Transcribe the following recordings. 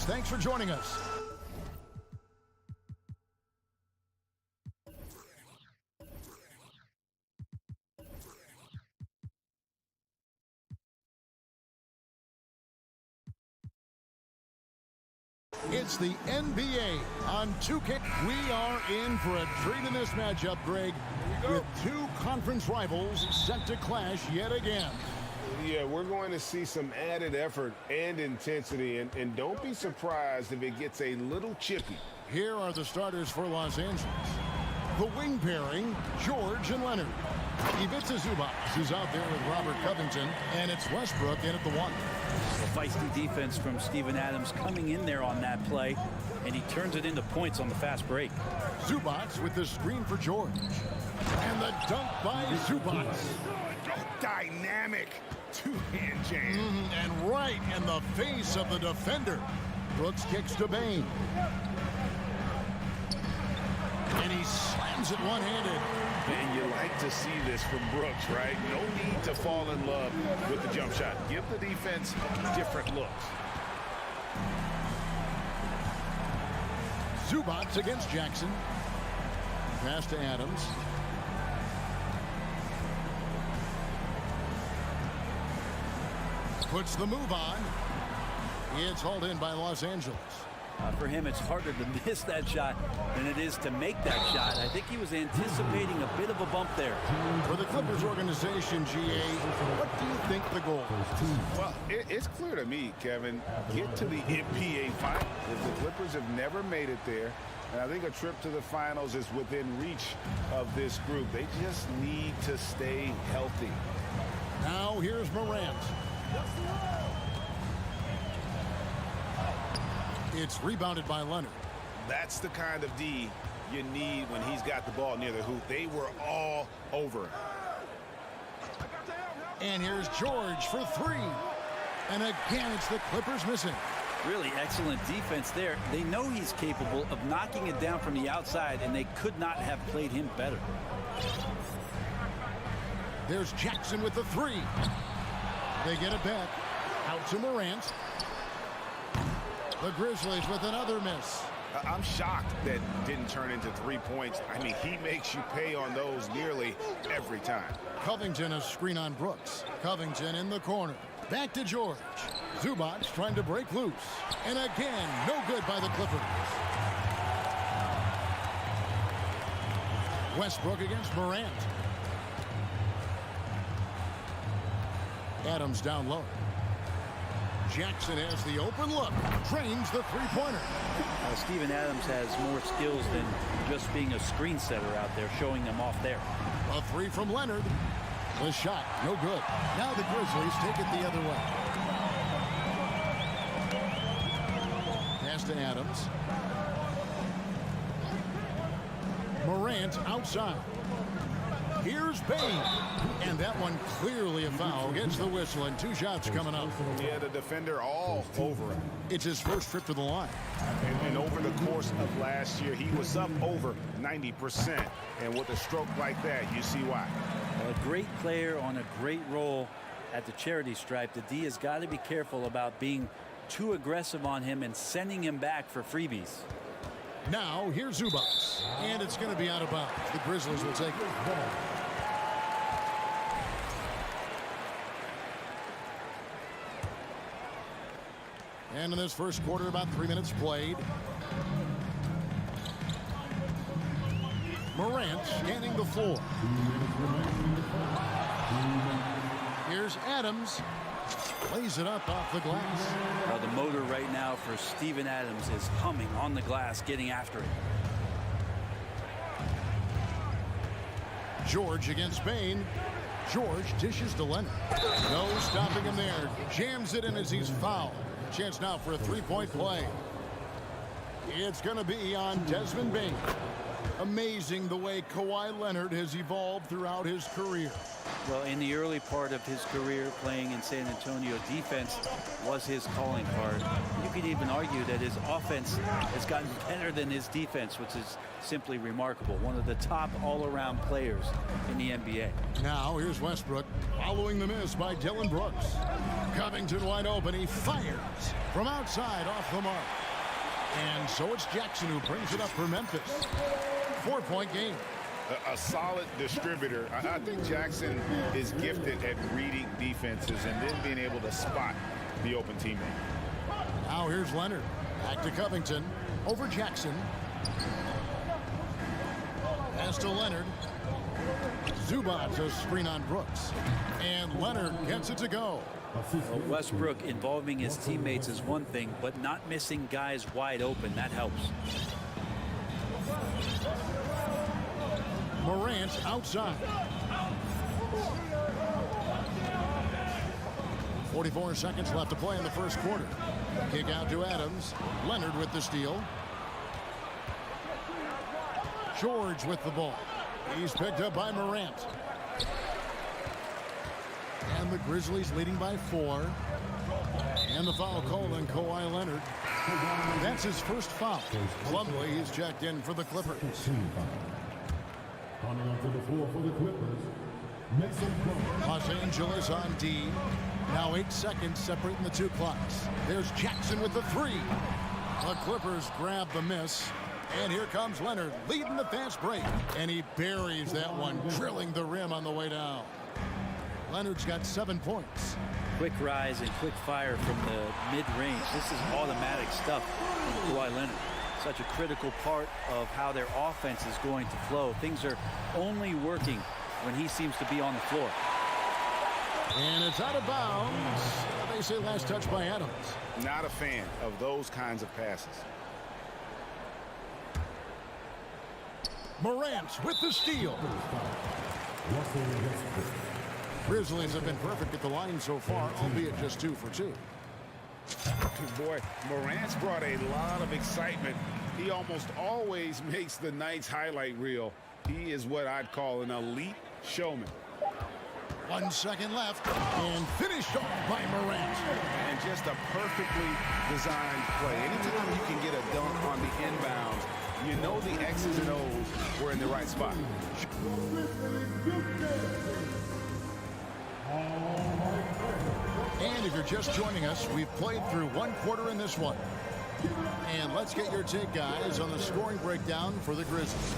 Thanks for joining us. It's the NBA on 2K. We are in for a treat in this matchup, Greg, with two conference rivals set to clash yet again. Yeah, we're going to see some added effort and intensity, and don't be surprised if it gets a little chippy. Here are the starters for Los Angeles. The wing pairing, George and Leonard. Ivica Zubac is out there with Robert Covington, and it's Westbrook in at the one. A feisty defense from Steven Adams coming in there on that play, and he turns it into points on the fast break. Zubac with the screen for George. And the dunk by Zubac. Dynamic two-hand jam. And right in the face of the defender. Brooks kicks to Bane. And he slams it one-handed. And you like to see this from Brooks, right? No need to fall in love with the jump shot. Give the defense different looks. Zubac against Jackson. Pass to Adams. Puts the move on. It's hauled in by Los Angeles. For him, it's harder to miss that shot than it is to make that shot. I think he was anticipating a bit of a bump there. For the Clippers organization, GA, what do you think the goal is? Well, it's clear to me, Kevin, get to the NBA Finals. The Clippers have never made it there, and I think a trip to the Finals is within reach of this group. They just need to stay healthy. Now here's Morant. It's rebounded by Leonard. That's the kind of D you need when he's got the ball near the hoop. They were all over it. And here's George for three. And again, it's the Clippers missing. Really excellent defense there. They know he's capable of knocking it down from the outside, and they could not have played him better. There's Jackson with the three. They get it back. Out to Morant. The Grizzlies with another miss. I'm shocked that didn't turn into 3 points. I mean, he makes you pay on those nearly every time. Covington a screen on Brooks. Covington in the corner. Back to George. Zubac trying to break loose. And again, no good by the Clippers. Westbrook against Morant. Adams down low. Jackson has the open look. Drains the three-pointer. Steven Adams has more skills than just being a screen setter out there, showing them off there. A three from Leonard. The shot, no good. Now the Grizzlies take it the other way. Pass to Adams. Morant outside. Here's Bane. And that one clearly a foul. Gets the whistle and two shots coming up. Yeah, the defender all over him. It's his first trip to the line. And over the course of last year, he was up over 90%. And with a stroke like that, you see why. A great player on a great role at the charity stripe. The D has got to be careful about being too aggressive on him and sending him back for freebies. Now, here's Zubac. And it's going to be out of bounds. The Grizzlies will take it. And in this first quarter, about 3 minutes played. Morant scanning the floor. Here's Adams. Lays it up off the glass. Well, the motor right now for Steven Adams is humming on the glass, getting after it. George against Bane. George dishes to Leonard. No stopping him there. Jams it in as he's fouled. Chance now for a three-point play. It's going to be on Desmond Bane. Amazing the way Kawhi Leonard has evolved throughout his career. Well, in the early part of his career playing in San Antonio, defense was his calling card. You could even argue that his offense has gotten better than his defense, which is simply remarkable. One of the top all-around players in the NBA. Now here's Westbrook following the miss by Dillon Brooks. Covington wide open. He fires from outside off the mark. And so it's Jackson who brings it up for Memphis. 4-point game. A solid distributor. I think Jackson is gifted at reading defenses and then being able to spot the open teammate. Now here's Leonard. Back to Covington. Over Jackson. Pass to Leonard. Zubac a screen on Brooks. And Leonard gets it to go. Well, Westbrook involving his teammates is one thing, but not missing guys wide open, that helps. Morant outside. 44 seconds left to play in the first quarter. Kick out to Adams. Leonard with the steal. George with the ball. He's picked up by Morant. And the Grizzlies leading by 4. And the foul called on Kawhi Leonard. That's his first foul. Plumlee, he's checked in for the Clippers. Coming onto the floor for the Clippers, Los Angeles on D. Now 8 seconds separating the two clocks. There's Jackson with the 3. The Clippers grab the miss. And here comes Leonard leading the fast break. And he buries that one, drilling the rim on the way down. Leonard's got 7 points. Quick rise and quick fire from the mid-range. This is automatic stuff from Kawhi Leonard. Such a critical part of how their offense is going to flow. Things are only working when he seems to be on the floor. And it's out of bounds. They say last touch by Adams. Not a fan of those kinds of passes. Morant with the steal. Grizzlies have been perfect at the line so far, albeit just 2 for 2. Boy, Morant's brought a lot of excitement. He almost always makes the night's highlight reel. He is what I'd call an elite showman. 1 second left, and finished off by Morant. And just a perfectly designed play. Anytime you can get a dunk on the inbounds, you know the X's and O's were in the right spot. And if you're just joining us, we've played through 1 quarter in this one. And let's get your take, guys, on the scoring breakdown for the Grizzlies.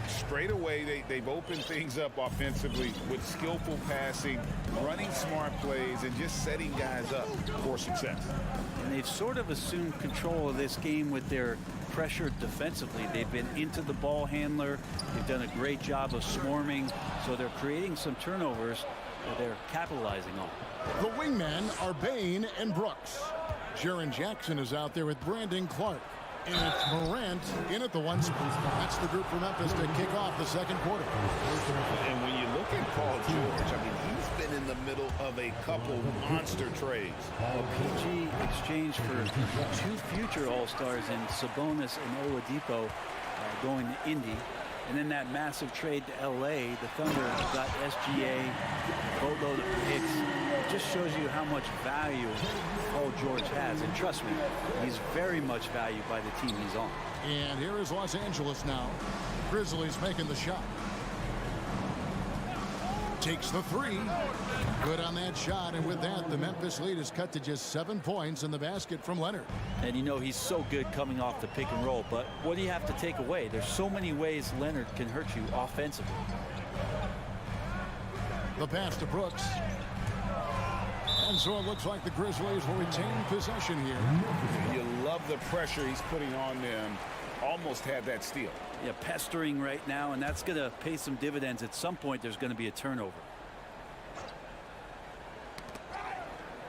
Straight away, they've opened things up offensively with skillful passing, running smart plays, and just setting guys up for success. And they've sort of assumed control of this game with their pressure defensively. They've been into the ball handler. They've done a great job of swarming. So they're creating some turnovers that they're capitalizing on. The wingmen are Bain and Brooks. Jaren Jackson is out there with Brandon Clark. And it's Morant in at the 1 spot. That's the group for Memphis to kick off the second quarter. And when you look at Paul George, I mean, he's been in the middle of a couple monster trades. PG exchanged for 2 future All-Stars in Sabonis and Oladipo going to Indy. And then that massive trade to LA, the Thunder got SGA, boatload of picks. It just shows you how much value Paul George has. And trust me, he's very much valued by the team he's on. And here is Los Angeles now. Grizzlies making the shot. Takes the 3. Good on that shot, and with that, the Memphis lead is cut to just 7 points in the basket from Leonard. And you know he's so good coming off the pick and roll, but what do you have to take away? There's so many ways Leonard can hurt you offensively. The pass to Brooks. And so it looks like the Grizzlies will retain possession here. You love the pressure he's putting on them. Almost had that steal. Yeah, pestering right now, and that's going to pay some dividends. At some point, there's going to be a turnover.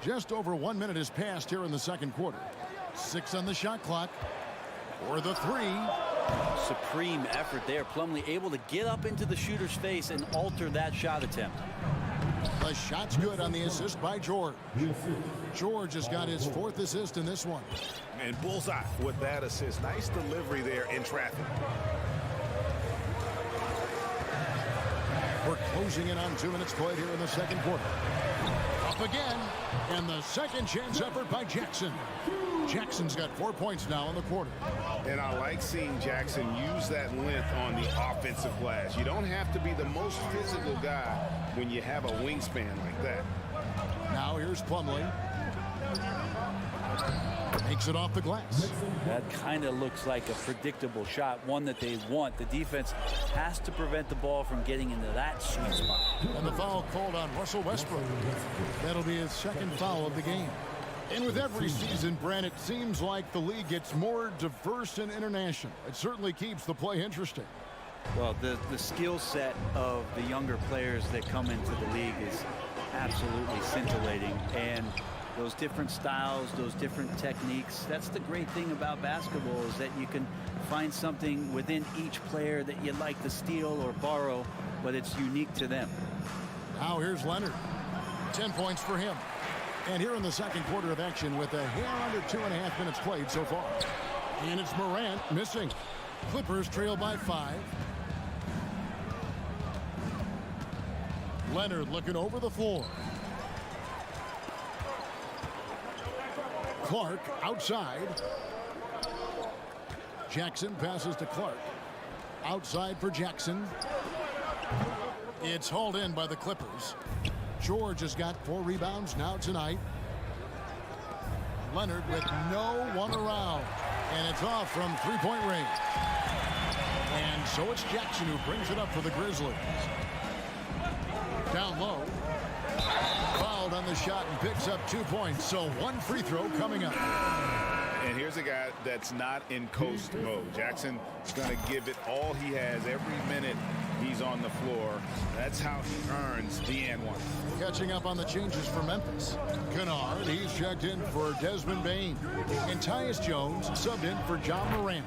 Just over 1 minute has passed here in the second quarter. 6 on the shot clock. For the 3. Supreme effort there. Plumlee able to get up into the shooter's face and alter that shot attempt. The shot's good on the assist by George. George has got his 4th assist in this one. And bullseye with that assist. Nice delivery there in traffic. closing in on 2 minutes played here in the second quarter. Up again, and the second chance effort by Jackson. Jackson's got 4 points now in the quarter. And I like seeing Jackson use that length on the offensive glass. You don't have to be the most physical guy when you have a wingspan like that. Now here's Plumlee. Makes it off the glass. That kind of looks like a predictable shot, one that they want. The defense has to prevent the ball from getting into that sweet spot. And the foul called on Russell Westbrook. That'll be his second foul of the game. And with every season, Brent, it seems like the league gets more diverse and international. It certainly keeps the play interesting. Well, the skill set of the younger players that come into the league is absolutely scintillating. And those different styles, those different techniques, that's the great thing about basketball, is that you can find something within each player that you'd like to steal or borrow, but it's unique to them. Now here's Leonard. 10 points for him. And here in the second quarter of action with a hair under 2.5 minutes played so far. And it's Morant missing. Clippers trail by 5. Leonard looking over the floor. Clark outside. Jackson passes to Clark. Outside for Jackson. It's hauled in by the Clippers. George has got 4 rebounds now tonight. Leonard with no one around. And it's off from three-point range. And so it's Jackson who brings it up for the Grizzlies. Down low. Fouled on the shot and picks up 2 points. So 1 free throw coming up. And here's a guy that's not in coast mode. Jackson is going to give it all he has every minute he's on the floor. That's how he earns the and one. Catching up on the changes for Memphis. Kennard, he's checked in for Desmond Bain. And Tyus Jones subbed in for John Morant.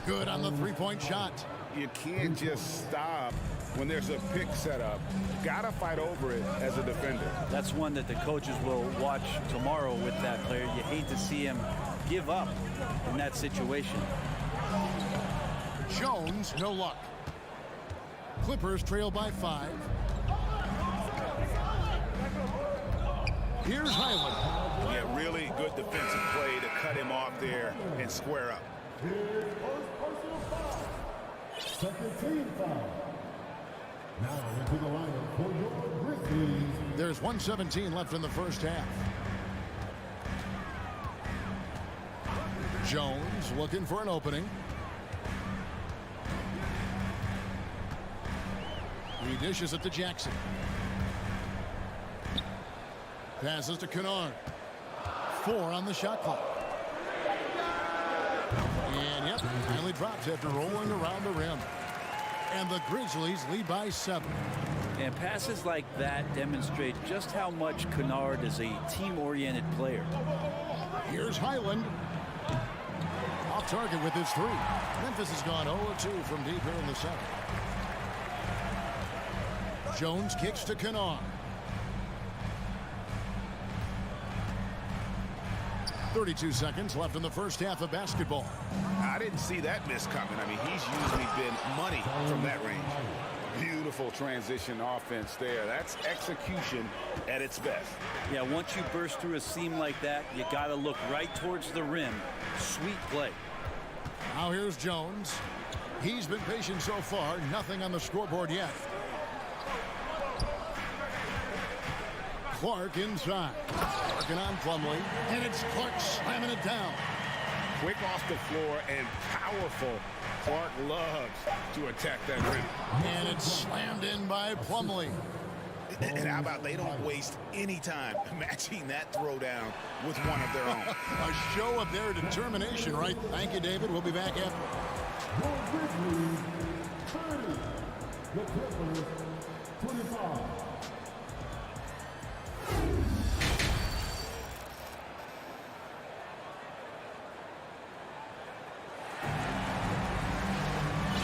Good on the three-point shot. You can't just stop when there's a pick set up. Gotta fight over it as a defender. That's one that the coaches will watch tomorrow with that player. You hate to see him give up in that situation. Jones, no luck. Clippers trail by 5. Here's Highland. Yeah, really good defensive play to cut him off there and square up. Second team foul. Now into the lineup for your Grizzlies. There's 1:17 left in the first half. Jones looking for an opening. He dishes it to Jackson. Passes to Kennard. 4 on the shot clock. And yep, finally drops after rolling around the rim. And the Grizzlies lead by 7. And passes like that demonstrate just how much Kennard is a team-oriented player. Here's Highland. Off target with his 3. Memphis has gone 0-2 from deep here in the second. Jones kicks to Kennard. 32 seconds left in the first half of basketball. I didn't see that miss coming. I mean, he's usually been money from that range. Beautiful transition offense there. That's execution at its best. Yeah, once you burst through a seam like that, you got to look right towards the rim. Sweet play. Now here's Jones. He's been patient so far. Nothing on the scoreboard yet. Clark inside. Working on Plumlee. And it's Clark slamming it down. Quick off the floor and powerful. Clark loves to attack that rim. And it's slammed in by Plumlee. And how about they don't waste any time matching that throwdown with one of their own. A show of their determination, right? Thank you, David. We'll be back after. Your Grizzlies 30. The Clippers 25.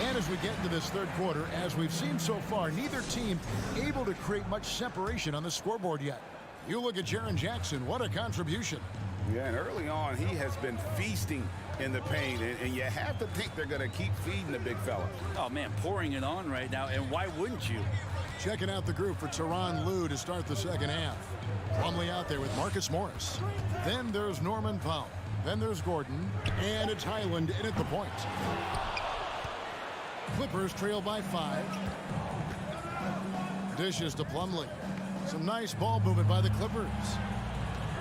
And as we get into this third quarter, as we've seen so far, neither team able to create much separation on the scoreboard yet. You look at Jaren Jackson, what a contribution. Yeah, and early on, he has been feasting in the paint, and you have to think they're going to keep feeding the big fella. Oh, man, pouring it on right now, and why wouldn't you? Checking out the group for Tyronn Lue to start the second half. Plumlee out there with Marcus Morris. Then there's Norman Powell. Then there's Gordon, and it's Highland in at the point. Clippers trail by 5. Dishes to Plumlee. Some nice ball movement by the Clippers.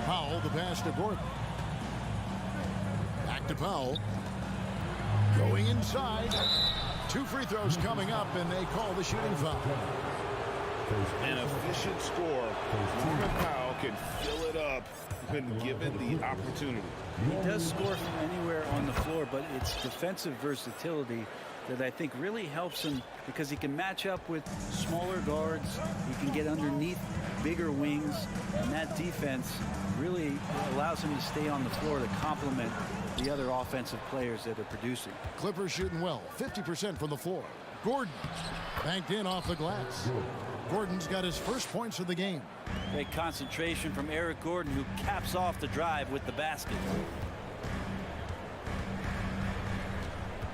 Powell, the pass to Gordon. Back to Powell. Going inside. 2 free throws coming up, and they call the shooting foul. An efficient score. Norman Powell can fill it up when given the opportunity. He does score from anywhere on the floor, but it's defensive versatility that I think really helps him because he can match up with smaller guards. He can get underneath bigger wings, and that defense really allows him to stay on the floor to complement the other offensive players that are producing. Clippers shooting well, 50% from the floor. Gordon banked in off the glass. Gordon's got his first points of the game. Great concentration from Eric Gordon, who caps off the drive with the basket.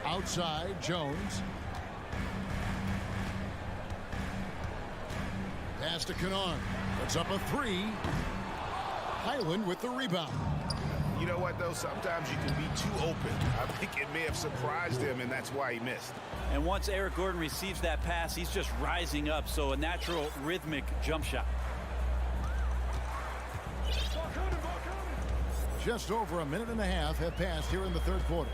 Outside, Jones. Pass to Kennard. Puts up a 3. Highland with the rebound. You know what, though? Sometimes you can be too open. I think it may have surprised him, and that's why he missed. And once Eric Gordon receives that pass, he's just rising up, so a natural rhythmic jump shot. Just over a minute and a half have passed here in the third quarter.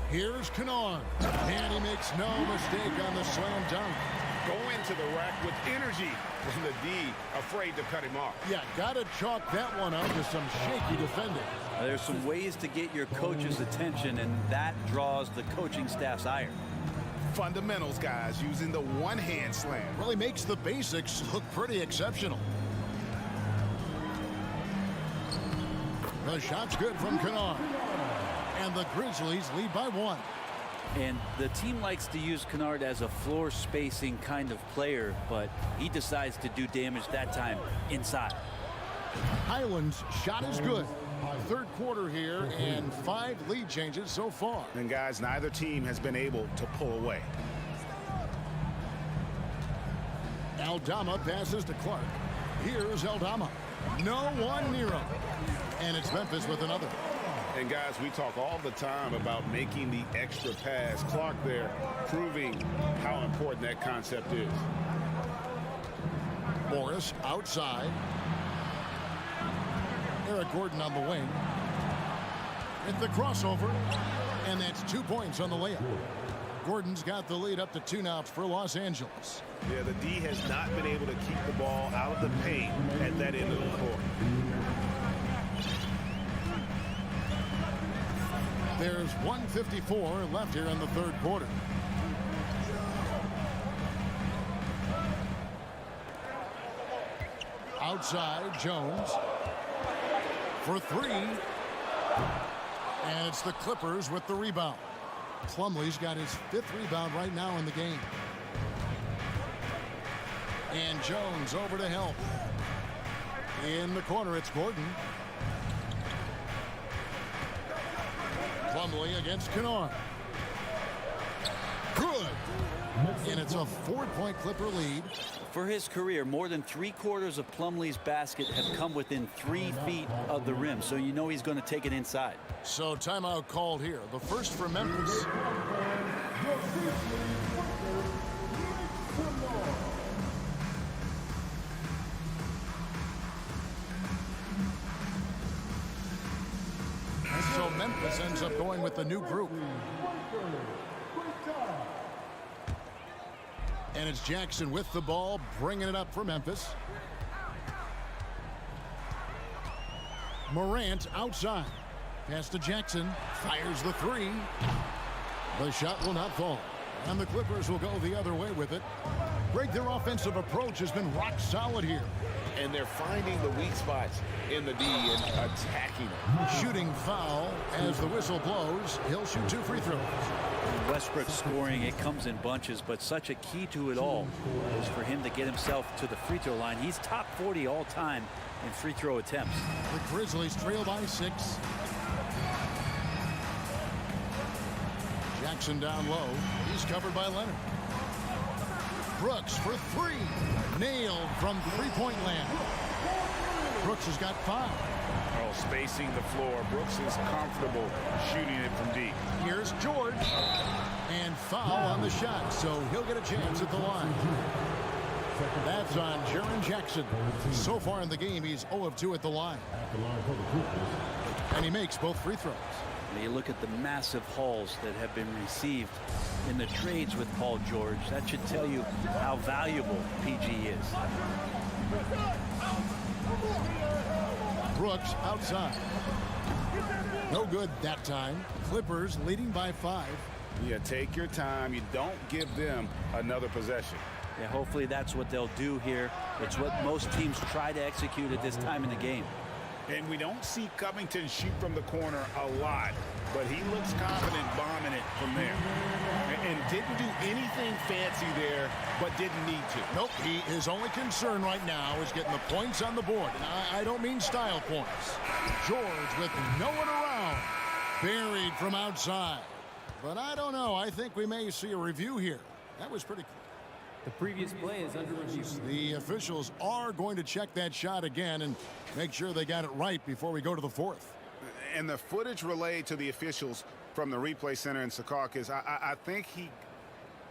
Here's Kennard, and he makes no mistake on the slam dunk. Go into the rack with energy, and the D afraid to cut him off. Yeah, got to chalk that one up to some shaky defending. There's some ways to get your coach's attention, and that draws the coaching staff's ire. Fundamentals, guys, using the one-hand slam. Really makes the basics look pretty exceptional. The shot's good from Kennard. And the Grizzlies lead by 1. And the team likes to use Kennard as a floor spacing kind of player, but he decides to do damage that time inside. Highland's shot is good. Third quarter here, and 5 lead changes so far. And guys, neither team has been able to pull away. Aldama passes to Clark. Here's Aldama. No one near him. And it's Memphis with another. And guys, we talk all the time about making the extra pass. Clark there proving how important that concept is. Morris outside. Eric Gordon on the wing. At the crossover. And that's 2 points on the layup. Gordon's got the lead up to 2 now for Los Angeles. Yeah, the D has not been able to keep the ball out of the paint at that end of the court. There's 1:54 left here in the third quarter. Outside, Jones for 3. And it's the Clippers with the rebound. Plumlee's got his 5th rebound right now in the game. And Jones over to help. In the corner, it's Gordon. Plumlee against Kennard. Good. And it's a 4-point Clipper lead. For his career, more than 3/4 of Plumlee's basket have come within 3 feet of the rim, so you know he's going to take it inside. So timeout called here. The first for Memphis. So Memphis ends up going with the new group. And it's Jackson with the ball, bringing it up for Memphis. Morant outside. Pass to Jackson. Fires the 3. The shot will not fall. And the Clippers will go the other way with it. Greg, their offensive approach has been rock solid here. And they're finding the weak spots in the D and attacking them. Shooting foul as the whistle blows. He'll shoot 2 free throws. Westbrook scoring, it comes in bunches, but such a key to it all is for him to get himself to the free throw line. He's top 40 all time in free throw attempts. The Grizzlies trail by 6. Jackson down low. He's covered by Leonard. Brooks for 3. Nailed from three-point land. Brooks has got 5. Oh, spacing the floor. Brooks is comfortable shooting it from deep. Here's George. And foul on the shot, so he'll get a chance at the line. That's on Jaren Jackson. So far in the game, he's 0 of 2 at the line. And he makes both free throws. You look at the massive hauls that have been received in the trades with Paul George. That should tell you how valuable PG is. Brooks outside. No good that time. Clippers leading by 5. Yeah, take your time. You don't give them another possession. Yeah, hopefully that's what they'll do here. It's what most teams try to execute at this time in the game. And we don't see Covington shoot from the corner a lot, but he looks confident bombing it from there. And didn't do anything fancy there, but didn't need to. Nope, his only concern right now is getting the points on the board. And I don't mean style points. George with no one around. Buried from outside. But I don't know. I think we may see a review here. That was pretty cool. The previous play is under review. The officials are going to check that shot again and make sure they got it right before we go to the 4th. And the footage relayed to the officials from the replay center in Secaucus, I think he...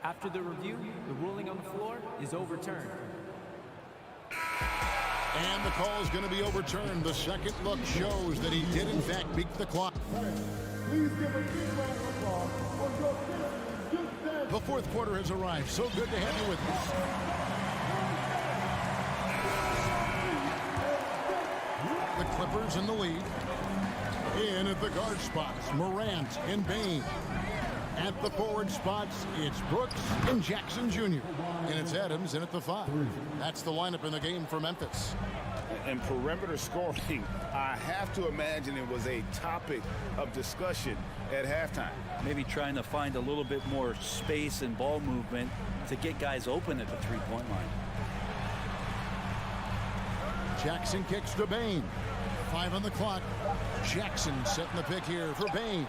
After the review, the ruling on the floor is overturned. And the call is going to be overturned. The second look shows that he did, in fact, beat the clock. Please give a big round of applause for your Grizzlies. The 4th quarter has arrived. So good to have you with us. The Clippers in the lead. In at the guard spots, Morant and Bain. At the forward spots, it's Brooks and Jackson Jr. And it's Adams in at the 5. That's the lineup in the game for Memphis. And perimeter scoring, I have to imagine it was a topic of discussion at halftime. Maybe trying to find a little bit more space and ball movement to get guys open at the three-point line. Jackson kicks to Bain. 5 on the clock. Jackson setting the pick here for Bain.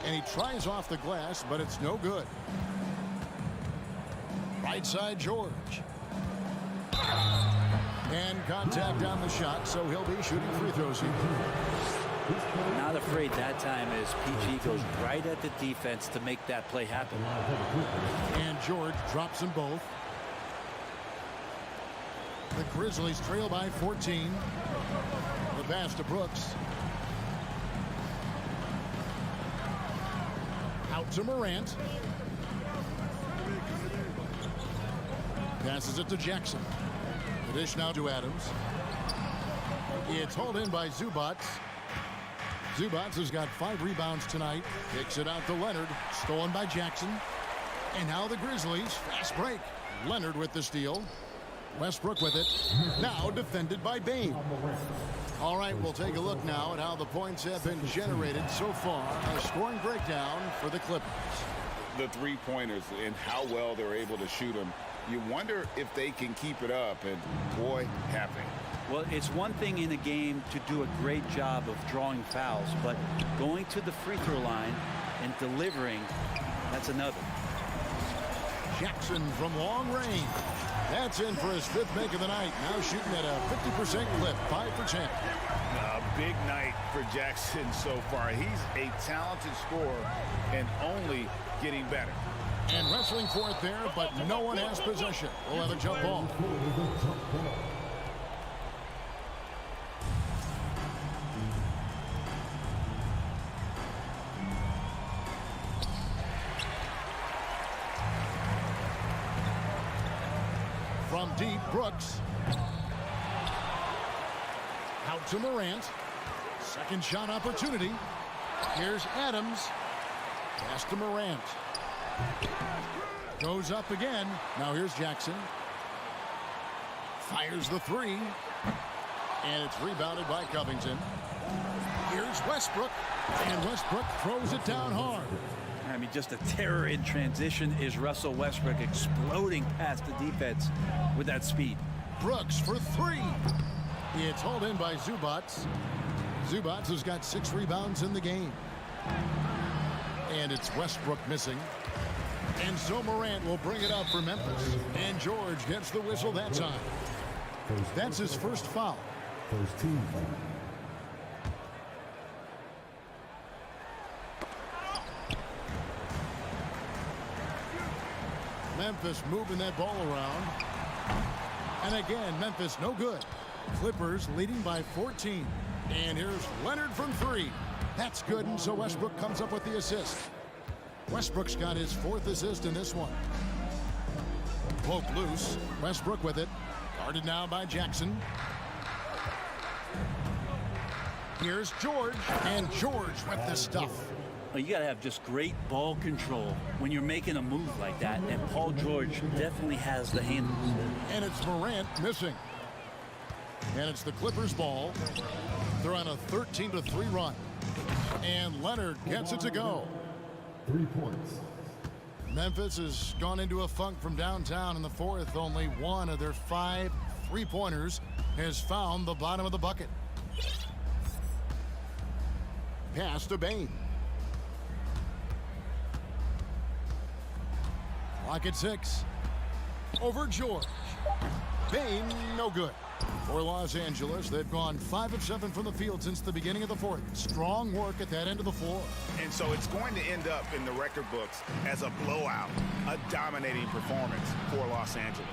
And he tries off the glass, but it's no good. Right side, George. And contact on the shot, so he'll be shooting free throws here. Not afraid that time as PG goes right at the defense to make that play happen. And George drops them both. The Grizzlies trail by 14. The pass to Brooks. Out to Morant. Passes it to Jackson. The dish now to Adams. It's hauled in by Zubats. Zubats has got 5 rebounds tonight. Kicks it out to Leonard. Stolen by Jackson. And now the Grizzlies. Fast break. Leonard with the steal. Westbrook with it. Now defended by Bain. All right, we'll take a look now at how the points have been generated so far. A scoring breakdown for the Clippers. The three-pointers and how well they're able to shoot them. You wonder if they can keep it up, and boy, have they. Well, it's one thing in a game to do a great job of drawing fouls, but going to the free throw line and delivering, that's another. Jackson from long range. That's in for his 5th make of the night. Now shooting at a 50% clip, 5 for 10. A big night for Jackson so far. He's a talented scorer and only getting better. And wrestling for it there, but no one has possession. We'll have a jump ball. From deep, Brooks. Out to Morant. Second shot opportunity. Here's Adams. Pass to Morant. Goes up again. Now here's Jackson. Fires the 3. And it's rebounded by Covington. Here's Westbrook. And Westbrook throws it down hard. I mean, just a terror in transition is Russell Westbrook exploding past the defense with that speed. Brooks for three. It's hauled in by Zubats. Zubats has got 6 rebounds in the game. And it's Westbrook missing. And so Morant will bring it up for Memphis. And George gets the whistle that time. That's his first foul. First team foul. Memphis moving that ball around. And again, Memphis no good. Clippers leading by 14. And here's Leonard from 3. That's good, and so Westbrook comes up with the assist. Westbrook's got his 4th assist in this one. Poke loose. Westbrook with it. Guarded now by Jackson. Here's George. And George with the stuff. Well, you got to have just great ball control when you're making a move like that, and Paul George definitely has the handles. And it's Morant missing. And it's the Clippers' ball. They're on a 13-3 run. And Leonard gets it to go. 3 points. Memphis has gone into a funk from downtown in the 4th. Only one of their 5 3-pointers has found the bottom of the bucket. Pass to Bain. Clock at 6. Over George. Bain, no good. For Los Angeles, they've gone 5 of 7 from the field since the beginning of the 4th. Strong work at that end of the floor. And so it's going to end up in the record books as a blowout, a dominating performance for Los Angeles.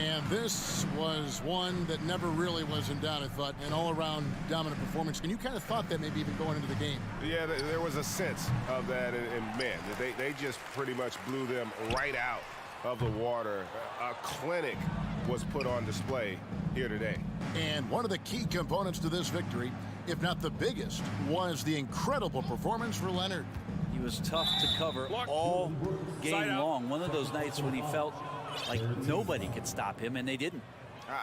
And this was one that never really was in doubt, I thought. An all-around dominant performance. And you kind of thought that maybe even going into the game. Yeah, there was a sense of that. And man, they just pretty much blew them right out of the water. A clinic was put on display here today. And one of the key components to this victory, if not the biggest, was the incredible performance for Leonard. He was tough to cover all game long. One of those nights when he felt like nobody could stop him, and they didn't.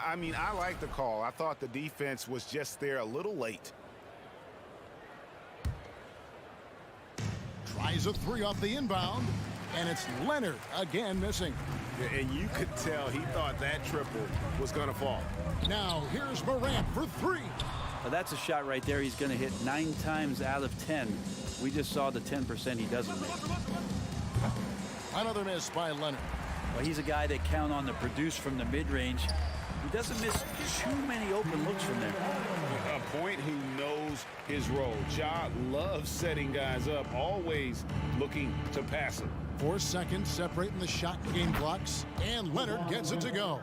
I mean, I like the call. I thought the defense was just there a little late. Tries a 3 off the inbound, and it's Leonard again missing. And you could tell he thought that triple was going to fall. Now here's Morant for 3. Well, that's a shot right there. He's going to hit 9 times out of 10. We just saw the 10% he doesn't make. Another miss by Leonard. Well, he's a guy that count on to produce from the mid-range. He doesn't miss too many open looks from there. A point who knows his role. Ja loves setting guys up, always looking to pass it. 4 seconds separating the shot game clocks, and Leonard gets it to go.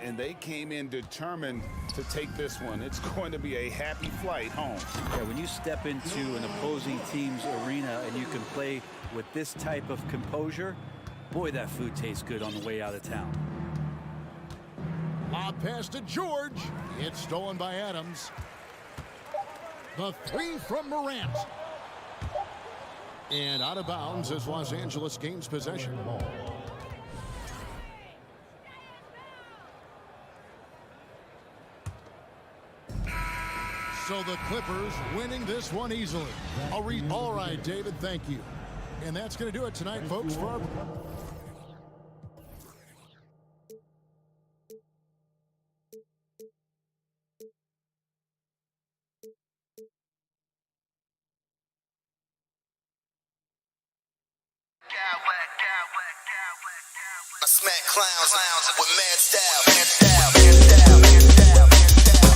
And they came in determined to take this one. It's going to be a happy flight home. Yeah, when you step into an opposing team's arena and you can play with this type of composure, boy, that food tastes good on the way out of town. Lob pass to George. It's stolen by Adams. The 3 from Morant. And out of bounds as Los Angeles gains possession. So the Clippers winning this one easily. All right, David, thank you. And that's going to do it tonight, folks, for our... I smack clowns with mad style, mad style, mad style, mad style, mad style.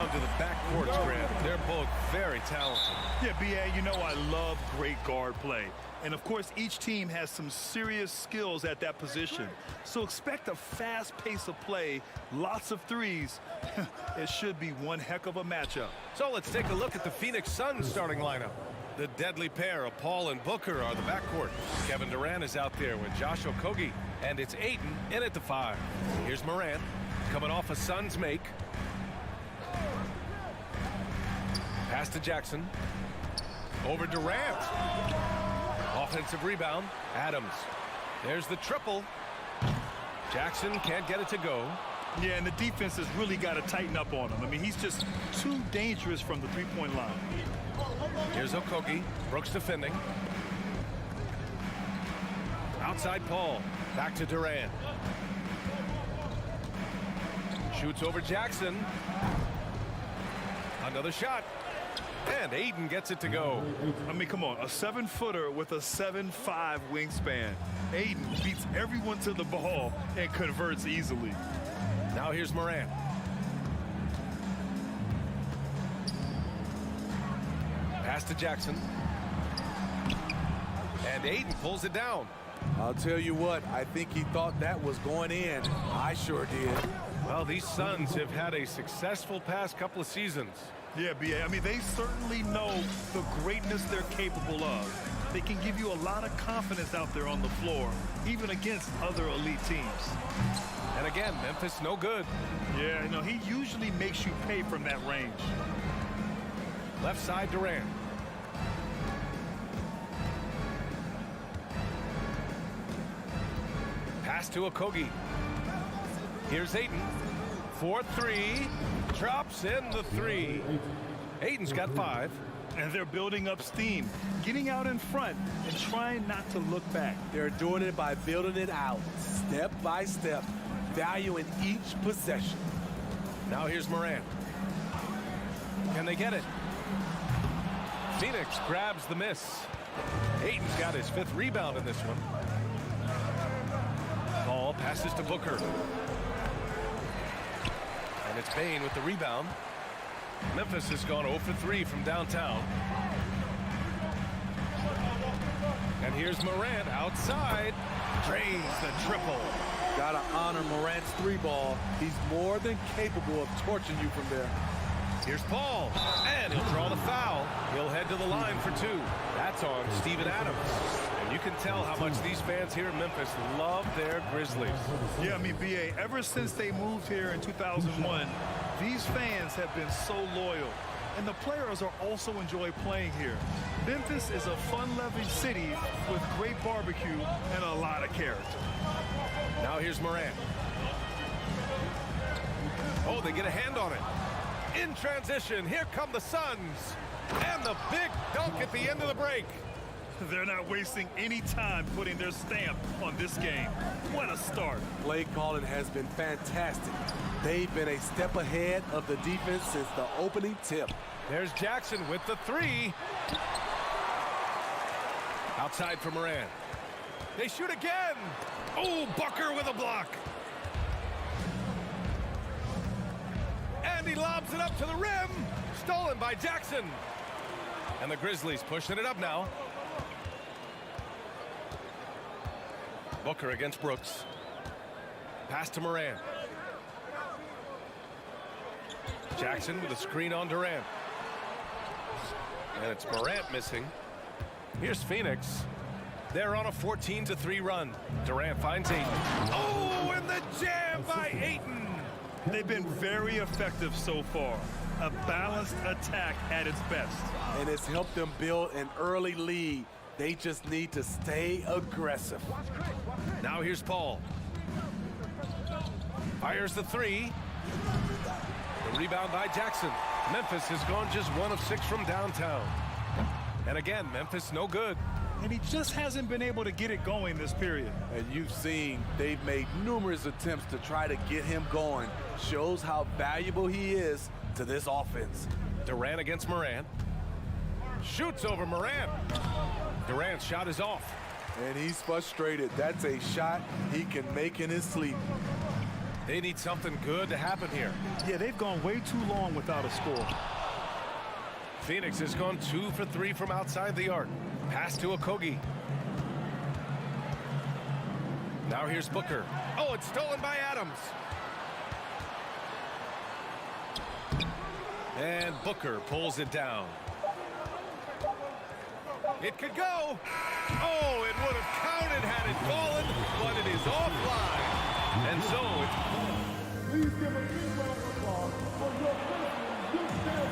To the backcourts, Grant. They're both very talented. Yeah, B.A., you know I love great guard play. And, of course, each team has some serious skills at that position. So expect a fast pace of play, lots of threes. It should be one heck of a matchup. So let's take a look at the Phoenix Suns starting lineup. The deadly pair of Paul and Booker are the backcourt. Kevin Durant is out there with Josh Okogie. And it's Ayton in at the 5. Here's Morant coming off a Suns make. Pass to Jackson. Over Durant. Offensive rebound. Adams. There's the triple. Jackson can't get it to go. Yeah, and the defense has really got to tighten up on him. I mean, he's just too dangerous from the three-point line. Here's Okogie. Brooks defending. Outside Paul. Back to Durant. Shoots over Jackson. Another shot. And Ayton gets it to go. I mean, come on. A 7-footer with a 7'5" wingspan. Ayton beats everyone to the ball and converts easily. Now here's Morant. Pass to Jackson. And Ayton pulls it down. I'll tell you what, I think he thought that was going in. I sure did. Well, these Suns have had a successful past couple of seasons. Yeah, B.A., I mean, they certainly know the greatness they're capable of. They can give you a lot of confidence out there on the floor, even against other elite teams. And again, Memphis no good. Yeah, you know, he usually makes you pay from that range. Left side Durant. Pass to Okogie. Here's Ayton. 4-3. Drops in the 3. Ayton's got 5. And they're building up steam, getting out in front and trying not to look back. They're doing it by building it out, step by step, valuing each possession. Now here's Morant. Can they get it? Phoenix grabs the miss. Ayton's got his 5th rebound in this one. Ball passes to Booker. And it's Bane with the rebound. Memphis has gone 0 for 3 from downtown. And here's Morant outside. Drains the triple. Gotta honor Morant's 3-ball. He's more than capable of torching you from there. Here's Paul. And he'll draw the foul. He'll head to the line for 2. That's on Steven Adams. And you can tell how much these fans here in Memphis love their Grizzlies. Yeah, I mean, B.A., ever since they moved here in 2001, these fans have been so loyal. And the players are also enjoy playing here. Memphis is a fun-loving city with great barbecue and a lot of character. Now here's Morant. Oh, they get a hand on it. In transition, here come the Suns. And the big dunk at the end of the break. They're not wasting any time putting their stamp on this game. What a start. Play calling has been fantastic. They've been a step ahead of the defense since the opening tip. There's Jackson with the 3. Outside for Morant. They shoot again. Oh, Booker with a block. And he lobs it up to the rim. Stolen by Jackson. And the Grizzlies pushing it up now. Booker against Brooks. Pass to Morant. Jackson with a screen on Durant. And it's Morant missing. Here's Phoenix. They're on a 14-3 run. Durant finds Ayton. Oh, and the jam by Ayton. They've been very effective so far. A balanced attack at its best. And it's helped them build an early lead. They just need to stay aggressive. Now here's Paul. Fires the 3. The rebound by Jackson. Memphis has gone just 1 of 6 from downtown. And again, Memphis no good. And he just hasn't been able to get it going this period. And you've seen they've made numerous attempts to try to get him going. Shows how valuable he is to this offense. Durant against Morant. Shoots over Morant. Durant's shot is off. And he's frustrated. That's a shot he can make in his sleep. They need something good to happen here. Yeah, they've gone way too long without a score. Phoenix has gone 2 for 3 from outside the arc. Pass to Octopi. Now here's Booker. Oh, it's stolen by Adams. And Booker pulls it down. It could go. Oh, it would have counted had it fallen, but it is offline. And so it's... Please give a big round of applause for your Grizzlies.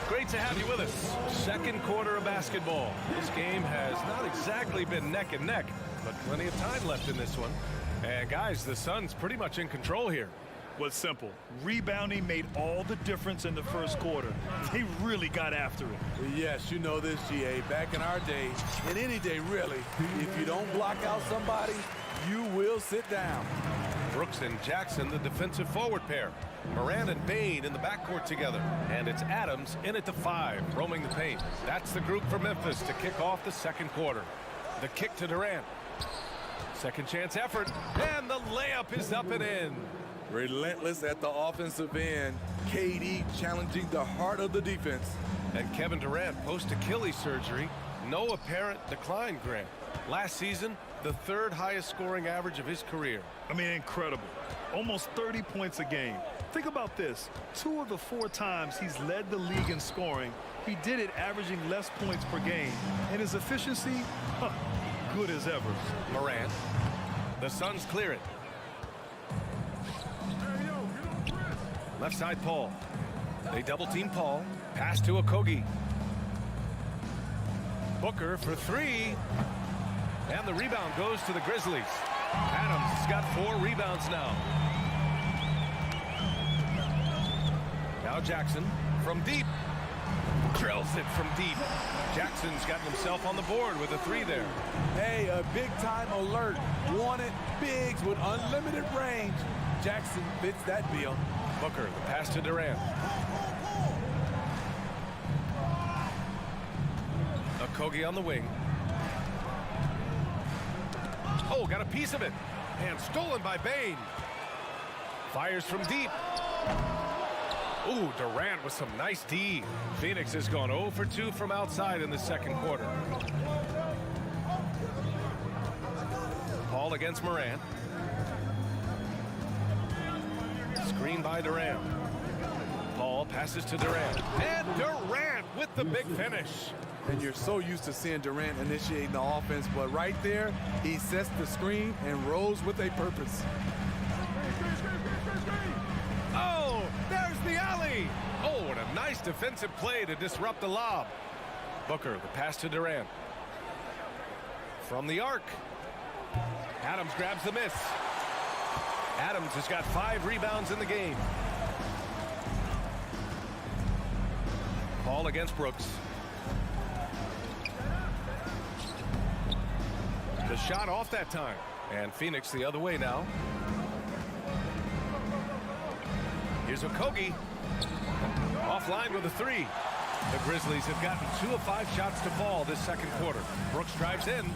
Great to have you with us. Second quarter of basketball. This game has not exactly been neck and neck, but plenty of time left in this one. And guys, the Suns pretty much in control here. Was simple. Rebounding made all the difference in the first quarter. They really got after it. Yes, you know this, GA. Back in our day, and any day really, if you don't block out somebody, you will sit down. Brooks and Jackson, the defensive forward pair. Morant and Bane in the backcourt together. And it's Adams in at the 5, roaming the paint. That's the group for Memphis to kick off the second quarter. The kick to Durant. Second chance effort. And the layup is up and in. Relentless at the offensive end. KD challenging the heart of the defense. And Kevin Durant post-Achilles surgery. No apparent decline, Grant. Last season, the 3rd highest scoring average of his career. I mean, incredible. Almost 30 points a game. Think about this. 2 of the 4 times he's led the league in scoring, he did it averaging less points per game. And his efficiency, good as ever. Morant. The Suns clear it. Left side, Paul. They double-team Paul. Pass to Octopi. Booker for 3. And the rebound goes to the Grizzlies. Adams has got 4 rebounds now. Now Jackson from deep. Drills it from deep. Jackson's gotten himself on the board with a 3 there. Hey, a big-time alert. Wanted bigs with unlimited range. Jackson fits that bill. Booker, the pass to Durant. Octopi on the wing. Oh, got a piece of it. And stolen by Bane. Fires from deep. Ooh, Durant with some nice D. Phoenix has gone 0 for 2 from outside in the second quarter. Paul against Morant. Screen by Durant. Paul passes to Durant. And Durant with the big finish. And you're so used to seeing Durant initiating the offense, but right there, he sets the screen and rolls with a purpose. Oh, there's the alley. Oh, what a nice defensive play to disrupt the lob. Booker, the pass to Durant. From the arc. Adams grabs the miss. Adams has got 5 rebounds in the game. Paul against Brooks. The shot off that time. And Phoenix the other way now. Here's Octopi. Offline with a 3. The Grizzlies have gotten 2 of 5 shots to fall this second quarter. Brooks drives in.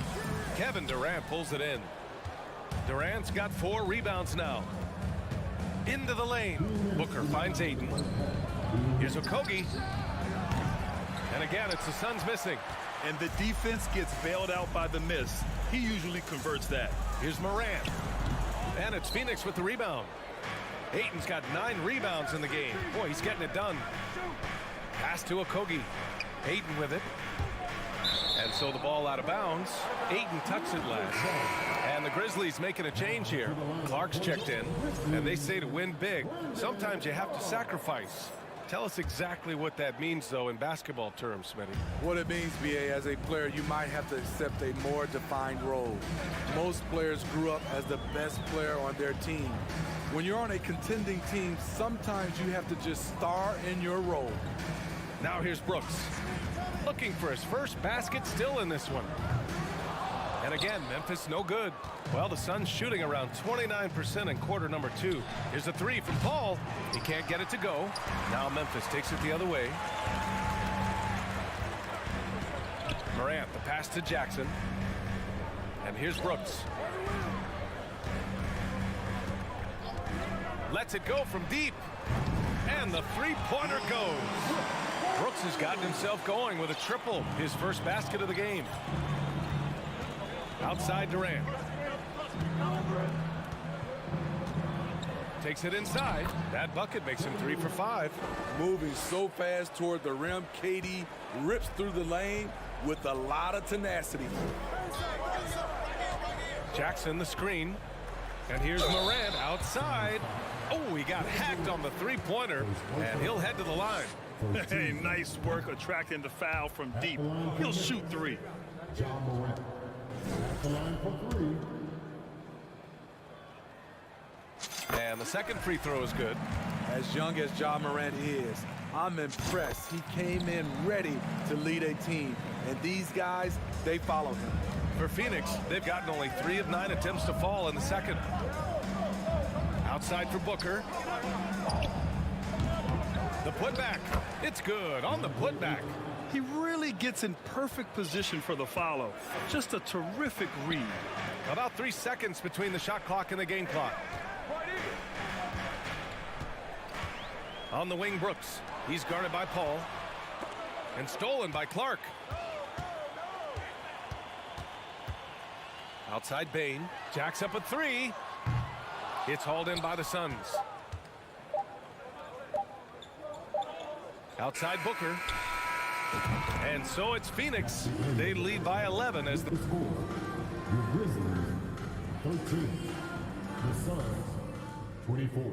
Kevin Durant pulls it in. Durant's got 4 rebounds now. Into the lane. Booker finds Ayton. Here's Octopi. And again, it's the Suns missing. And the defense gets bailed out by the miss. He usually converts that. Here's Morant. And it's Phoenix with the rebound. Ayton's got 9 rebounds in the game. Boy, he's getting it done. Pass to Octopi. Ayton with it. And so the ball out of bounds. Ayton touched it last. And the Grizzlies making a change here. Clark's checked in. And they say to win big, sometimes you have to sacrifice. Tell us exactly what that means, though, in basketball terms, Smitty. What it means, BA, as a player, you might have to accept a more defined role. Most players grew up as the best player on their team. When you're on a contending team, sometimes you have to just star in your role. Now here's Brooks. Looking for his first basket, still in this one. And again, Memphis no good. Well, the Suns shooting around 29% in quarter number 2. Here's a 3 from Paul. He can't get it to go. Now Memphis takes it the other way. Morant, the pass to Jackson. And here's Brooks. Lets it go from deep. And the three-pointer goes. Brooks has gotten himself going with a triple, his first basket of the game. Outside Durant. Takes it inside. That bucket makes him 3 for 5. Moving so fast toward the rim, KD rips through the lane with a lot of tenacity. Jackson the screen. And here's Morant outside. Oh, he got hacked on the three-pointer, and he'll head to the line. Hey, nice work attracting the foul from deep. He'll shoot 3. John Morant at the line for 3. And the second free throw is good. As young as Ja Morant is, I'm impressed. He came in ready to lead a team, and these guys, they follow him. For Phoenix, they've gotten only 3 of 9 attempts to fall in the second. Outside for Booker. The putback. It's good on the putback. He really gets in perfect position for the follow. Just a terrific read. About 3 seconds between the shot clock and the game clock. On the wing, Brooks. He's guarded by Paul. And stolen by Clark. Outside Bain. Jacks up a 3. It's hauled in by the Suns. Outside Booker. And so it's Phoenix. They lead by 11 as the score. The Grizzlies 13. The Suns 24.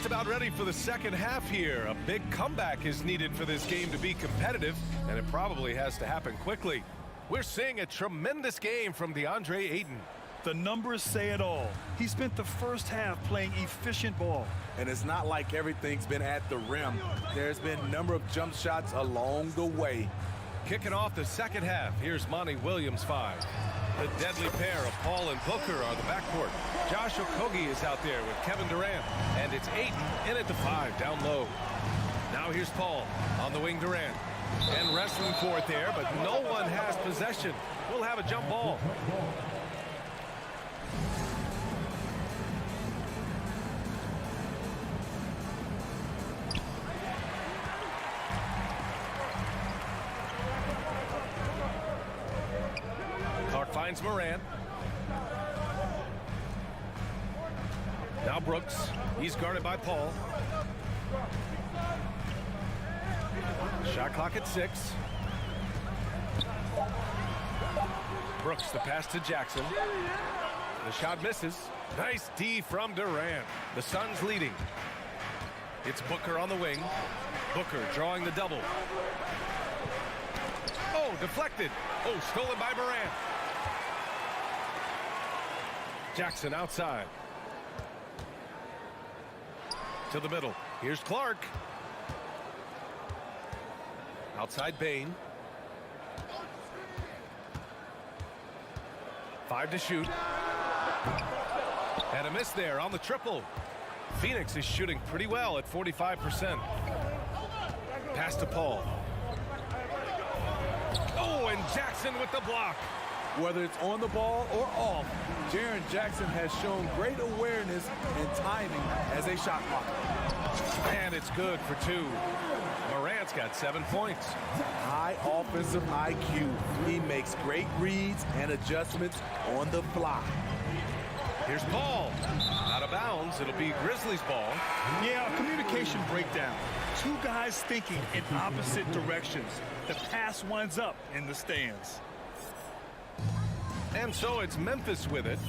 just about ready for the second half here. A big comeback is needed for this game to be competitive, and it probably has to happen quickly. We're seeing a tremendous game from DeAndre Ayton. The numbers say it all. He spent the first half playing efficient ball. And it's not like everything's been at the rim. There's been a number of jump shots along the way. Kicking off the second half, here's Monty Williams 5. The deadly pair of Paul and Booker are the backcourt. Josh Okogie is out there with Kevin Durant. And it's Ayton in at the 5 down low. Now here's Paul on the wing Durant. And wrestling for it there, but no one has possession. We'll have a jump ball. Clark finds Morant. Now Brooks. He's guarded by Paul. Shot clock at 6. Brooks, the pass to Jackson. The shot misses. Nice D from Durant. The Suns leading. It's Booker on the wing. Booker drawing the double. Oh, deflected. Oh, stolen by Morant. Jackson outside. To the middle. Here's Clark. Outside Bain. 5 to shoot. And a miss there on the triple. Phoenix is shooting pretty well at 45%. Pass to Paul. Oh, and Jackson with the block. Whether it's on the ball or off, Jaren Jackson has shown great awareness and timing as a shot blocker. And it's good for 2. Morant's got 7 points. High offensive IQ. He makes great reads and adjustments on the fly. Here's Paul. Out of bounds. It'll be Grizzlies ball. Yeah, communication breakdown. 2 guys thinking in opposite directions. The pass winds up in the stands. And so it's Memphis with it.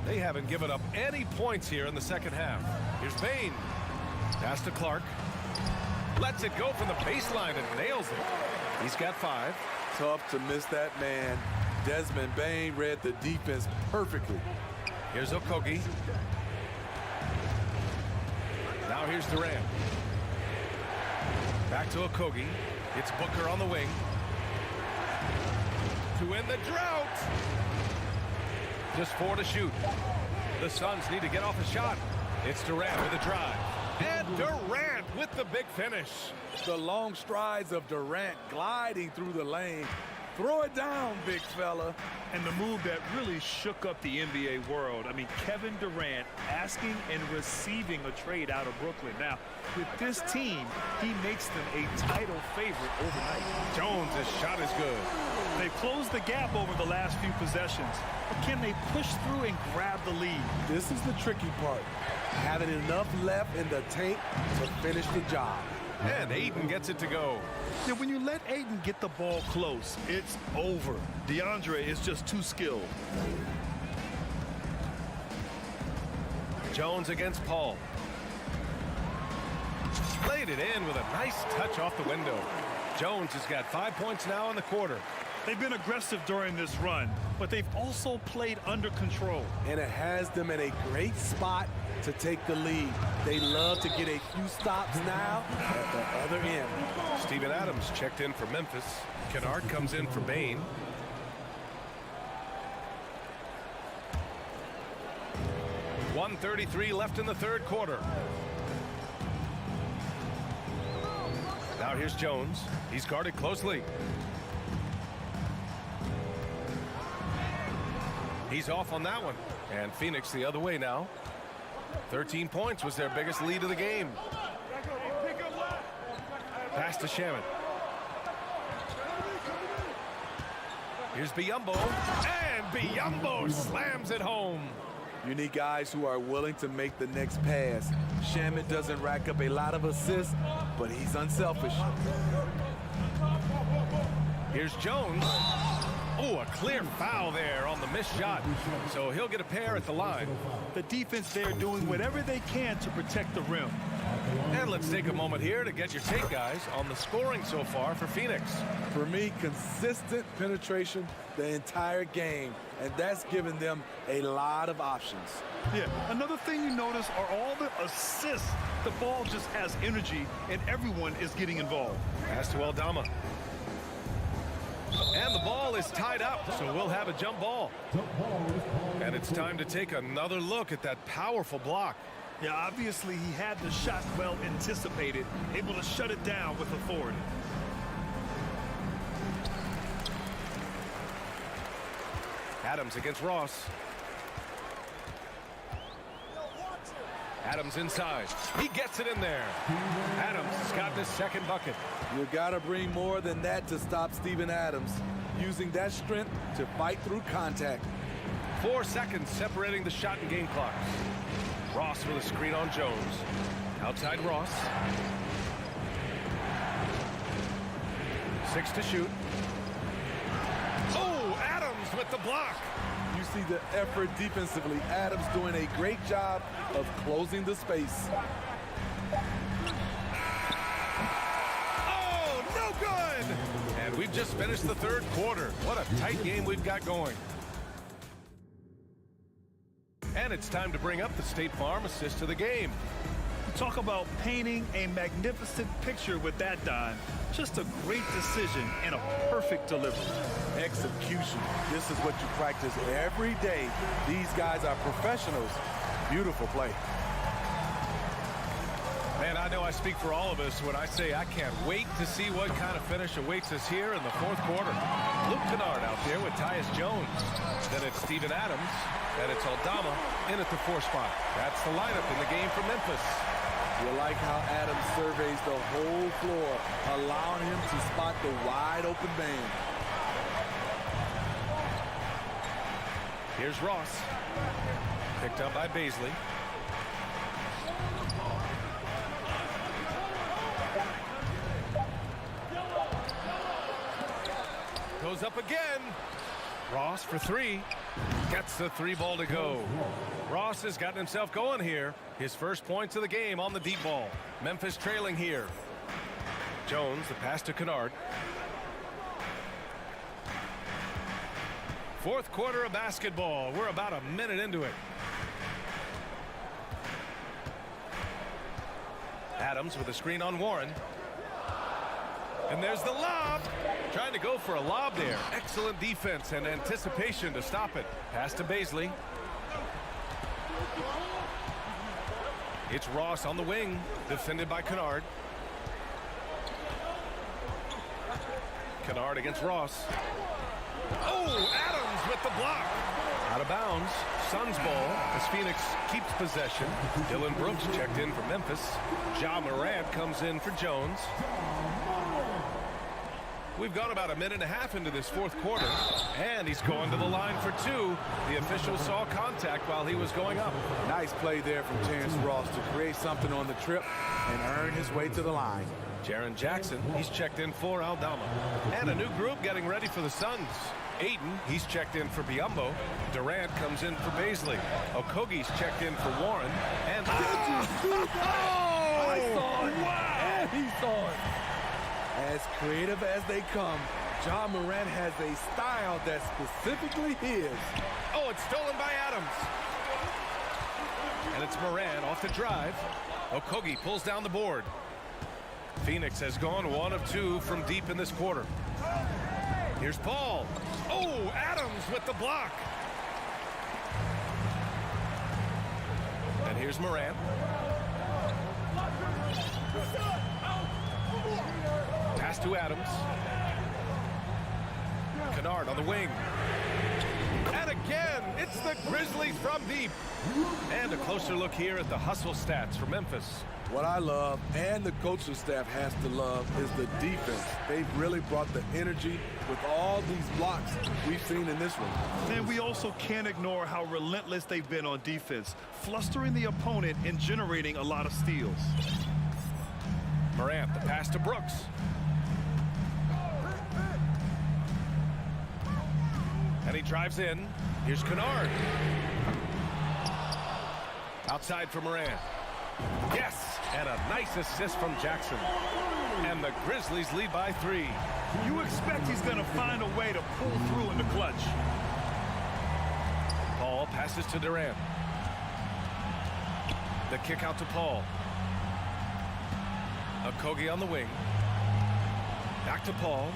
They haven't given up any points here in the second half. Here's Bain. Pass to Clark. Lets it go from the baseline and nails it. He's got 5. Tough to miss that man. Desmond Bain read the defense perfectly. Here's Okogie. Now here's Durant. Back to Okogie. It's Booker on the wing. To end the drought. Just 4 to shoot. The Suns need to get off a shot. It's Durant with a drive. And Durant with the big finish. The long strides of Durant gliding through the lane. Throw it down, big fella. And the move that really shook up the NBA world. I mean, Kevin Durant asking and receiving a trade out of Brooklyn. Now, with this team, he makes them a title favorite overnight. Jones' shot is good. They've closed the gap over the last few possessions. But can they push through and grab the lead? This is the tricky part. Having enough left in the tank to finish the job. And Ayton gets it to go. Yeah, when you let Ayton get the ball close, it's over. DeAndre is just too skilled. Jones against Paul. Laid it in with a nice touch off the window. Jones has got 5 points now in the quarter. They've been aggressive during this run, but they've also played under control. And it has them in a great spot to take the lead. They love to get a few stops now at the other end. Steven Adams checked in for Memphis. Kennard comes in for Bain. .133 left in the third quarter. Now here's Jones. He's guarded closely. He's off on that one. And Phoenix the other way now. 13 points was their biggest lead of the game. Pass to Shaman. Here's Biyombo. And Biyombo slams it home. You need guys who are willing to make the next pass. Shaman doesn't rack up a lot of assists, but he's unselfish. Here's Jones. Oh, a clear foul there on the missed shot. So he'll get a pair at the line. The defense there doing whatever they can to protect the rim. And let's take a moment here to get your take, guys, on the scoring so far for Phoenix. For me, consistent penetration the entire game, and that's given them a lot of options. Yeah, another thing you notice are all the assists. The ball just has energy, and everyone is getting involved. Pass to Aldama. And the ball is tied up, so we'll have a jump ball. And it's time to take another look at that powerful block. Yeah, obviously he had the shot well anticipated, able to shut it down with authority. Adams against Ross. Adams inside. He gets it in there. Adams has got his second bucket. You gotta bring more than that to stop Steven Adams, using that strength to fight through contact. 4 seconds separating the shot and game clocks. Ross with a screen on Jones. Outside Ross. 6 to shoot. Oh, Adams with the block. You see the effort defensively. Adams doing a great job of closing the space. Oh, no good! And we've just finished the third quarter. What a tight game we've got going. And it's time to bring up the State Farm assist of the game. Talk about painting a magnificent picture with that, Don. Just a great decision and a perfect delivery. Execution. This is what you practice every day. These guys are professionals. Beautiful play. Man, I know I speak for all of us when I say I can't wait to see what kind of finish awaits us here in the fourth quarter. Luke Kennard out there with Tyus Jones. Then it's Steven Adams. Then it's Aldama in at the 4 spot. That's the lineup in the game for Memphis. You like how Adams surveys the whole floor, allowing him to spot the wide open man. Here's Ross. Picked up by Baisley. Goes up again. Ross for 3. Gets the 3 ball to go. Ross has gotten himself going here. His first points of the game on the deep ball. Memphis trailing here. Jones, the pass to Kennard. Fourth quarter of basketball. We're about a minute into it. Adams with a screen on Warren. And there's the lob. Trying to go for a lob there. Excellent defense and anticipation to stop it. Pass to Baisley. It's Ross on the wing, defended by Kennard. Kennard against Ross. Oh, Adams with the block. Out of bounds. Suns ball as Phoenix keeps possession. Dylan Brooks checked in for Memphis. Ja Morant comes in for Jones. We've gone about a minute and a half into this fourth quarter, and he's going to the line for two. The official saw contact while he was going up. Nice play there from Terrence Ross to create something on the trip and earn his way to the line. Jaren Jackson, he's checked in for Aldama. And a new group getting ready for the Suns. Aiden, he's checked in for Biombo. Durant comes in for Baisley. Okogie's checked in for Warren. And I saw it. Wow. He saw it. As creative as they come, Ja Morant has a style that's specifically his. Oh, it's stolen by Adams. And it's Morant off the drive. Okogie pulls down the board. Phoenix has gone 1 of 2 from deep in this quarter. Here's Paul. Oh, Adams with the block. And here's Morant. Pass to Adams. Kennard on the wing. And again, it's the Grizzlies from deep. And a closer look here at the hustle stats for Memphis. What I love, and the coaching staff has to love, is the defense. They've really brought the energy with all these blocks we've seen in this one. And we also can't ignore how relentless they've been on defense, flustering the opponent and generating a lot of steals. Morant, the pass to Brooks. And he drives in. Here's Kennard. Outside for Morant. Yes! And a nice assist from Jackson. And the Grizzlies lead by 3. You expect he's going to find a way to pull through in the clutch. Paul passes to Durant. The kick out to Paul. Okogie on the wing. Back to Paul.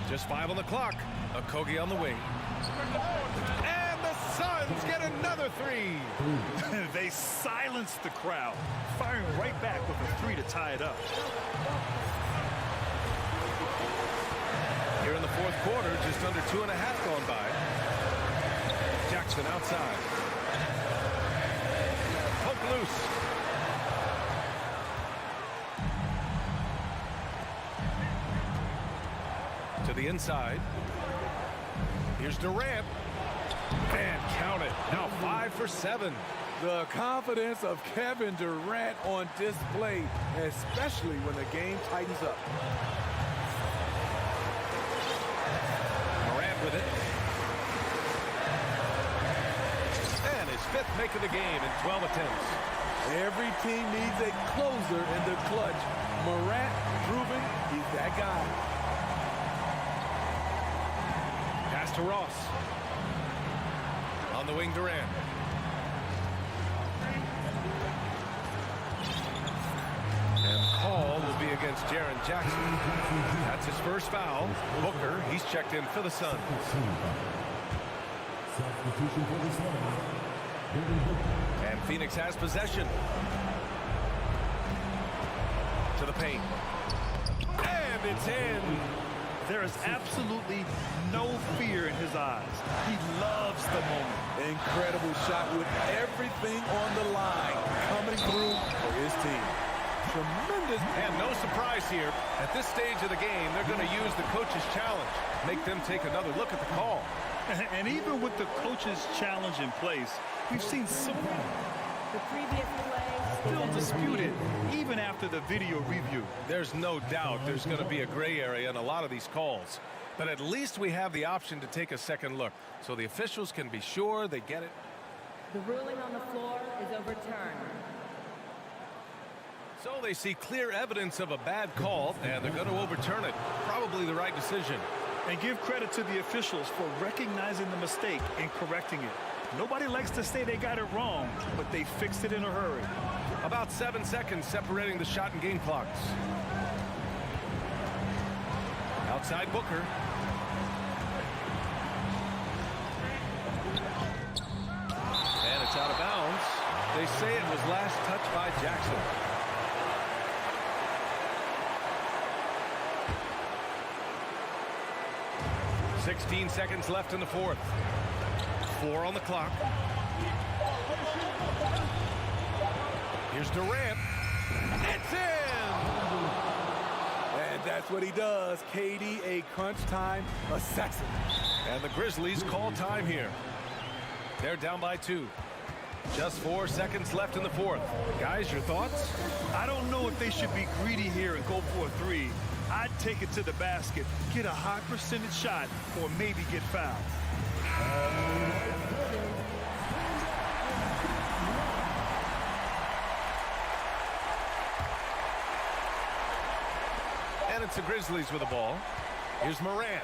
Just 5 on the clock. Okogie on the wing. And the Suns get another 3. They silenced the crowd, firing right back with a 3 to tie it up. Here in the fourth quarter, just under 2.5 gone by. Jackson outside. Poke loose. To the inside. Here's Durant. And count it. Now 5 for 7. The confidence of Kevin Durant on display, especially when the game tightens up. Morant with it. And his 5th make of the game in 12 attempts. Every team needs a closer in the clutch. Morant proving he's that guy. Pass to Ross. On the wing, Durant. And call will be against Jaren Jackson. That's his first foul. Booker, he's checked in for the Suns. And Phoenix has possession. To the paint. And it's in. There is absolutely no fear in his eyes. He loves the moment. Incredible shot with everything on the line coming through for his team. Tremendous. And no surprise here. At this stage of the game, they're going to use the coach's challenge. Make them take another look at the call. And even with the coach's challenge in place, we've seen some The previous play still disputed, even after the video review. There's no doubt there's going to be a gray area in a lot of these calls. But at least we have the option to take a second look, so the officials can be sure they get it. The ruling on the floor is overturned. So they see clear evidence of a bad call, and they're going to overturn it. Probably the right decision. And give credit to the officials for recognizing the mistake and correcting it. Nobody likes to say they got it wrong, but they fixed it in a hurry. About 7 seconds separating the shot and game clocks. Outside Booker. And it's out of bounds. They say it was last touched by Jackson. "16 seconds left in the fourth. 4 on the clock. Here's Durant. It's in! And that's what he does. KD, a crunch time assassin. And the Grizzlies call time here. They're down by 2. Just 4 seconds left in the fourth. Guys, your thoughts? I don't know if they should be greedy here and go for a 3. I'd take it to the basket, get a high percentage shot, or maybe get fouled. And it's the Grizzlies with the ball. Here's Morant.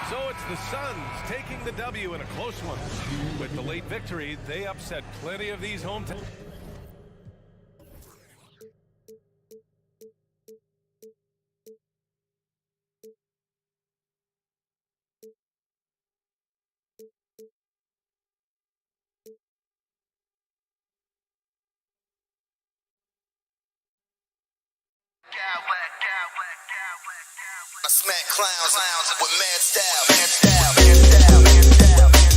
So it's the Suns taking the W in a close one. With the late victory, they upset plenty of these hometown. I smack clowns with mad style, mad style, mad style, mad style, mad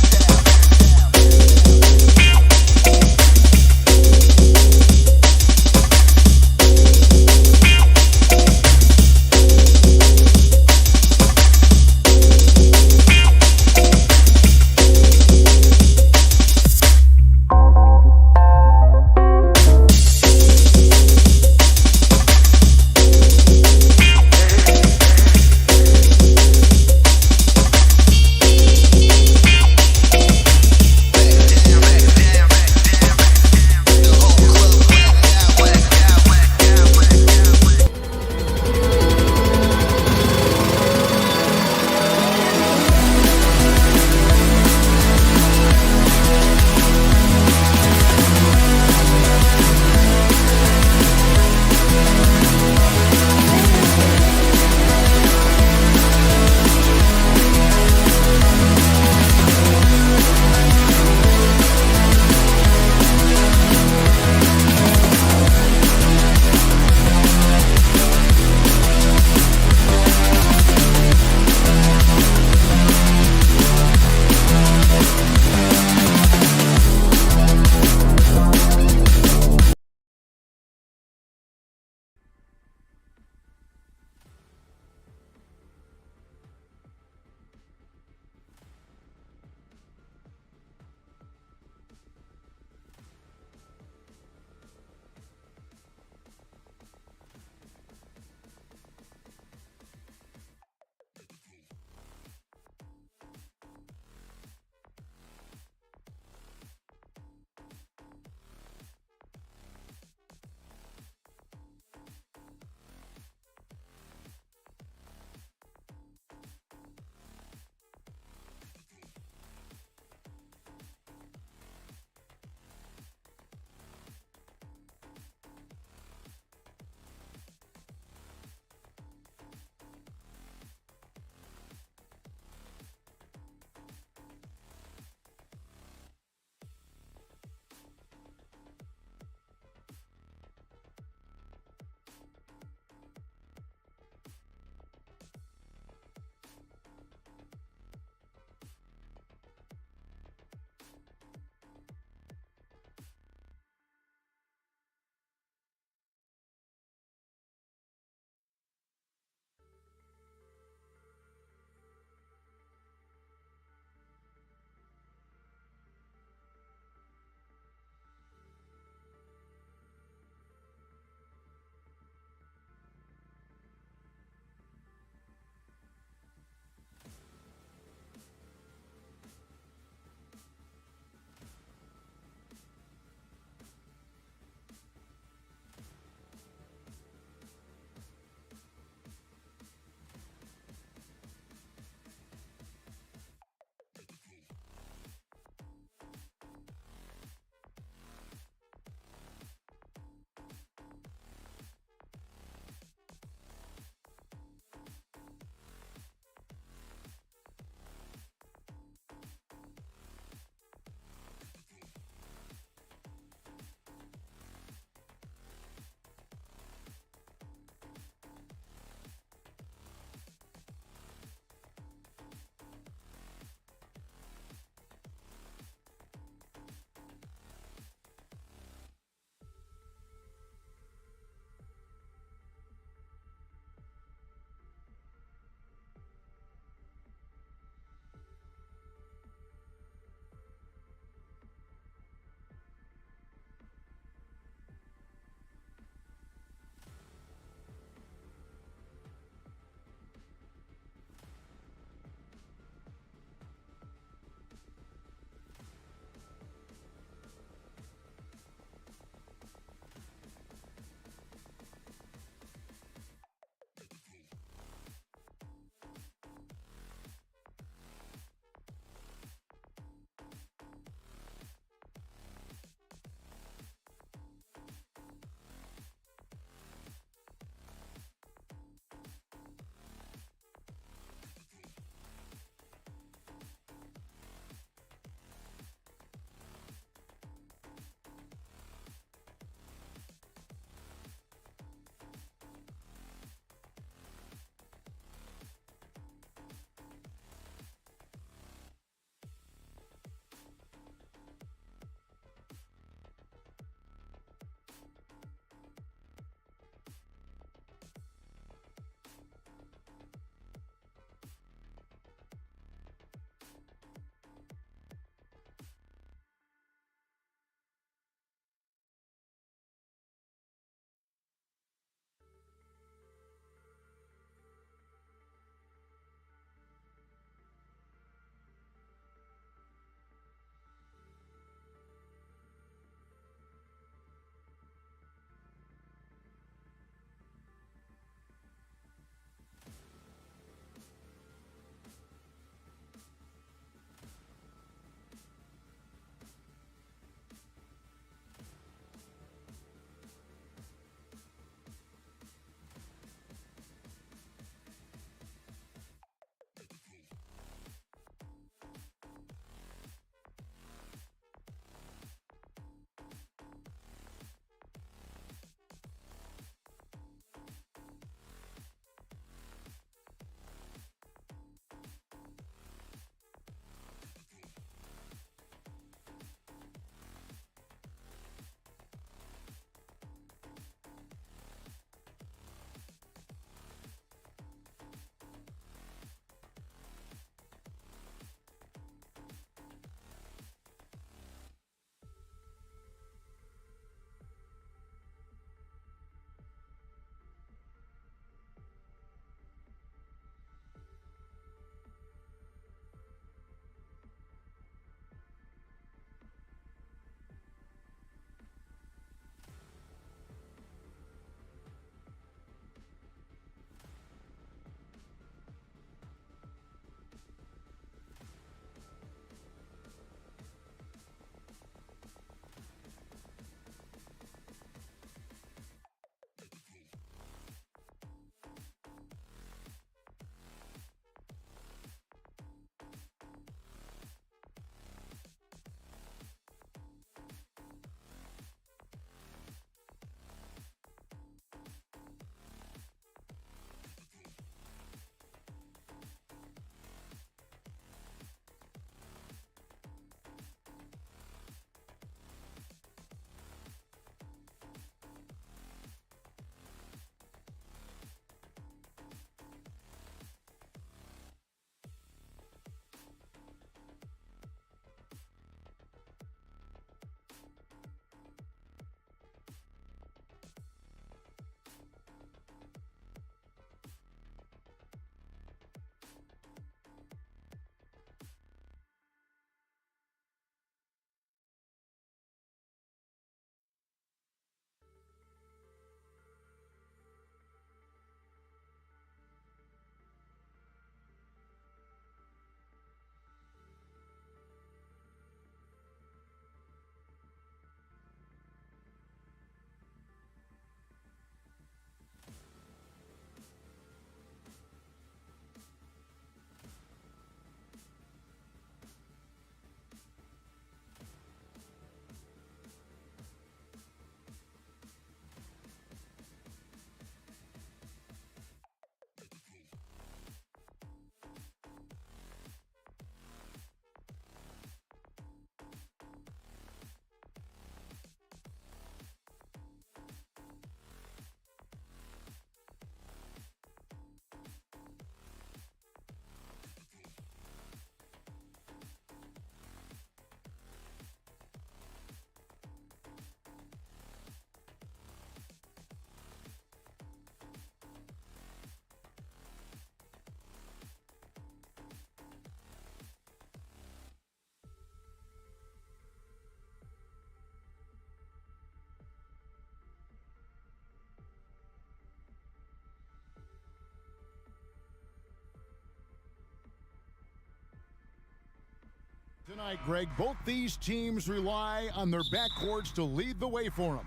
Tonight, Greg, both these teams rely on their backcourts to lead the way for them.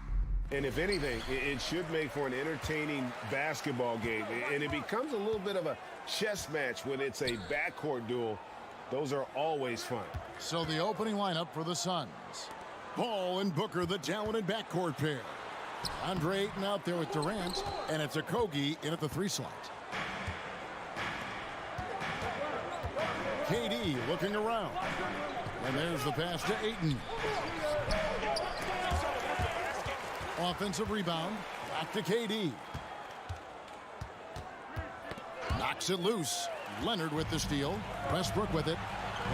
And if anything, it should make for an entertaining basketball game. And it becomes a little bit of a chess match when it's a backcourt duel. Those are always fun. So the opening lineup for the Suns. Paul and Booker, the talented backcourt pair. Andre Ayton out there with Durant, and it's Okogie in at the 3 slot. KD looking around. And there's the pass to Ayton. Offensive rebound. Back to KD. Knocks it loose. Leonard with the steal. Westbrook with it.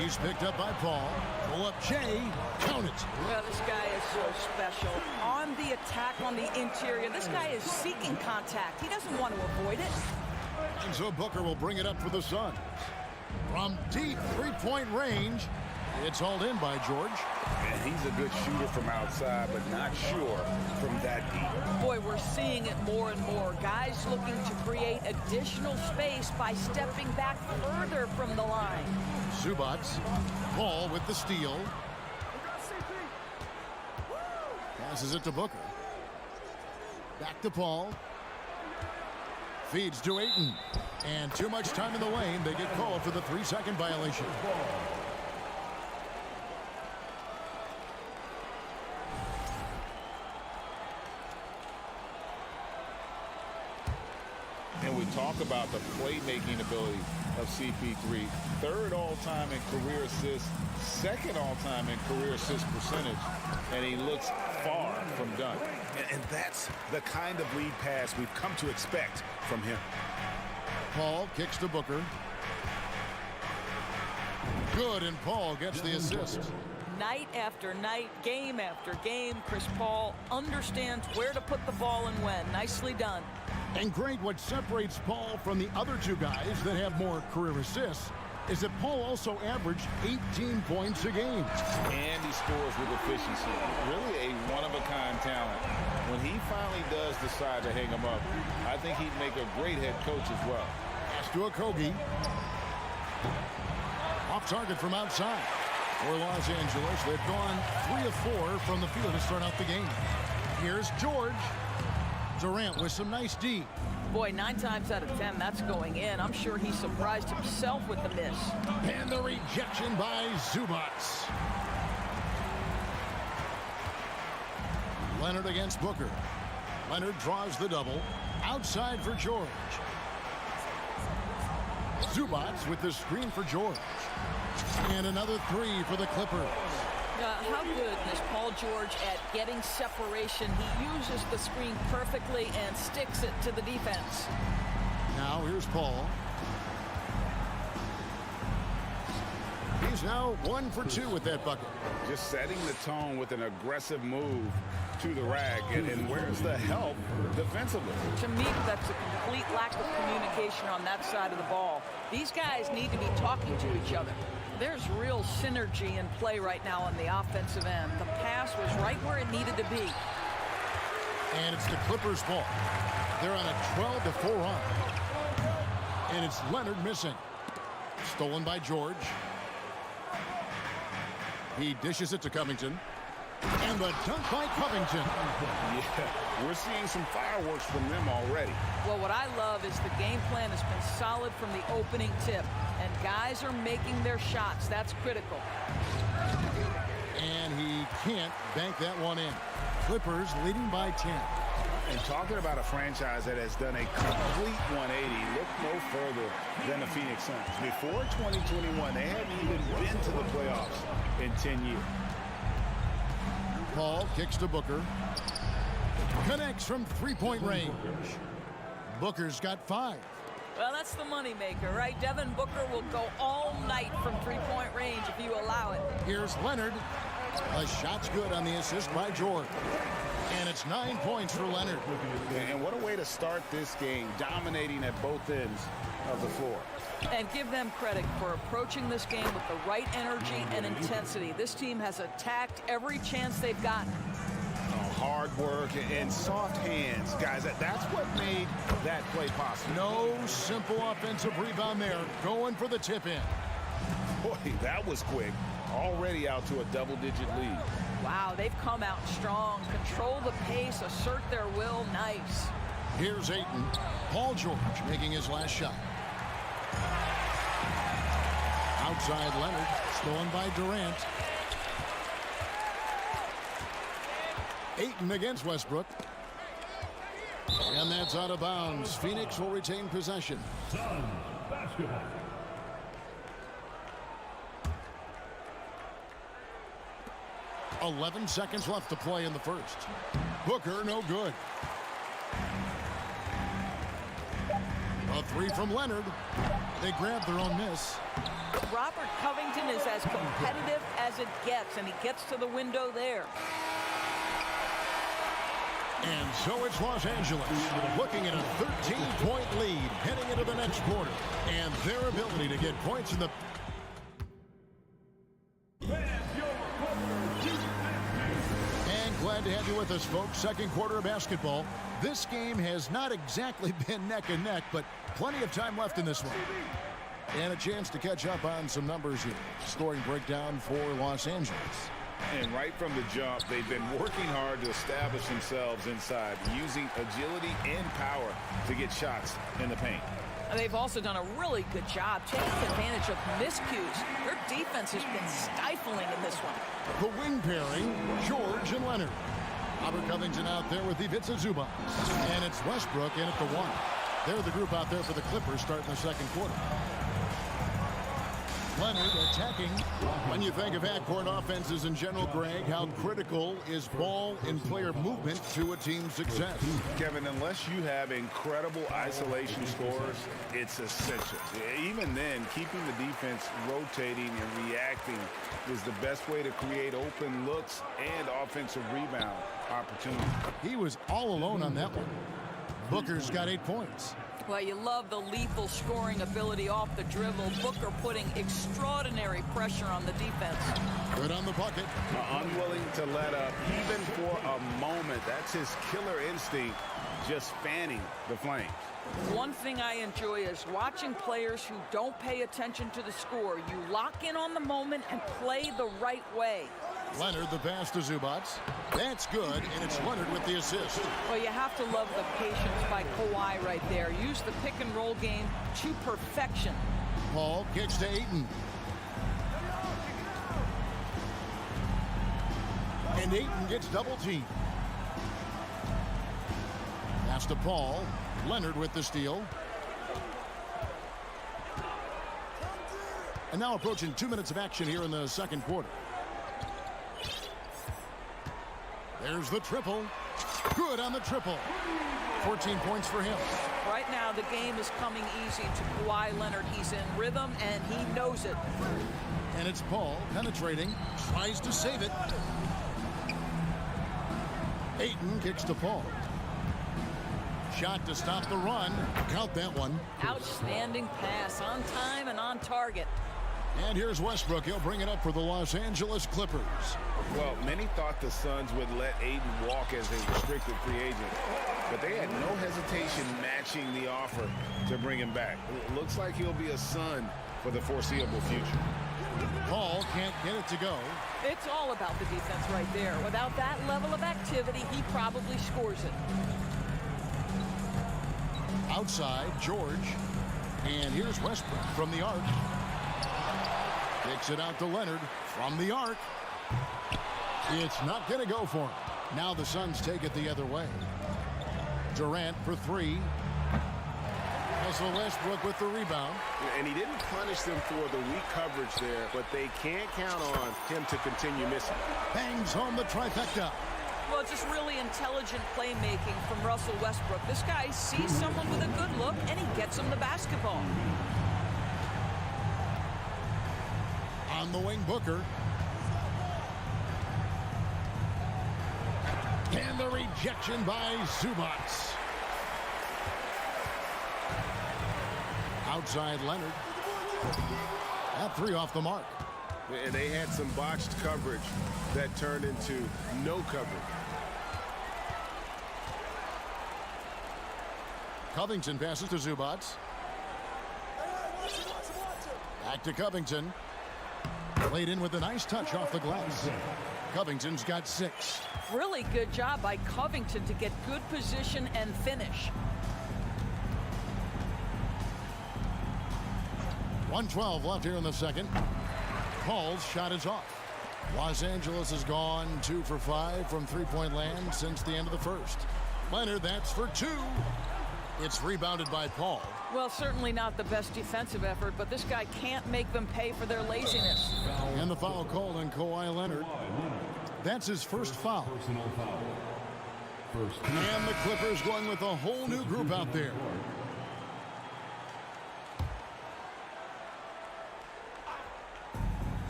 He's picked up by Paul. Pull up Jay. Count it. Well, this guy is so special. On the attack on the interior, this guy is seeking contact. He doesn't want to avoid it. And so Booker will bring it up for the Suns. From deep three-point range, it's hauled in by George. And he's a good shooter from outside, but not sure from that deep. Boy, we're seeing it more and more. Guys looking to create additional space by stepping back further from the line. Zubac. Paul with the steal. Passes it to Booker. Back to Paul. Feeds to Ayton. And too much time in the lane. They get called for the 3-second violation. And we talk about the playmaking ability of CP3. 3rd all-time in career assists, 2nd all-time in career assist percentage, and he looks far from done. And that's the kind of lead pass we've come to expect from him. Paul kicks to Booker. Good, and Paul gets the assist. Night after night, game after game, Chris Paul understands where to put the ball and when. Nicely done. And Greg, what separates Paul from the other 2 guys that have more career assists is that Paul also averaged 18 points a game. And he scores with efficiency. Really a one-of-a-kind talent. When he finally does decide to hang him up, I think he'd make a great head coach as well. Pass to Okogie. Off target from outside. For Los Angeles, they've gone 3 of 4 from the field to start out the game. Here's George. Durant with some nice D. Boy, 9 times out of 10, that's going in. I'm sure he surprised himself with the miss. And the rejection by Zubac. Leonard against Booker. Leonard draws the double. Outside for George. Zubac with the screen for George. And another 3 for the Clippers. How good is Paul George at getting separation? He uses the screen perfectly and sticks it to the defense. Now here's Paul. He's now 1 for 2 with that bucket. Just setting the tone with an aggressive move to the rack. And where's the help defensively? To me, that's a complete lack of communication on that side of the ball. These guys need to be talking to each other. There's real synergy in play right now on the offensive end. The pass was right where it needed to be. And it's the Clippers' ball. They're on a 12-4 run. And it's Leonard missing. Stolen by George. He dishes it to Covington. And the dunk by Covington. Yeah, we're seeing some fireworks from them already. Well, what I love is the game plan has been solid from the opening tip. And guys are making their shots. That's critical. And he can't bank that one in. Clippers leading by 10. And talking about a franchise that has done a complete 180, look no further than the Phoenix Suns. Before 2021, they hadn't even been to the playoffs in 10 years. Paul kicks to Booker. Connects from 3-point range. Booker's got 5. Well, that's the moneymaker, right? Devin Booker will go all night from 3-point range if you allow it. Here's Leonard. A shot's good on the assist by George. And it's 9 points for Leonard. And what a way to start this game, dominating at both ends of the floor. And give them credit for approaching this game with the right energy and intensity. This team has attacked every chance they've gotten. Hard work and soft hands, guys. That's what made that play possible. No simple offensive rebound there. Going for the tip in. Boy, that was quick. already out to a double-digit lead. Wow, they've come out strong. Control the pace, assert their will. Nice. Here's Ayton. Paul George making his last shot. Outside Leonard, stolen by Durant. Ayton against Westbrook. And that's out of bounds. Phoenix will retain possession. Suns basketball. .11 seconds left to play in the first. Booker, no good. A three from Leonard. They grab their own miss. Robert Covington is as competitive as it gets, and he gets to the window there. And so it's Los Angeles looking at a 13-point lead heading into the next quarter. And their ability to get points in the... And glad to have you with us, folks. Second quarter of basketball. This game has not exactly been neck and neck, but plenty of time left in this one. And a chance to catch up on some numbers here. Scoring breakdown for Los Angeles. And right from the jump, they've been working hard to establish themselves inside, using agility and power to get shots in the paint. And they've also done a really good job taking advantage of miscues. Their defense has been stifling in this one. The wing pairing, George and Leonard. Robert Covington out there with Ivica Zubac. And it's Westbrook in at the one. They're the group out there for the Clippers starting the second quarter. Leonard attacking. When you think of half-court offenses in general, Greg, how critical is ball and player movement to a team's success? Kevin, unless you have incredible isolation scores, it's essential. Even then, keeping the defense rotating and reacting is the best way to create open looks and offensive rebound opportunities. He was all alone on that one. Booker's got 8 points. Well, you love the lethal scoring ability off the dribble. Booker putting extraordinary pressure on the defense. Good on the bucket. Unwilling to let up even for a moment. That's his killer instinct, just fanning the flames. One thing I enjoy is watching players who don't pay attention to the score. You lock in on the moment and play the right way. Leonard, the pass to Zubac. That's good, and it's Leonard with the assist. Well, you have to love the patience by Kawhi right there. Use the pick-and-roll game to perfection. Paul kicks to Ayton. And Ayton gets double-teamed. Pass to Paul. Leonard with the steal. And now approaching 2 minutes of action here in the second quarter. There's the triple. Good on the triple. 14 points for him. Right now, the game is coming easy to Kawhi Leonard. He's in rhythm, and he knows it. And it's Paul penetrating. Tries to save it. Ayton kicks to Paul. Shot to stop the run. Count that one. Outstanding pass. On time and on target. And here's Westbrook. He'll bring it up for the Los Angeles Clippers. Well, many thought the Suns would let Ayton walk as a restricted free agent, but they had no hesitation matching the offer to bring him back. It looks like he'll be a Sun for the foreseeable future. Paul can't get it to go. It's all about the defense right there. Without that level of activity, he probably scores it. Outside, George. And here's Westbrook from the arc. Kicks it out to Leonard from the arc. It's not going to go for him. Now the Suns take it the other way. Durant for three. Russell Westbrook with the rebound. And he didn't punish them for the weak coverage there, but they can't count on him to continue missing. Bangs home the trifecta. Well, just really intelligent playmaking from Russell Westbrook. This guy sees someone with a good look, and he gets him the basketball. On the wing, Booker. And the rejection by Zubac. Outside Leonard. That three off the mark. And they had some botched coverage that turned into no coverage. Covington passes to Zubac. Back to Covington. Laid in with a nice touch off the glass. Covington's got 6. Really good job by Covington to get good position and finish. 1:12 left here in the second. Paul's shot is off. Los Angeles has gone 2 for 5 from three-point land since the end of the first. Leonard, that's for 2. It's rebounded by Paul. Well, certainly not the best defensive effort, but this guy can't make them pay for their laziness. And the foul called on Kawhi Leonard. That's his first foul. And the Clippers going with a whole new group out there.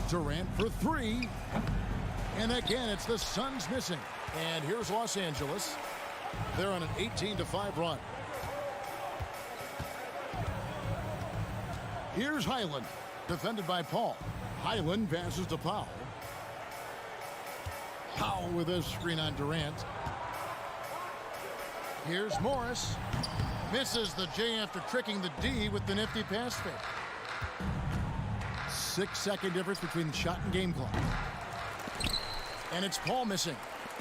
Durant for 3. And again, it's the Suns missing. And here's Los Angeles. They're on an 18-5 run. Here's Highland, defended by Paul. Highland passes to Powell. Powell with a screen on Durant. Here's Morris. Misses the J after tricking the D with the nifty pass fake. 6-second difference between the shot and game clock. And it's Paul missing.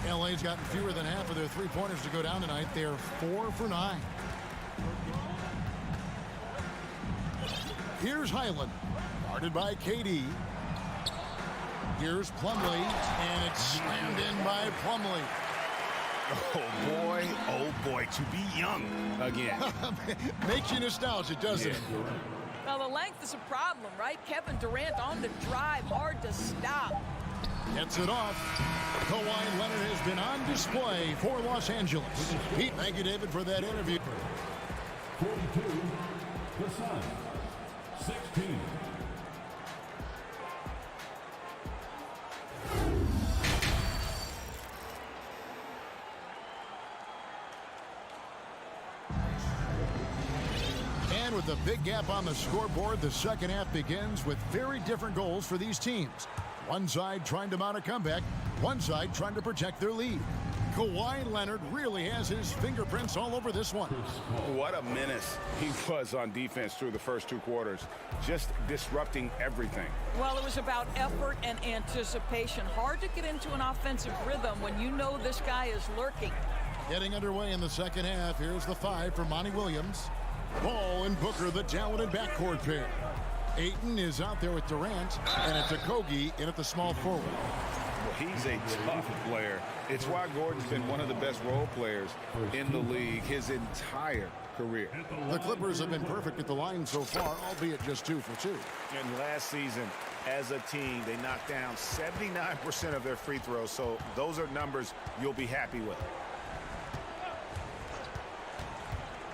LA's gotten fewer than half of their three-pointers to go down tonight. They're 4 for 9. Here's Highland, guarded by KD. Here's Plumlee, and it's slammed in by Plumlee. Oh boy, to be young again. Makes you nostalgic, doesn't it? Now, the length is a problem, right? Kevin Durant on the drive, hard to stop. Gets it off. Kawhi Leonard has been on display for Los Angeles. Pete, thank you, David, for that interview. 42, the Suns. 16. And with a big gap on the scoreboard, the second half begins with very different goals for these teams. One side trying to mount a comeback, one side trying to protect their lead. Kawhi Leonard really has his fingerprints all over this one. What a menace he was on defense through the first 2 quarters, just disrupting everything. Well, it was about effort and anticipation. Hard to get into an offensive rhythm when you know this guy is lurking. Getting underway in the second half. Here's the 5 for Monty Williams. Ball and Booker, the talented backcourt pair. Ayton is out there with Durant, and it's Okogie in at the small forward. Well, he's a tough player. It's why Gordon's been one of the best role players in the league his entire career. The Clippers have been perfect at the line so far, albeit just 2 for 2. And last season, as a team, they knocked down 79% of their free throws, so those are numbers you'll be happy with.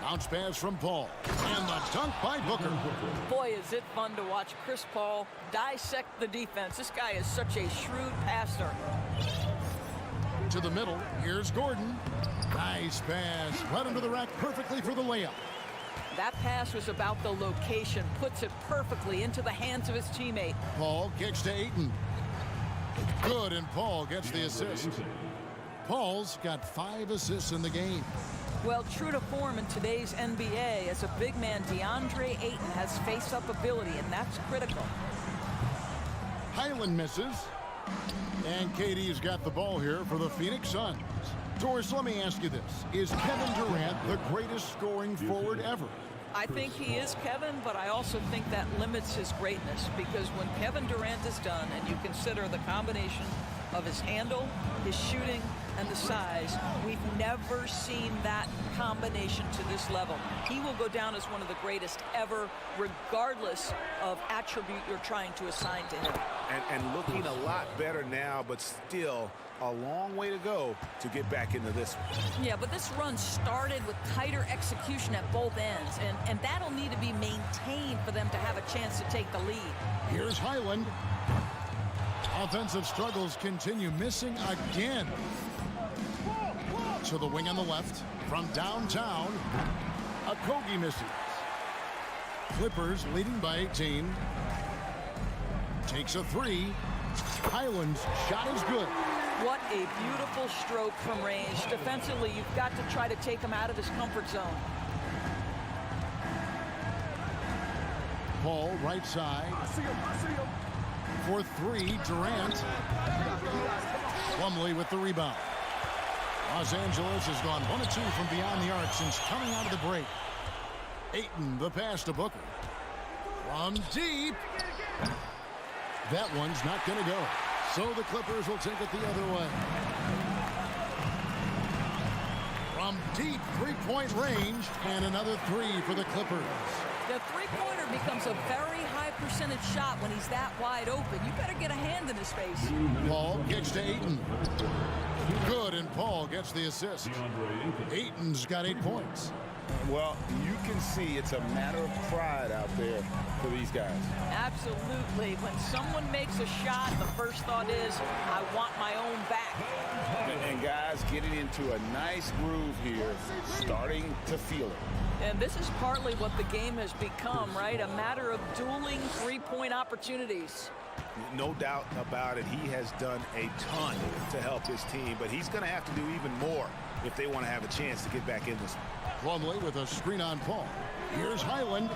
Bounce pass from Paul. And the dunk by Booker. Boy, is it fun to watch Chris Paul dissect the defense. This guy is such a shrewd passer. To the middle. Here's Gordon. Nice pass. Right under the rack perfectly for the layup. That pass was about the location. Puts it perfectly into the hands of his teammate. Paul kicks to Ayton. Good, and Paul gets the assist. Paul's got 5 assists in the game. Well, true to form in today's NBA, as a big man, DeAndre Ayton has face-up ability, and that's critical. Highland misses. And KD's got the ball here for the Phoenix Suns. Doris, let me ask you this. Is Kevin Durant the greatest scoring forward ever? I think he is, Kevin, but I also think that limits his greatness, because when Kevin Durant is done and you consider the combination of his handle, his shooting, and the size, we've never seen that combination to this level. He will go down as one of the greatest ever, regardless of attribute you're trying to assign to him. And looking a lot better now, but still a long way to go to get back into this one. Yeah, but this run started with tighter execution at both ends, and that'll need to be maintained for them to have a chance to take the lead. Here's Highland. Offensive struggles continue, missing again. To the wing on the left. From downtown, Okogie misses. Clippers leading by 18. Takes a 3. Highland's shot is good. What a beautiful stroke from range. Defensively, you've got to try to take him out of his comfort zone. Paul, right side. I see him. For three, Durant. Plumlee with the rebound. Los Angeles has gone 1 of 2 from beyond the arc since coming out of the break. Ayton, the pass to Booker. From deep. That one's not going to go. So the Clippers will take it the other way. From deep three-point range, and another three for the Clippers. The three-pointer becomes a very high percentage shot when he's that wide open. You better get a hand in his face. Paul kicks to Ayton. Good, and Paul gets the assist. Ayton's got 8 points. Well, you can see it's a matter of pride out there for these guys. Absolutely. When someone makes a shot, the first thought is, I want my own back. And guys getting into a nice groove here, starting to feel it. And this is partly what the game has become, right? A matter of dueling three-point opportunities. No doubt about it. He has done a ton to help his team, but he's going to have to do even more if they want to have a chance to get back in this one. Plumlee with a screen on Paul. Here's Highland.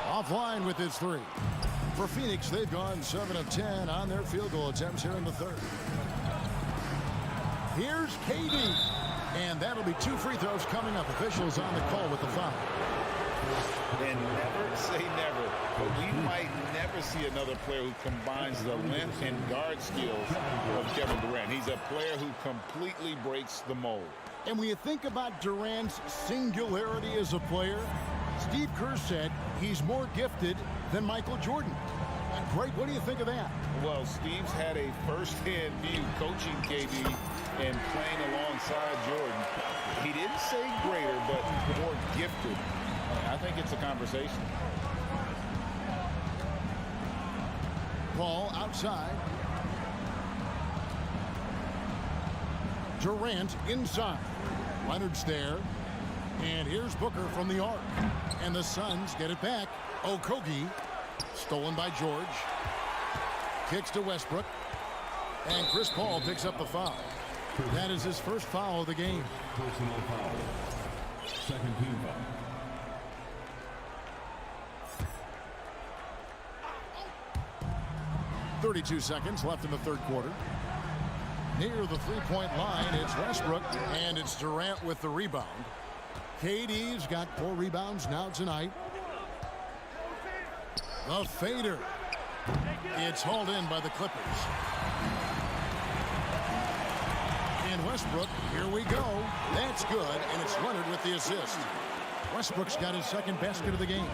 Offline with his three. For Phoenix, they've gone 7 of 10 on their field goal attempts here in the third. Here's KD. And that'll be 2 free throws coming up. Officials on the call with the foul. And never say never, but we might never see another player who combines the length and guard skills of Kevin Durant. He's a player who completely breaks the mold. And when you think about Durant's singularity as a player, Steve Kerr said he's more gifted than Michael Jordan. Greg, what do you think of that? Well, Steve's had a first-hand view coaching KD and playing alongside Jordan. He didn't say greater, but more gifted. I think it's a conversation. Paul outside. Durant inside. Leonard's there. And here's Booker from the arc. And the Suns get it back. Okogie. Stolen by George. Kicks to Westbrook. And Chris Paul picks up the foul. That is his first foul of the game. Personal foul. Second team foul. .32 seconds left in the third quarter. Near the three-point line, it's Westbrook, and it's Durant with the rebound. KD's got 4 rebounds now tonight. The fader. It's hauled in by the Clippers. And Westbrook, here we go. That's good, and it's Leonard with the assist. Westbrook's got his second basket of the game.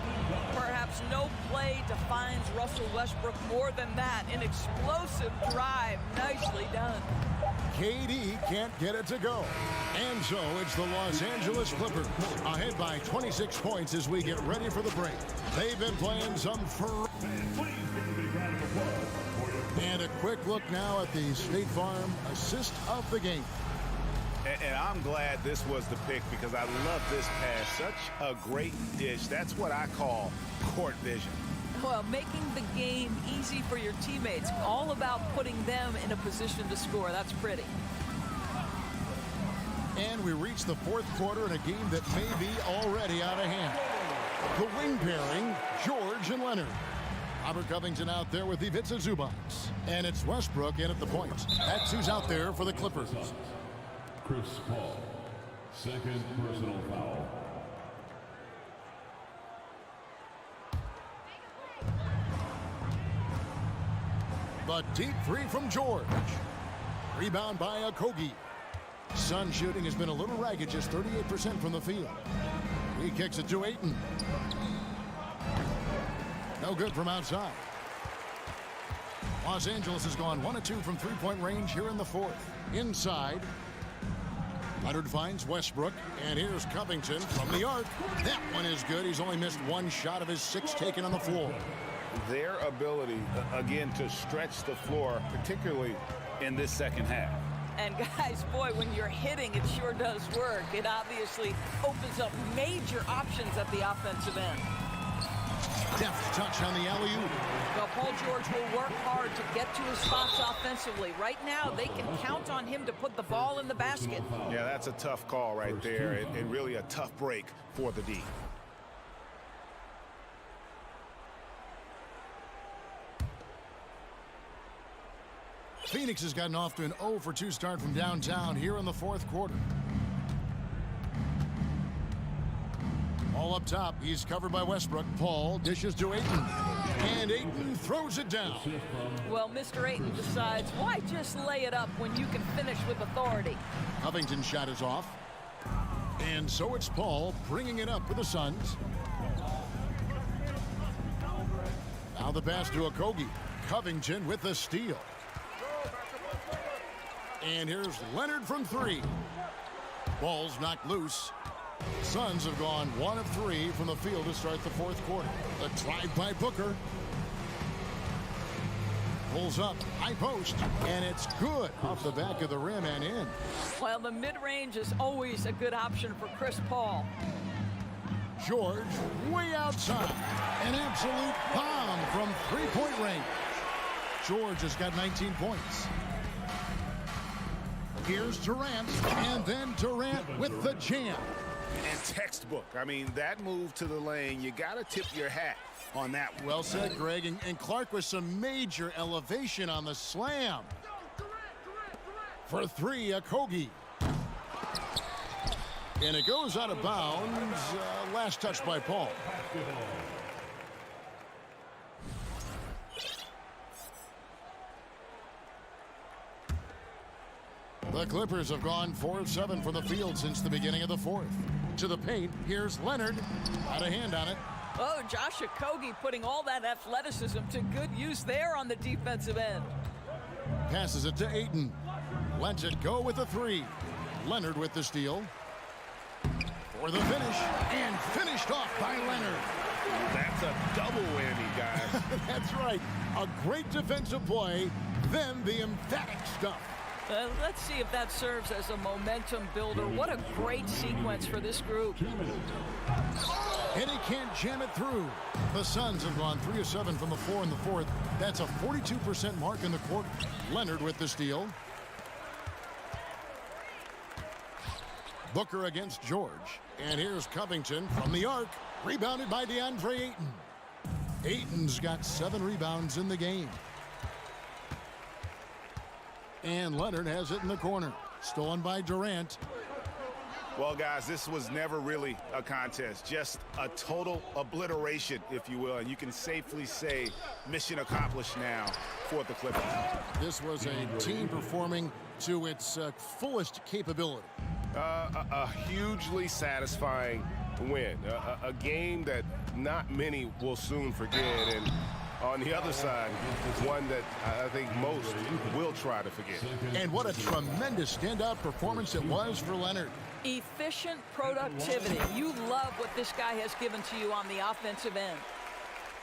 Perhaps no play defines Russell Westbrook more than that. An explosive drive. Nicely done. KD can't get it to go. And so it's the Los Angeles Clippers ahead by 26 points as we get ready for the break. They've been playing some and a quick look now at the State Farm assist of the game. And I'm glad this was the pick because I love this pass. Such a great dish. That's what I call court vision. Well, making the game easy for your teammates. All about putting them in a position to score. That's pretty. And we reach the fourth quarter in a game that may be already out of hand. The wing pairing, George and Leonard. Robert Covington out there with Ivica Zubac. And it's Westbrook in at the point. That's who's out there for the Clippers. Chris Paul, second personal foul. The deep three from George. Rebound by Okogie. Sun shooting has been a little ragged, just 38% from the field. He kicks it to Ayton. No good from outside. Los Angeles has gone 1 of 2 from three-point range here in the fourth. Inside. Leonard finds Westbrook, and here's Covington from the arc. That one is good. He's only missed 1 shot of his 6 taken on the floor. Their ability, again, to stretch the floor, particularly in this second half. And guys, boy, when you're hitting, it sure does work. It obviously opens up major options at the offensive end. Deft touch on the alley-oop. Well, Paul George will work hard to get to his spots offensively. Right now, they can count on him to put the ball in the basket. Yeah, that's a tough call right there, and really a tough break for the D. Phoenix has gotten off to an 0 for 2 start from downtown here in the fourth quarter. All up top, he's covered by Westbrook. Paul dishes to Ayton, and Ayton throws it down. Well, Mr. Ayton decides, why just lay it up when you can finish with authority? Covington's shot is off, and so it's Paul bringing it up for the Suns. Now the pass to Octopi. Covington with the steal. And here's Leonard from 3. Ball's knocked loose. Suns have gone 1 of 3 from the field to start the fourth quarter. The drive by Booker. Pulls up, high post, and it's good off the back of the rim and in. Well, the mid-range is always a good option for Chris Paul. George way outside. An absolute bomb from three-point range. George has got 19 points. Here's Durant, and then Durant with the jam. And textbook. I mean, that move to the lane, you got to tip your hat on that one. Well said, Greg. And Clark with some major elevation on the slam. For 3, Octopi. And it goes out of bounds. Last touch by Paul. The Clippers have gone 4 of 7 from the field since the beginning of the fourth. To the paint, here's Leonard. Had a hand on it. Oh, Josh Octopi putting all that athleticism to good use there on the defensive end. Passes it to Ayton. Lets it go with the 3. Leonard with the steal. For the finish. And finished off by Leonard. That's a double whammy, guys. That's right. A great defensive play, then the emphatic stuff. Let's see if that serves as a momentum builder. What a great sequence for this group. And he can't jam it through. The Suns have gone 3 of 7 from the floor in the fourth. That's a 42% mark in the quarter. Leonard with the steal. Booker against George. And here's Covington from the arc. Rebounded by DeAndre Ayton. Ayton's got 7 rebounds in the game. And Leonard has it in the corner. Stolen by Durant. Well, guys, this was never really a contest. Just a total obliteration, if you will. And you can safely say mission accomplished now for the Clippers. This was a team performing to its fullest capability. A hugely satisfying win. A game that not many will soon forget. And on the other side, one that I think most will try to forget. And what a tremendous standout performance it was for Leonard. Efficient productivity. You love what this guy has given to you on the offensive end.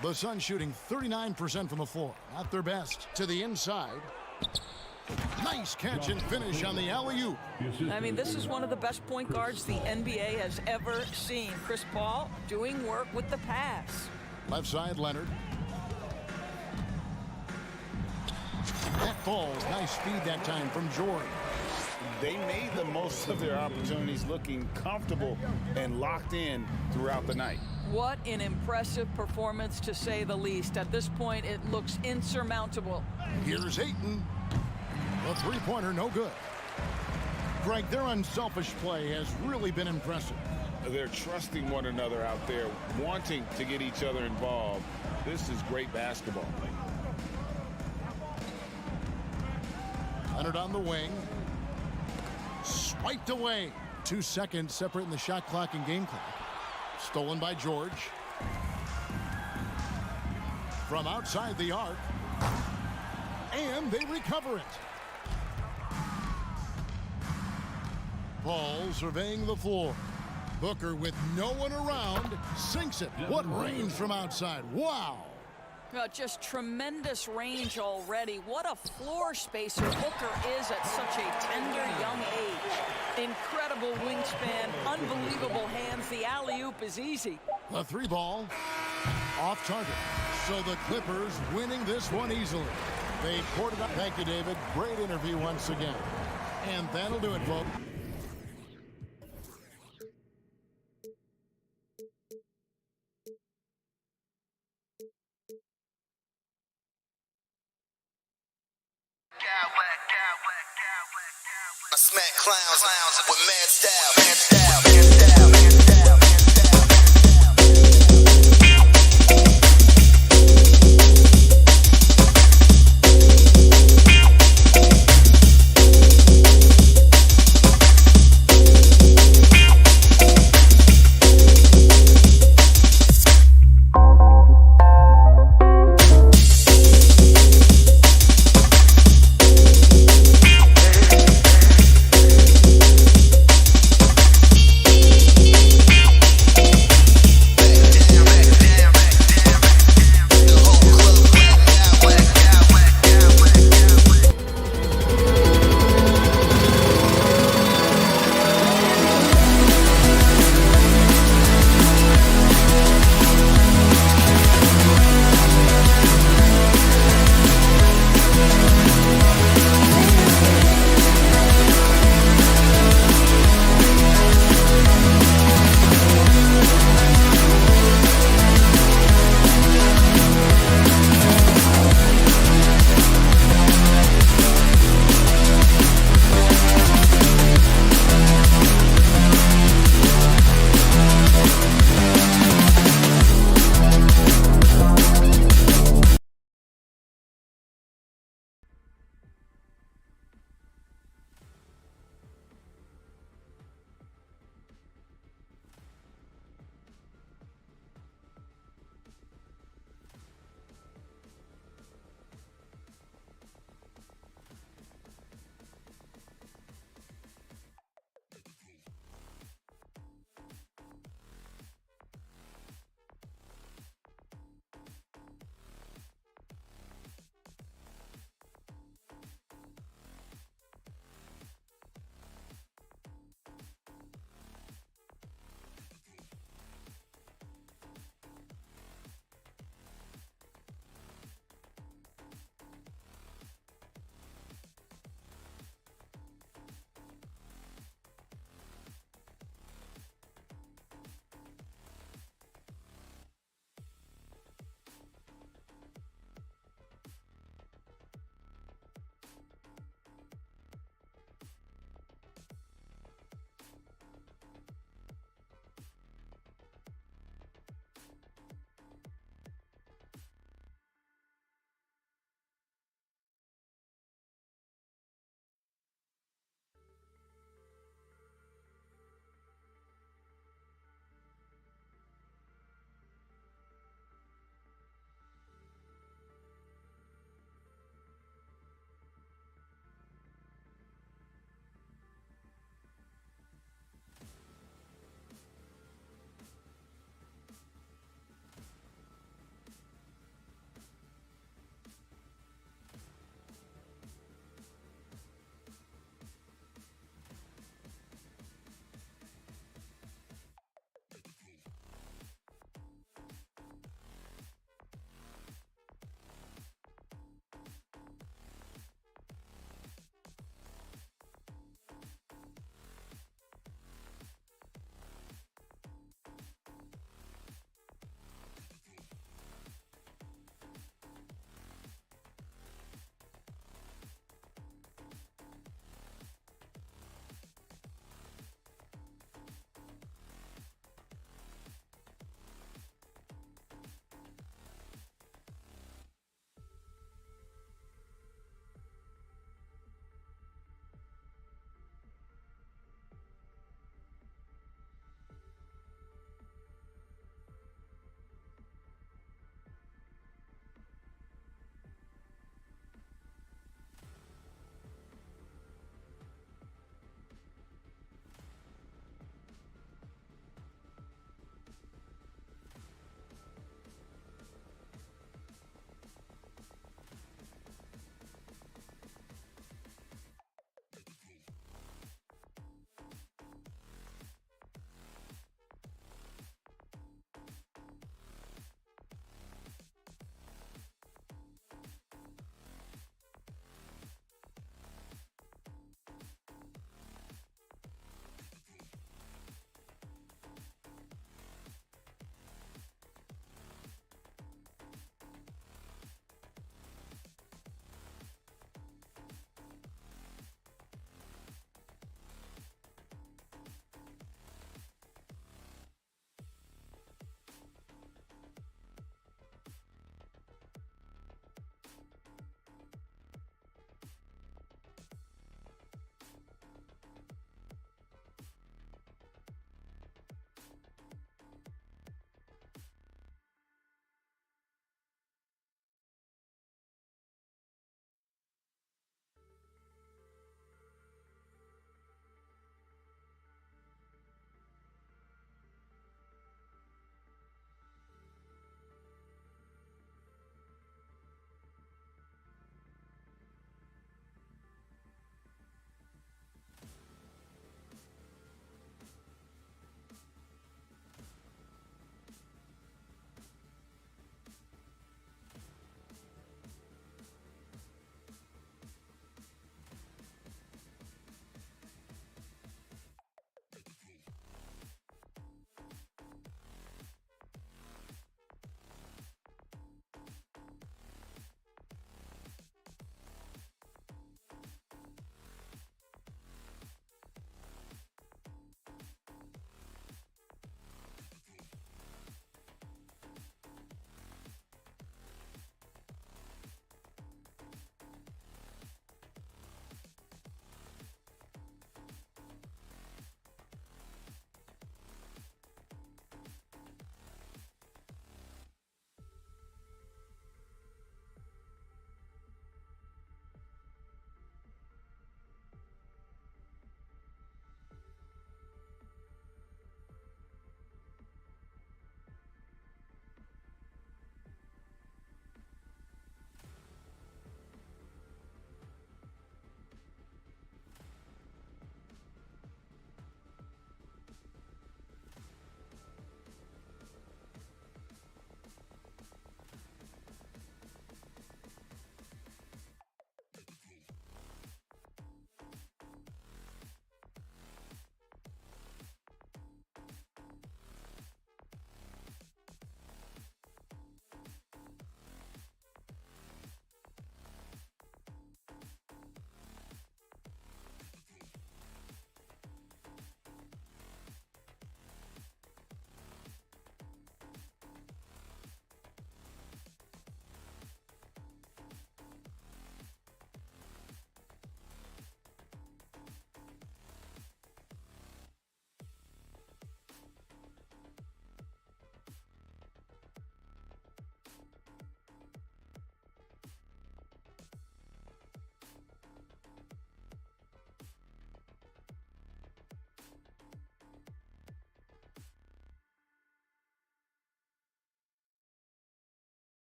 The Suns shooting 39% from the floor. Not their best. To the inside. Nice catch and finish on the alley-oop. I mean, this is one of the best point guards the NBA has ever seen. Chris Paul doing work with the pass. Left side, Leonard. That falls. Nice feed that time from George. They made the most of their opportunities, looking comfortable and locked in throughout the night. What an impressive performance, to say the least. At this point, it looks insurmountable. Here's Ayton. The three-pointer, no good. Greg, their unselfish play has really been impressive. They're trusting one another out there, wanting to get each other involved. This is great basketball. Leonard on the wing. Swiped away. 2 seconds separating the shot clock and game clock. Stolen by George. From outside the arc. And they recover it. Paul surveying the floor. Booker with no one around. Sinks it. What range from outside. Wow. Just tremendous range already. What a floor spacer Booker is at such a tender young age. Incredible wingspan, unbelievable hands. The alley-oop is easy. The 3-ball off target. So the Clippers winning this one easily. They poured it up. Thank you, David. Great interview once again. And that'll do it, folks. Yeah, Smack clowns with mad style, mad style, mad style, mad style, mad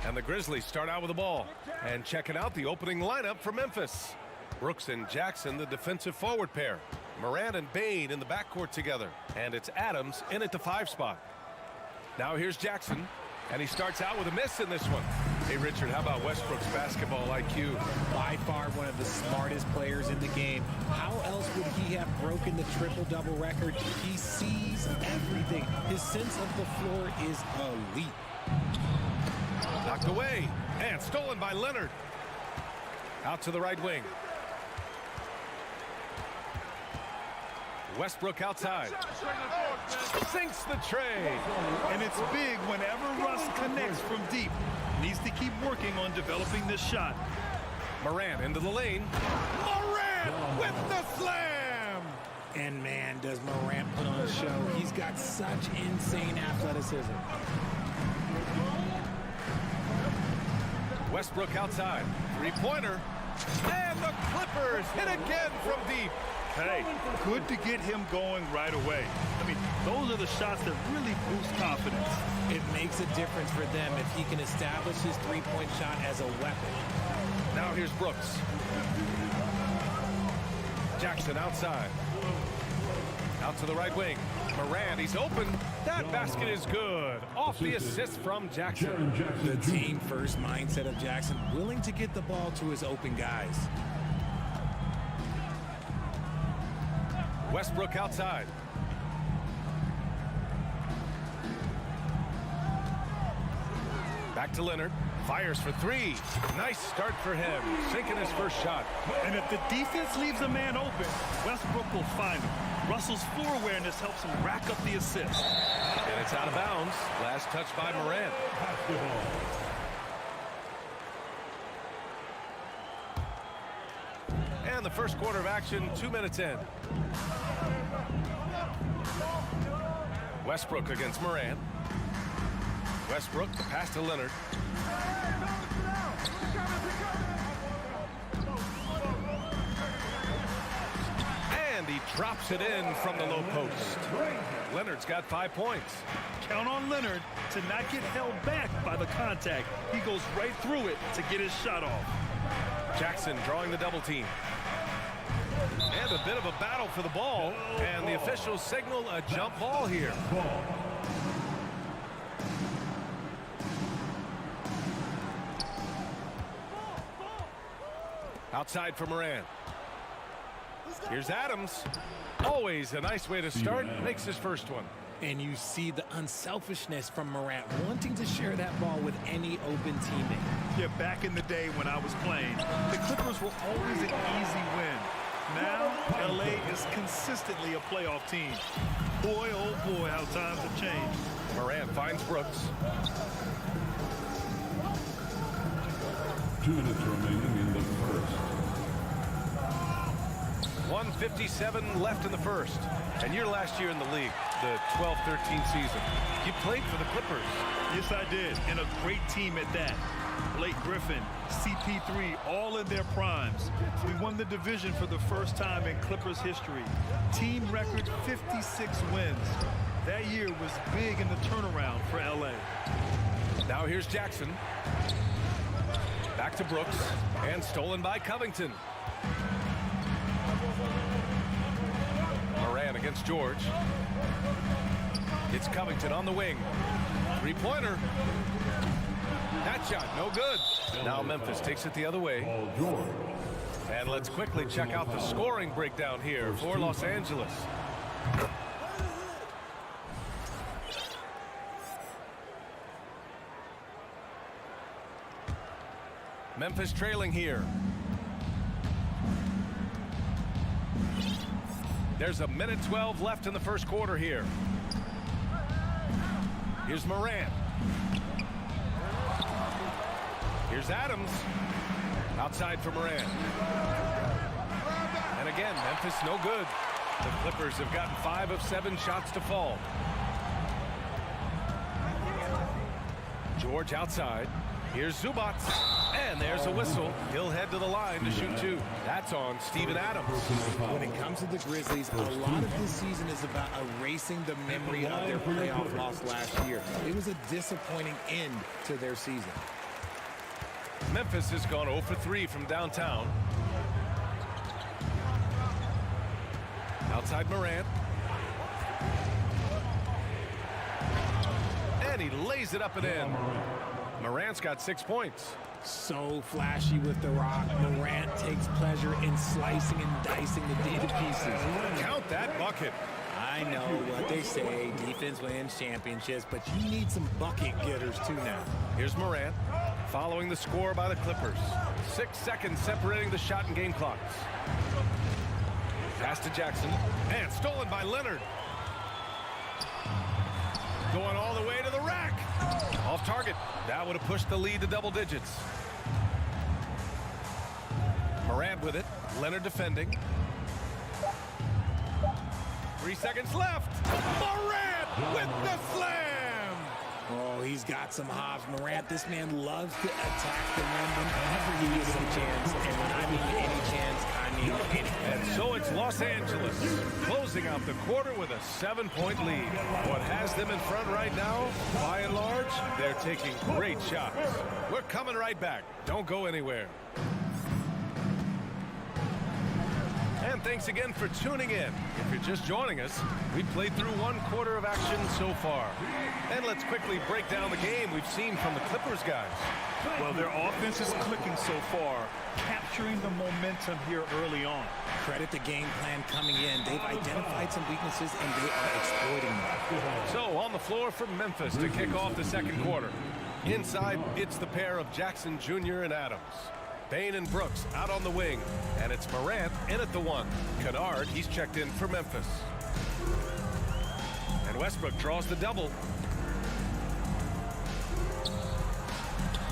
And the Grizzlies start out with the ball. And checking out the opening lineup for Memphis. Brooks and Jackson, the defensive forward pair. Morant and Bane in the backcourt together. And it's Adams in at the 5 spot. Now here's Jackson. And he starts out with a miss in this one. Hey, Richard, how about Westbrook's basketball IQ? By far one of the smartest players in the game. How else would he have broken the triple-double record? He sees everything. His sense of the floor is elite. Knocked away and stolen by Leonard. Out to the right wing. Westbrook outside. Sinks the tray. And it's big whenever Russ connects from deep. Needs to keep working on developing this shot. Morant into the lane. Morant with the slam. And man, does Morant put on a show. He's got such insane athleticism. Westbrook outside. Three-pointer. And the Clippers hit again from deep. Hey, good to get him going right away. I mean, those are the shots that really boost confidence. It makes a difference for them if he can establish his three-point shot as a weapon. Now here's Brooks. Jackson outside. Out to the right wing. Morant, he's open. That basket is good. Off the assist from Jackson. The team-first mindset of Jackson, willing to get the ball to his open guys. Westbrook outside. Back to Leonard. Fires for 3. Nice start for him. Sinking his first shot. And if the defense leaves a man open, Westbrook will find him. Russell's floor awareness helps him rack up the assist. And it's out of bounds. Last touch by Morant. And the first quarter of action, 2 minutes in. Westbrook against Morant. Westbrook, the pass to Leonard. And he drops it in from the low post. Leonard's got 5 points. Count on Leonard to not get held back by the contact. He goes right through it to get his shot off. Jackson drawing the double team. And a bit of a battle for the ball. And the officials signal a jump ball here. Outside for Morant. Here's Adams. Always a nice way to start. Makes his first one. And you see the unselfishness from Morant, wanting to share that ball with any open teammate. Yeah, back in the day when I was playing, the Clippers were always an easy win. Now, LA is consistently a playoff team. Boy, oh boy, how times have changed. Morant finds Brooks. 2 minutes remaining in the first. 1:57 left in the first. And your last year in the league, the 12-13 season, you played for the Clippers. Yes, I did, and a great team at that. Blake Griffin, CP3, all in their primes. We won the division for the first time in Clippers history. Team record 56 wins. That year was big in the turnaround for LA. Now here's Jackson. Back to Brooks, and stolen by Covington. Morant against George. It's Covington on the wing. Three-pointer. That shot, no good. Now Memphis takes it the other way. And let's quickly check out the scoring breakdown here for Los Angeles. Memphis trailing here. There's a minute 12 left in the first quarter here. Here's Morant. Here's Adams. Outside for Morant. And again, Memphis no good. The Clippers have gotten 5 of 7 shots to fall. George outside. Here's Zubac. And there's a whistle. He'll head to the line to shoot 2. That's on Steven Adams. When it comes to the Grizzlies, a lot of this season is about erasing the memory of their playoff loss last year. It was a disappointing end to their season. Memphis has gone 0 for 3 from downtown. Outside Morant. And he lays it up and in. Morant's got 6 points. So flashy with the rock. Morant takes pleasure in slicing and dicing the D to pieces. Count that bucket. I know what they say, defense wins championships, but you need some bucket getters too now. Here's Morant following the score by the Clippers. 6 seconds separating the shot and game clocks. Pass to Jackson and stolen by Leonard. Going all the way to the rack. Off target. That would have pushed the lead to double digits. Morant with it. Leonard defending. 3 seconds left. Morant with the slam. Oh, he's got some hops. Morant, this man loves to attack the rim whenever he gets a chance. And when I mean any chance, I mean any. And so it's Los Angeles closing out the quarter with a 7-point lead. What has them in front right now, by and large, they're taking great shots. We're coming right back. Don't go anywhere. And thanks again for tuning in. If you're just joining us, we've played through 1 quarter of action so far. And let's quickly break down the game we've seen from the Clippers guys. Well, their offense is clicking so far, capturing the momentum here early on. Credit the game plan coming in. They've identified some weaknesses, and they are exploiting them. So on the floor for Memphis to kick off the second quarter. Inside, it's the pair of Jackson Jr. and Adams. Bane and Brooks out on the wing, and it's Morant in at the 1. Kennard, he's checked in for Memphis. And Westbrook draws the double.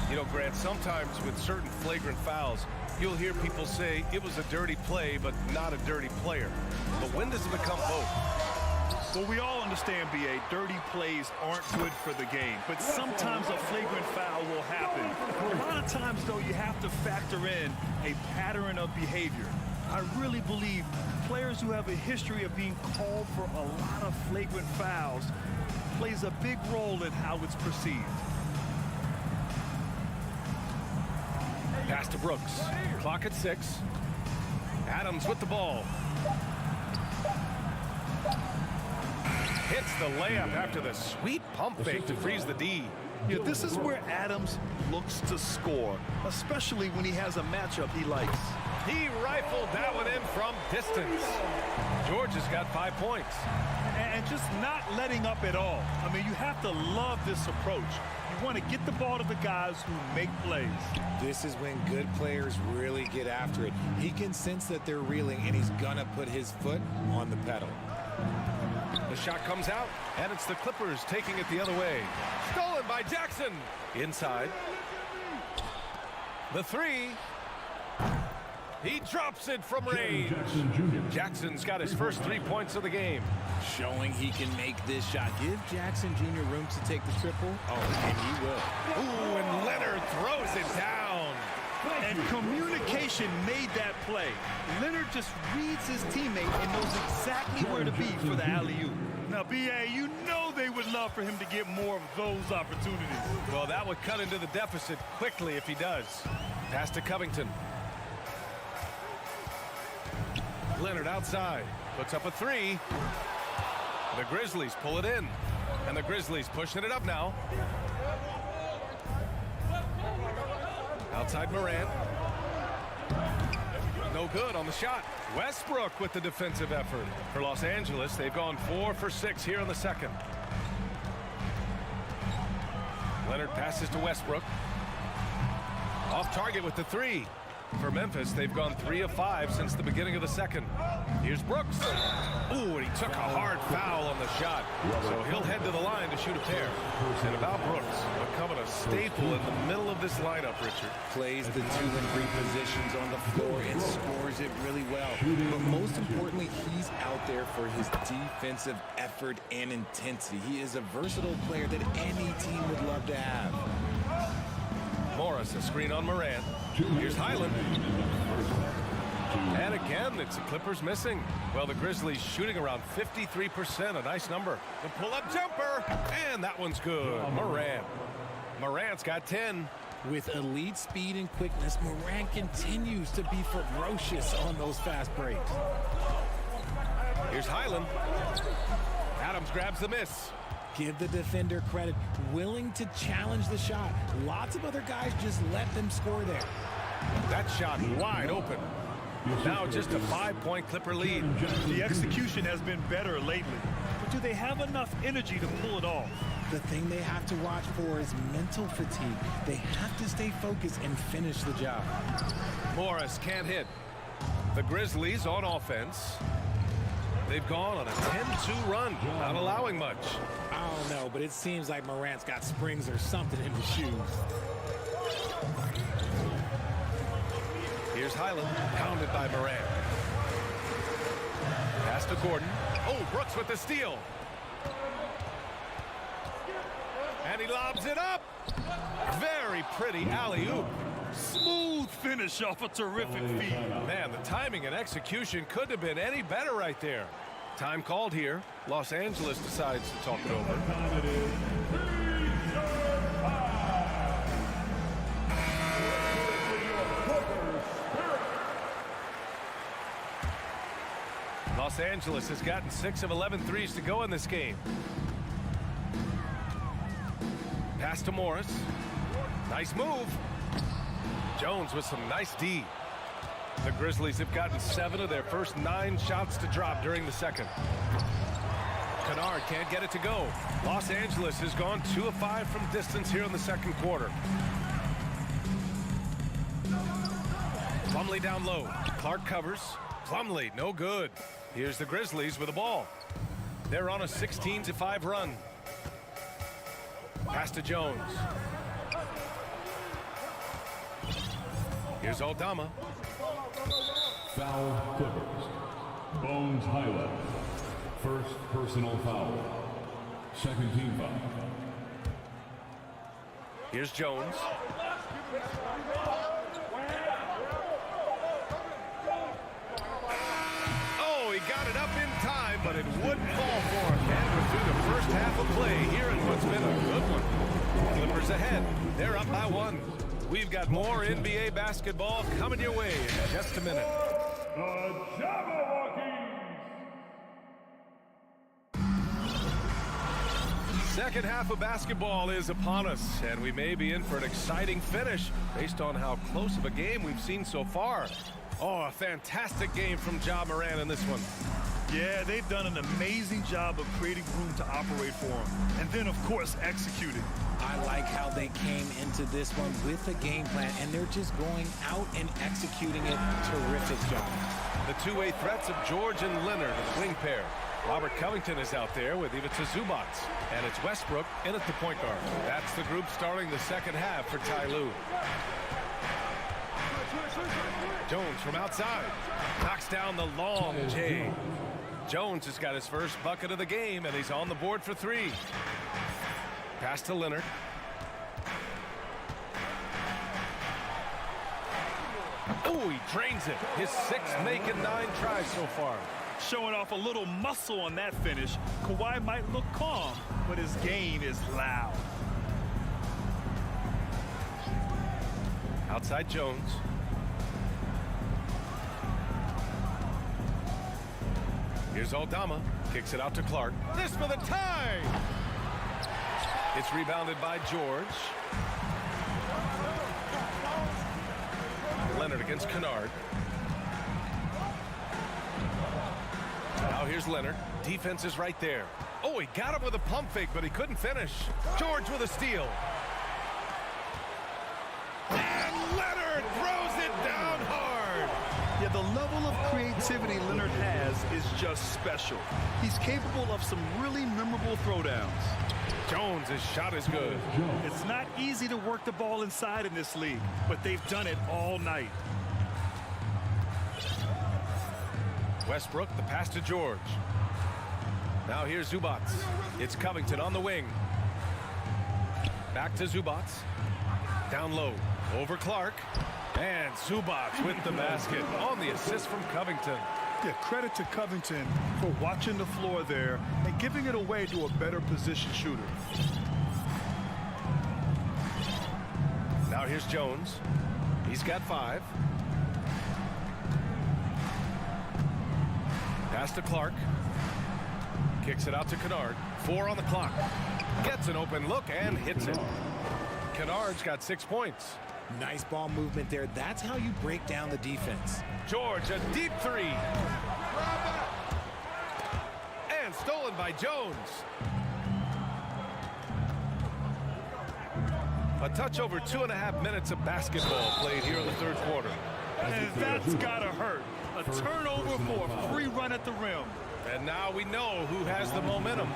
You know, Grant, sometimes with certain flagrant fouls, you'll hear people say it was a dirty play, but not a dirty player. But when does it become both? Well, we all understand, B.A., dirty plays aren't good for the game, but sometimes a flagrant foul will happen. A lot of times, though, you have to factor in a pattern of behavior. I really believe players who have a history of being called for a lot of flagrant fouls plays a big role in how it's perceived. Pass to Brooks. Clock at 6. Adams with the ball. Hits the layup after the sweet pump fake to freeze the D. Yeah, this is where Adams looks to score, especially when he has a matchup he likes. He rifled that one in from distance. George has got 5 points. And just not letting up at all. I mean, you have to love this approach. You want to get the ball to the guys who make plays. This is when good players really get after it. He can sense that they're reeling, and he's going to put his foot on the pedal. The shot comes out, and it's the Clippers taking it the other way. Stolen by Jackson. Inside. The 3. He drops it from range. Jackson's got his first 3 points of the game. Showing he can make this shot. Give Jackson Jr. room to take the triple. Oh, and he will. Ooh, and Leonard throws it down. And communication made that play. Leonard just reads his teammate and knows exactly where to be for the alley-oop. Now, B.A., you know they would love for him to get more of those opportunities. Well, that would cut into the deficit quickly if he does. Pass to Covington. Leonard outside. Puts up a 3. The Grizzlies pull it in. And the Grizzlies pushing it up now. Outside Morant. No good on the shot. Westbrook with the defensive effort. For Los Angeles, they've gone 4 for 6 here in the second. Leonard passes to Westbrook. Off target with the 3. For Memphis, they've gone 3 of 5 since the beginning of the second. Here's Brooks. Ooh, and he took a hard foul on the shot. So he'll head to the line to shoot a pair. And about Brooks, becoming a staple in the middle of this lineup, Richard. Plays the 2 and 3 positions on the floor and scores it really well. But most importantly, he's out there for his defensive effort and intensity. He is a versatile player that any team would love to have. Morris, a screen on Morant. Here's Highland. And again, it's the Clippers missing. Well, the Grizzlies shooting around 53%, a nice number. The pull-up jumper, and that one's good. Morant's got 10. With elite speed and quickness, Morant continues to be ferocious on those fast breaks. Here's Highland. Adams grabs the miss. Give the defender credit, willing to challenge the shot. Lots of other guys just let them score there. That shot wide open. Now just a 5-point Clipper lead. The execution has been better lately, but do they have enough energy to pull it off? The thing they have to watch for is mental fatigue. They have to stay focused and finish the job. Morris can't hit. The Grizzlies on offense. They've gone on a 10-2 run, not allowing much. I don't know, but it seems like Morant's got springs or something in his shoes. Here's Highland, pounded by Morant. Pass to Gordon. Oh, Brooks with the steal. And he lobs it up. Very pretty alley-oop. Smooth finish off a terrific feed. Man, the timing and execution couldn't have been any better right there. Time called here. Los Angeles decides to talk it over. Los Angeles has gotten 6 of 11 threes to go in this game. Pass to Morris. Nice move. Jones with some nice D. The Grizzlies have gotten 7 of their first 9 shots to drop during the second. Kennard can't get it to go. Los Angeles has gone 2 of 5 from distance here in the second quarter. Plumlee down low. Clark covers. Plumlee, no good. Here's the Grizzlies with the ball. They're on a 16-5 run. Pass to Jones. Here's Aldama. Foul Clippers. Bones Highland. First personal foul. Second team foul. Here's Jones. Oh, he got it up in time, but it wouldn't fall for him. And we're through the first half of play here in what's been a good one. Clippers ahead. They're up by 1. We've got more NBA basketball coming your way in just a minute. Second half of basketball is upon us, and we may be in for an exciting finish based on how close of a game we've seen so far. Oh, a fantastic game from Ja Morant in this one. Yeah, they've done an amazing job of creating room to operate for him, and then, of course, executing. I like how they came into this one with a game plan, and they're just going out and executing it. Terrific job. The two-way threats of George and Leonard, a wing pair. Robert Covington is out there with Ivica Zubac, and it's Westbrook in at the point guard. That's the group starting the second half for Ty Lue. Jones from outside knocks down the long J. Jones has got his first bucket of the game, and he's on the board for 3. Pass to Leonard. Oh, he drains it. His 6th make in 9 tries so far. Showing off a little muscle on that finish. Kawhi might look calm, but his game is loud. Outside Jones. Here's Aldama. Kicks it out to Clark. This for the tie! It's rebounded by George. Leonard against Kennard. Now here's Leonard. Defense is right there. Oh, he got him with a pump fake, but he couldn't finish. George with a steal. And Leonard throws it down hard. Yeah, the level of creativity Leonard has is just special. He's capable of some really memorable throwdowns. Jones' shot is good. It's not easy to work the ball inside in this league, but they've done it all night. Westbrook, the pass to George. Now here's Zubac. It's Covington on the wing. Back to Zubac. Down low. Over Clark. And Zubac with the basket on the assist from Covington. Yeah, credit to Covington for watching the floor there and giving it away to a better position shooter. Now Now here's Jones. He's got 5. Pass to Clark. Kicks it out to Kennard. 4 on the clock. Gets an open look and hits it. Kennard's got 6 points. Nice ball movement there. That's how you break down the defense. George, a deep 3. And stolen by Jones. A touch over 2.5 minutes of basketball played here in the third quarter. And that's gotta hurt. A turnover for a free run at the rim. And now we know who has the momentum.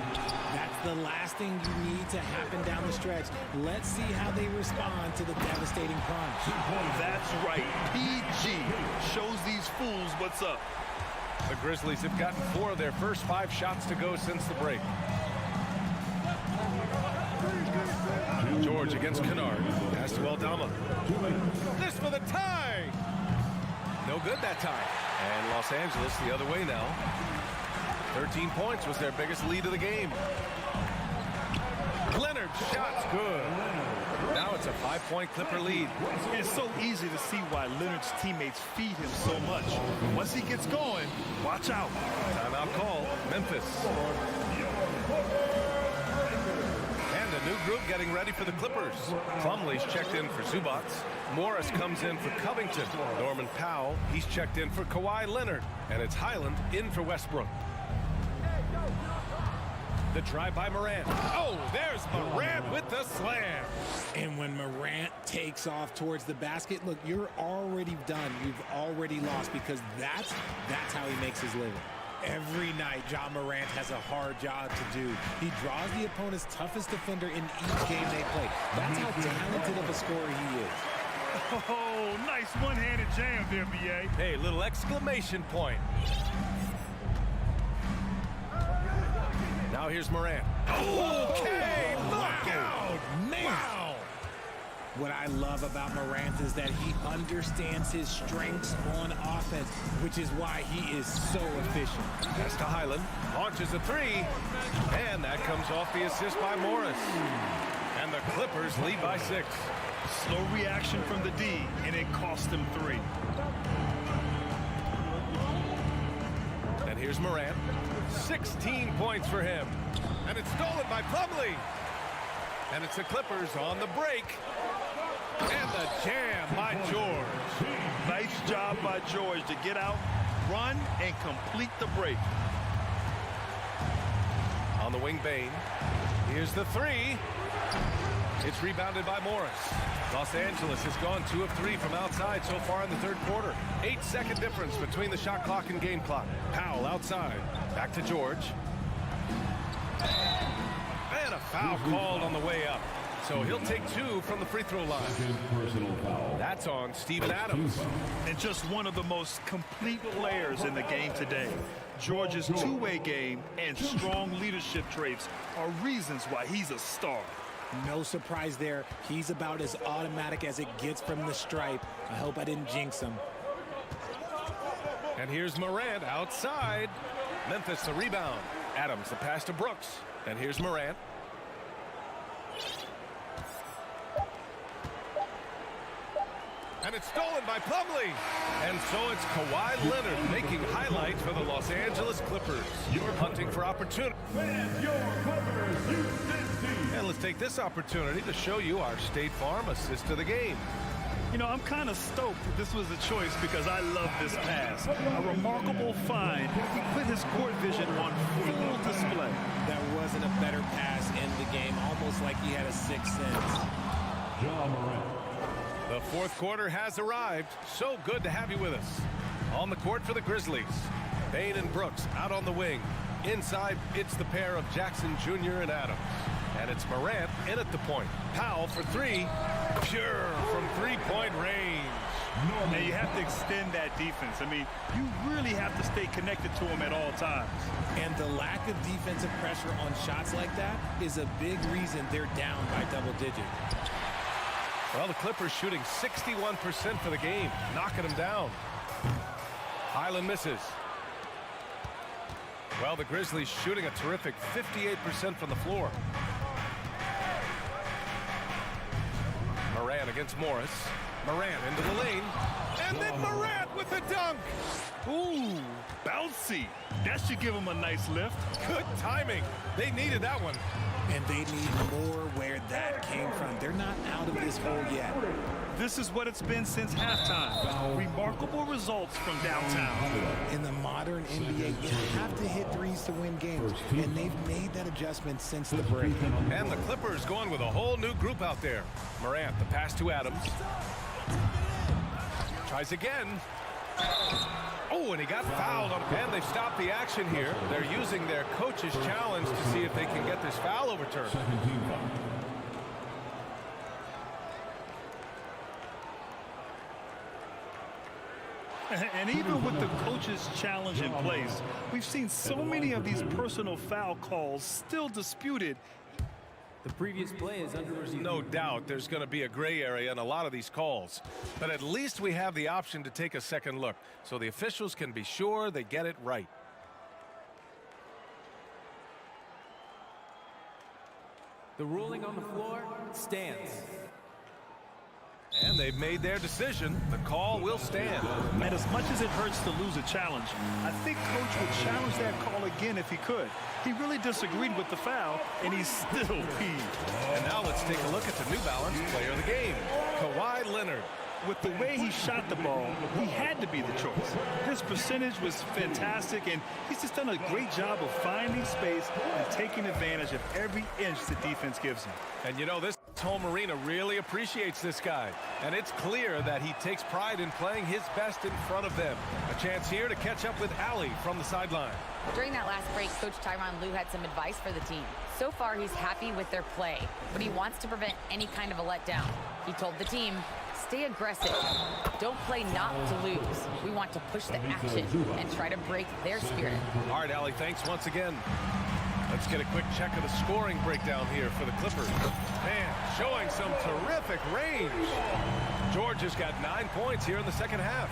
That's the last thing you need to happen down the stretch. Let's see how they respond to the devastating punch. That's right. PG shows these fools what's up. The Grizzlies have gotten 4 of their first 5 shots to go since the break. George against Kennard. Pass to Aldama. This for the tie. No good that time. And Los Angeles the other way now. 13 points was their biggest lead of the game. Leonard's shot's good. Now it's a 5-point Clipper lead. It's so easy to see why Leonard's teammates feed him so much. Once he gets going, watch out. Timeout call, Memphis. And a new group getting ready for the Clippers. Plumlee's checked in for Zubac. Morris comes in for Covington. Norman Powell, he's checked in for Kawhi Leonard. And it's Highland in for Westbrook. The drive by Morant. Oh, there's Morant with the slam. And when Morant takes off towards the basket, look, you're already done. You've already lost because that's how he makes his living. Every night, Ja Morant has a hard job to do. He draws the opponent's toughest defender in each game they play. That's how talented of a scorer he is. Oh, nice one-handed jam there, B.A. Hey, little exclamation point. Now here's Morant. Okay, look out. Man. Wow. What I love about Morant is that he understands his strengths on offense, which is why he is so efficient. Pass to Highland. Launches a 3. And that comes off the assist by Morris. And the Clippers lead by 6. Slow reaction from the D, and it cost him 3. And here's Morant. 16 points for him. And it's stolen by Plumlee. And it's the Clippers on the break. And the jam by George. Nice job by George to get out, run, and complete the break. On the wing, Bane. Here's the 3. It's rebounded by Morris. Los Angeles has gone 2 of 3 from outside so far in the third quarter. 8-second difference between the shot clock and game clock. Powell outside. Back to George. And a foul called on the way up. So he'll take 2 from the free throw line. That's on Steven Adams. And just one of the most complete players in the game today. George's two-way game and strong leadership traits are reasons why he's a star. No surprise there. He's about as automatic as it gets from the stripe. I hope I didn't jinx him. And here's Morant outside. Memphis the rebound. Adams the pass to Brooks. And here's Morant. And it's stolen by Plumlee. And so it's Kawhi Leonard making highlights for the Los Angeles Clippers. Hunting for opportunity. And let's take this opportunity to show you our State Farm assist of the game. You know, I'm kind of stoked that this was a choice because I love this pass. A remarkable find. He put his court vision on full display. There wasn't a better pass in the game, almost like he had a sixth sense. Ja Morant. The fourth quarter has arrived. So good to have you with us. On the court for the Grizzlies, Bane and Brooks out on the wing. Inside, it's the pair of Jackson Jr. and Adams. And it's Morant in at the point. Powell for 3. Pure from three-point range. And you have to extend that defense. I mean, you really have to stay connected to him at all times. And the lack of defensive pressure on shots like that is a big reason they're down by double digits. Well, the Clippers shooting 61% for the game, knocking them down. Highland misses. Well, the Grizzlies shooting a terrific 58% from the floor. Morant against Morris. Morant into the lane. And then Morant with the dunk. Ooh, bouncy. That should give him a nice lift. Good timing. They needed that one. And they need more where that came from. They're not out of this hole yet. This is what it's been since halftime. Remarkable results from downtown. In the modern NBA, you have to hit threes to win games, and they've made that adjustment since the break. And the Clippers going with a whole new group out there. Morant, the pass to Adams. Tries again. Oh, and he got fouled on. And they've stopped the action here. They're using their coach's challenge to see if they can get this foul overturned. And even with the coach's challenge in place, we've seen so many of these personal foul calls still disputed. The previous play is under review. No doubt there's going to be a gray area in a lot of these calls. But at least we have the option to take a second look, so the officials can be sure they get it right. The ruling on the floor stands. And they've made their decision. The call will stand. And as much as it hurts to lose a challenge, I think Coach would challenge that call again if he could. He really disagreed with the foul, and he's still peeved. And now let's take a look at the New Balance player of the game, Kawhi Leonard. With the way he shot the ball, he had to be the choice. His percentage was fantastic, and he's just done a great job of finding space and taking advantage of every inch the defense gives him. And you know, this home arena really appreciates this guy. And it's clear that he takes pride in playing his best in front of them. A chance here to catch up with Allie from the sideline. During that last break, Coach Tyronn Lue had some advice for the team. So far, he's happy with their play, but he wants to prevent any kind of a letdown. He told the team, stay aggressive. Don't play not to lose. We want to push the action and try to break their spirit. All right, Allie, thanks once again. Let's get a quick check of the scoring breakdown here for the Clippers. Man, showing some terrific range. George has got 9 points here in the second half.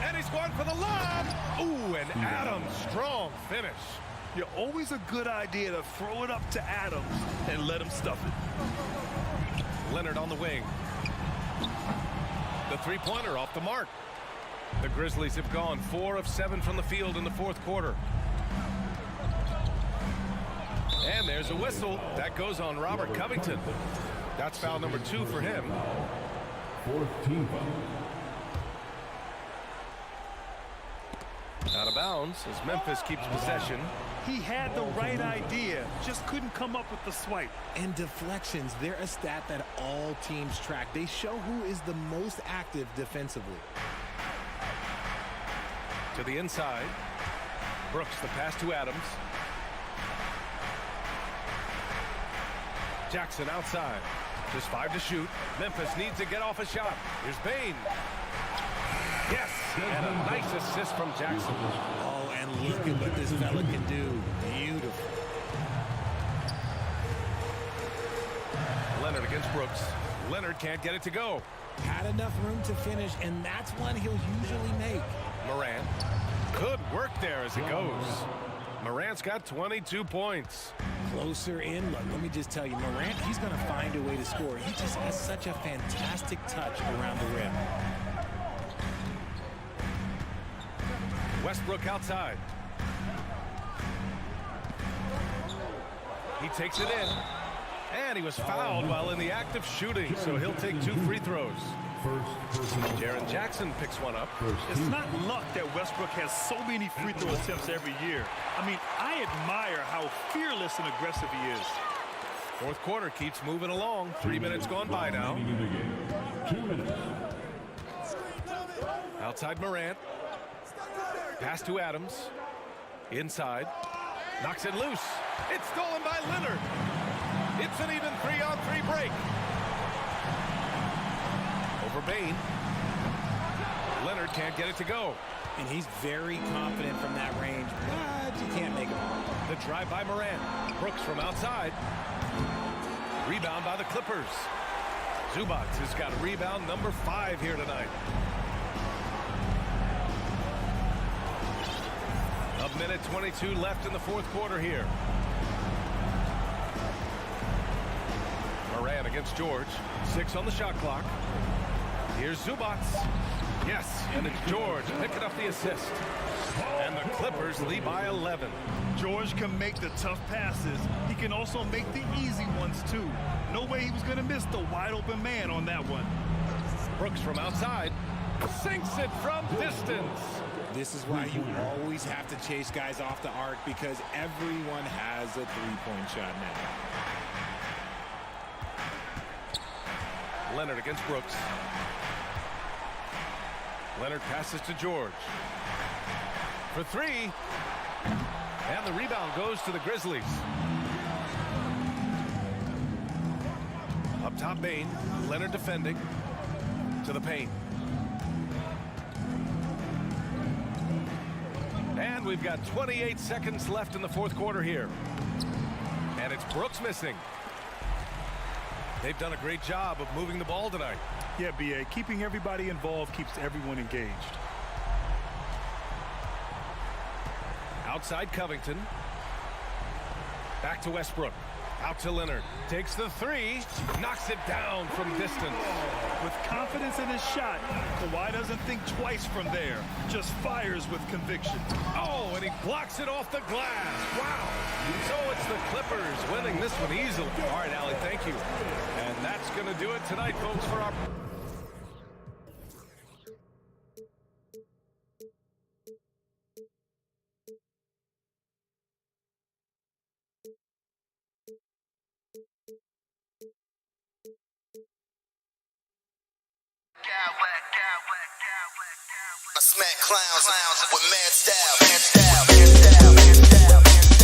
And he's going for the lob. Ooh, and Adams, strong finish. You're always a good idea to throw it up to Adams and let him stuff it. Leonard on the wing. The three-pointer off the mark. The Grizzlies have gone 4 of 7 from the field in the fourth quarter. And there's a whistle. That goes on Robert Covington. That's foul number 2 for him. Fourth team foul. Out of bounds as Memphis keeps possession. He had the right idea, just couldn't come up with the swipe. And deflections, they're a stat that all teams track. They show who is the most active defensively. To the inside. Brooks, the pass to Adams. Jackson outside. Just 5 to shoot. Memphis needs to get off a shot. Here's Bane. Yes, and a nice assist from Jackson. Oh, and look at what this fella can do. Beautiful. Leonard against Brooks. Leonard can't get it to go. Had enough room to finish, and that's one he'll usually make. Morant. Good work there as it goes. Morant's got 22 points. Closer in. Look, let me just tell you, Morant, he's going to find a way to score. He just has such a fantastic touch around the rim. Westbrook outside. He takes it in. And he was fouled while in the act of shooting, so he'll take 2 free throws. Jaren Jackson picks one up. It's not luck that Westbrook has so many free throw attempts every year. I mean, I admire how fearless and aggressive he is. Fourth quarter keeps moving along. 3 minutes gone by now. 2 minutes. Outside Morant. Pass to Adams. Inside. Knocks it loose. It's stolen by Leonard. It's an even 3-on-3 break. Over Bane. Leonard can't get it to go. And he's very confident from that range, but you can't make it. The drive by Morant. Brooks from outside. Rebound by the Clippers. Zubac has got rebound number 5 here tonight. A minute 22 left in the fourth quarter here. Moran against George. 6 on the shot clock. Here's Zubac. Yes, and it's George picking up the assist. And the Clippers lead by 11. George can make the tough passes. He can also make the easy ones, too. No way he was going to miss the wide-open man on that one. Brooks from outside. Sinks it from distance. This is why you always have to chase guys off the arc, because everyone has a three-point shot now. Leonard against Brooks. Leonard passes to George. For 3. And the rebound goes to the Grizzlies. Up top, Bain. Leonard defending. To the paint. And we've got 28 seconds left in the fourth quarter here. And it's Brooks missing. They've done a great job of moving the ball tonight. Yeah, B.A. Keeping everybody involved keeps everyone engaged. Outside Covington. Back to Westbrook. Out to Leonard. Takes the 3. Knocks it down from distance. With confidence in his shot, Kawhi doesn't think twice from there. Just fires with conviction. Oh, and he blocks it off the glass. Wow. So it's the Clippers winning this one easily. All right, Allie, thank you. And that's going to do it tonight, folks, for our... I smack clowns with mad style, mad style, mad style, mad style, mad style.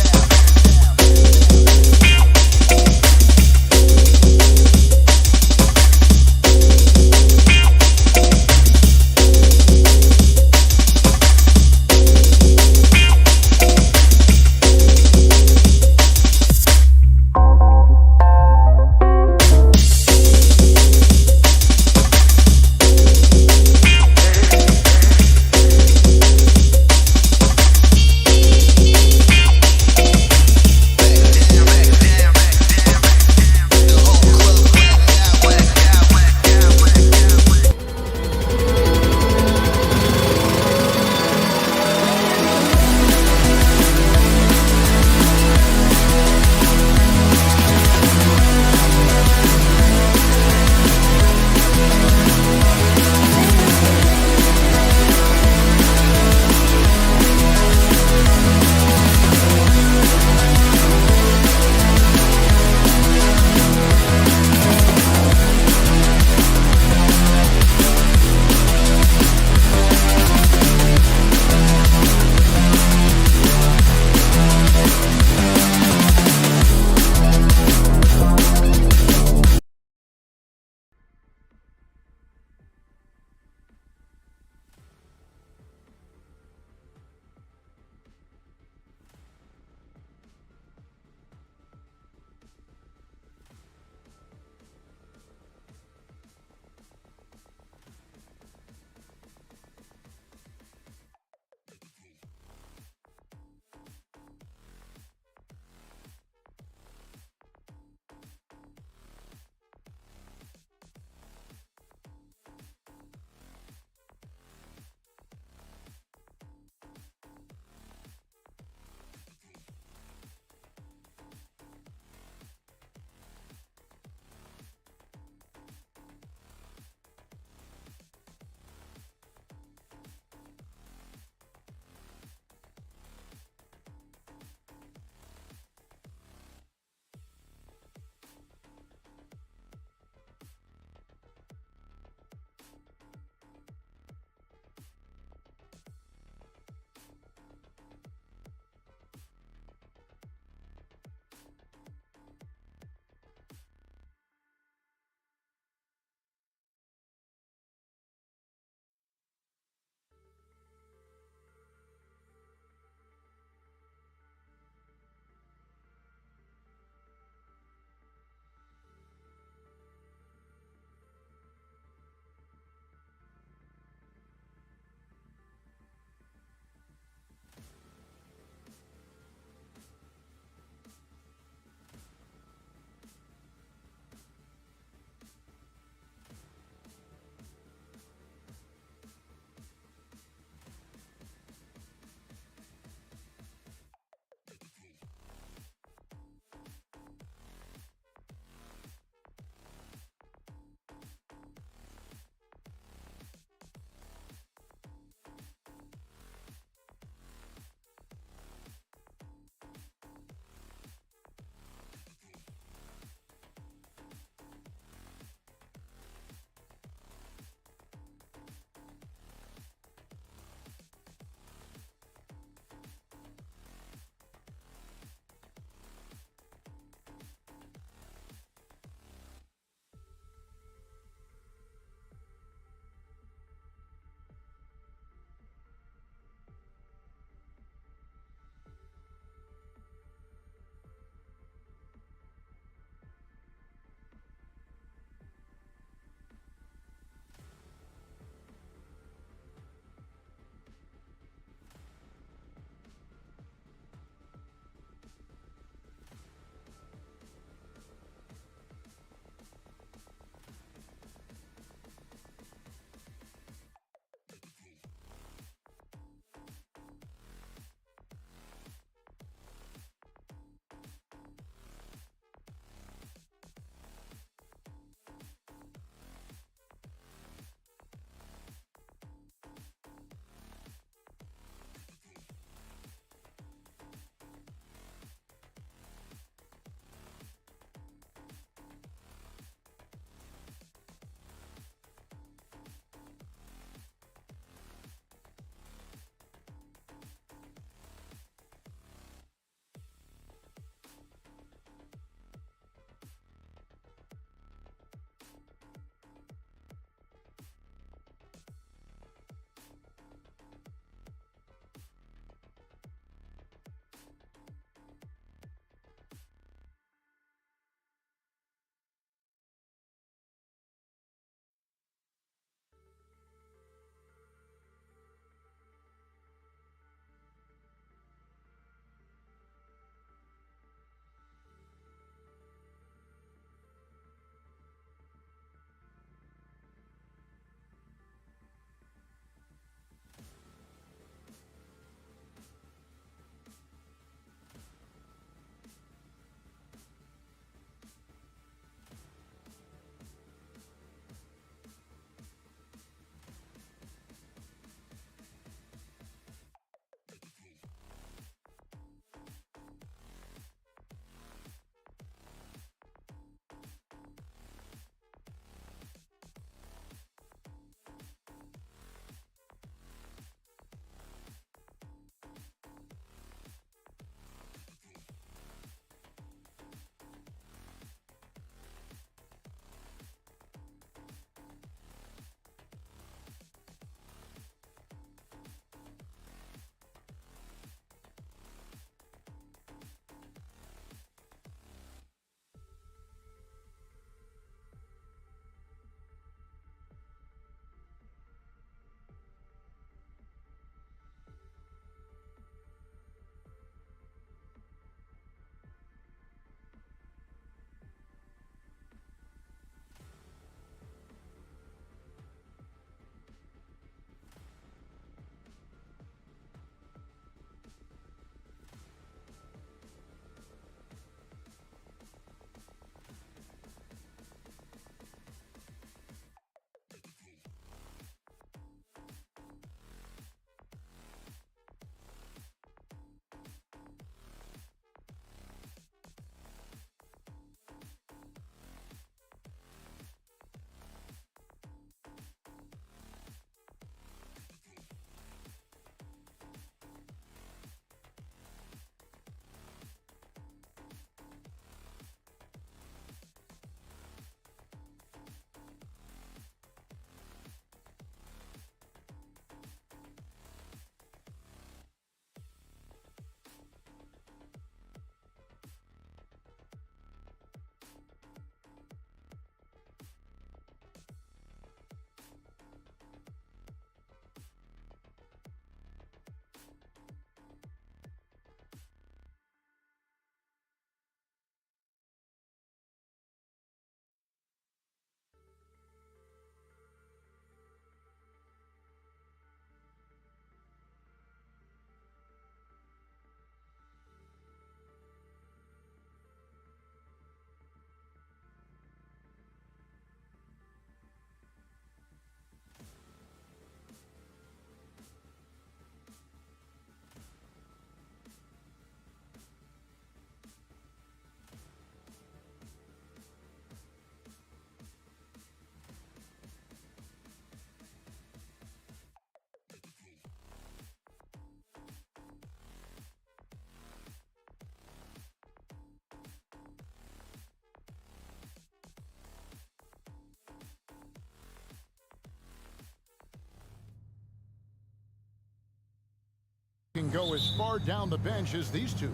can go as far down the bench as these two.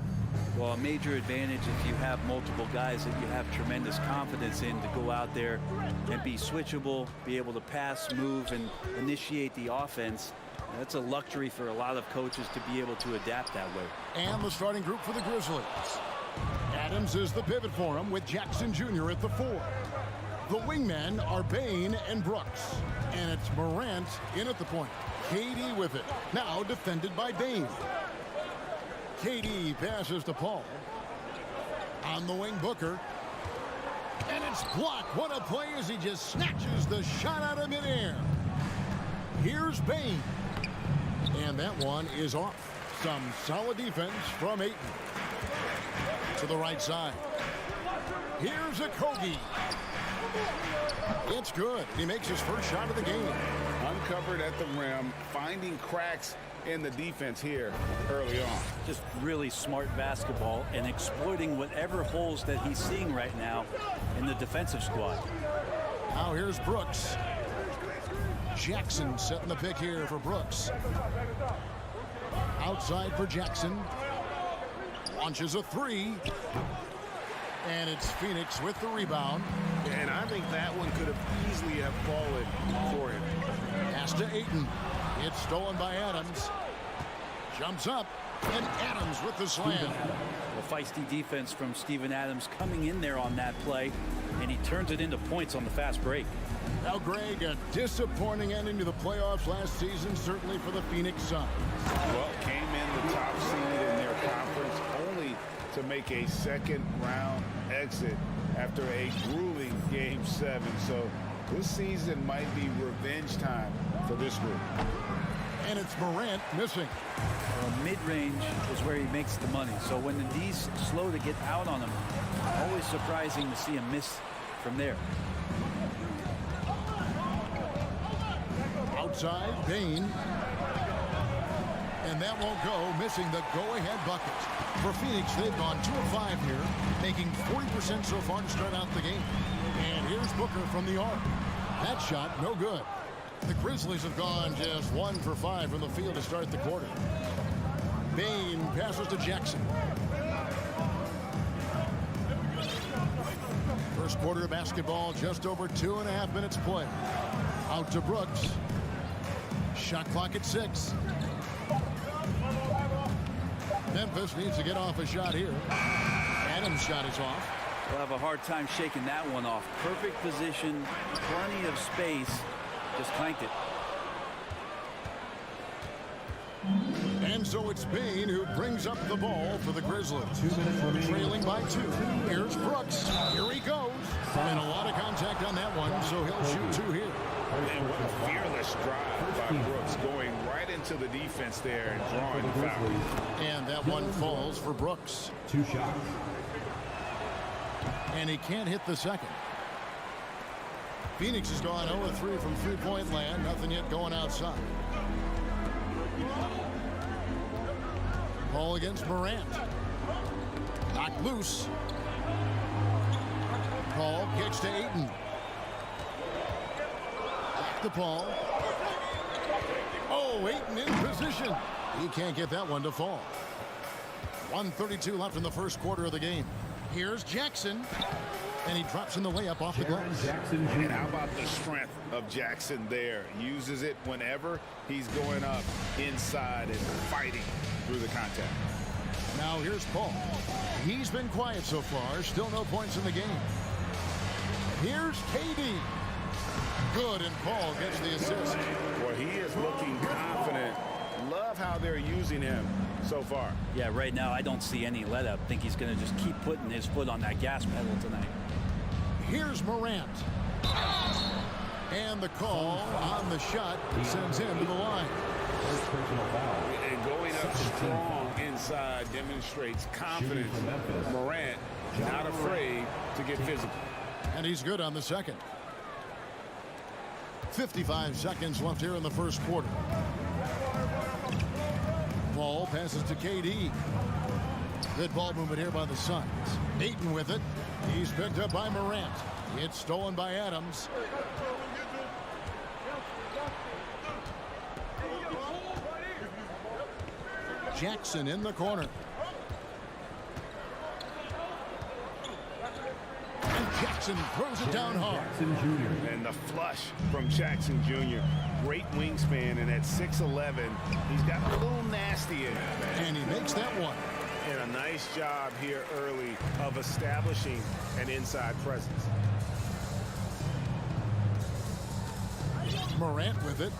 Well, a major advantage if you have multiple guys that you have tremendous confidence in to go out there and be switchable, be able to pass, move, and initiate the offense. That's a luxury for a lot of coaches to be able to adapt that way. And the starting group for the Grizzlies. Adams is the pivot for him with Jackson Jr. at the 4. The wingmen are Bain and Brooks. And it's Morant in at the point. KD with it. Now defended by Bain. KD passes to Paul. On the wing, Booker. And it's blocked. What a play as he just snatches the shot out of midair. Here's Bain. And that one is off. Some solid defense from Ayton. To the right side. Here's Octopi. It's good. He makes his first shot of the game. Uncovered at the rim, finding cracks in the defense here early on. Just really smart basketball and exploiting whatever holes that he's seeing right now in the defensive squad. Now here's Brooks. Jackson setting the pick here for Brooks. Outside for Jackson. Launches a 3. And it's Phoenix with the rebound. And I think that one could have easily have fallen for him. Pass to Ayton. It's stolen by Adams. Jumps up. And Adams with the slam. A feisty defense from Steven Adams coming in there on that play. And he turns it into points on the fast break. Now, Greg, a disappointing ending to the playoffs last season, certainly for the Phoenix Suns. Well, came in the top seed in their conference, only to make a second-round exit after a grueling Game 7. So this season might be revenge time for this group. And it's Morant missing. Well, mid-range is where he makes the money. So when the D's slow to get out on him, always surprising to see him miss from there. Outside, Bain. And that won't go, missing the go-ahead bucket. For Phoenix, they've gone 2 of 5 here, making 40% so far to start out the game. And here's Booker from the arc. That shot, no good. The Grizzlies have gone just 1 for 5 from the field to start the quarter. Bain passes to Jackson. First quarter of basketball, just over 2.5 minutes play. Out to Brooks. Shot clock at 6. Memphis needs to get off a shot here. Adams' shot is off. We'll have a hard time shaking that one off. Perfect position, plenty of space. Just clanked it. And so it's Bain who brings up the ball for the Grizzlies. Trailing by 2. Here's Brooks. Here he goes. And a lot of contact on that one, so he'll shoot 2 here. And what a fearless drive by Brooks, going right into the defense there and drawing the foul. And that one falls for Brooks. 2 shots. And he can't hit the second. Phoenix has gone 0-3 from three-point land. Nothing yet going outside. Ball against Morant. Knocked loose. Paul kicks to Ayton. Back to Paul. Oh, Ayton in position. He can't get that one to fall. 1:32 left in the first quarter of the game. Here's Jackson. And he drops in the layup off the glass. And how about the strength of Jackson there? Uses it whenever he's going up inside and fighting through the contact. Now here's Paul. He's been quiet so far. Still no points in the game. Here's KD. Good, and Paul gets the assist. Well, he is looking confident. Love how they're using him so far. Yeah, right now I don't see any let up. I think he's going to just keep putting his foot on that gas pedal tonight. Here's Morant. And the call on the shot sends him to the line. And going up strong inside demonstrates confidence. Morant not afraid to get physical. And he's good on the second. 55 seconds left here in the first quarter. Ball passes to KD. Good ball movement here by the Suns. Ayton with it. He's picked up by Morant. It's stolen by Adams. Jackson in the corner. And Jackson throws it down hard. And the flush from Jackson Jr. Great wingspan, and at 6'11", he's got a little nasty in it. And he makes that one. And a nice job here early of establishing an inside presence. Morant with it.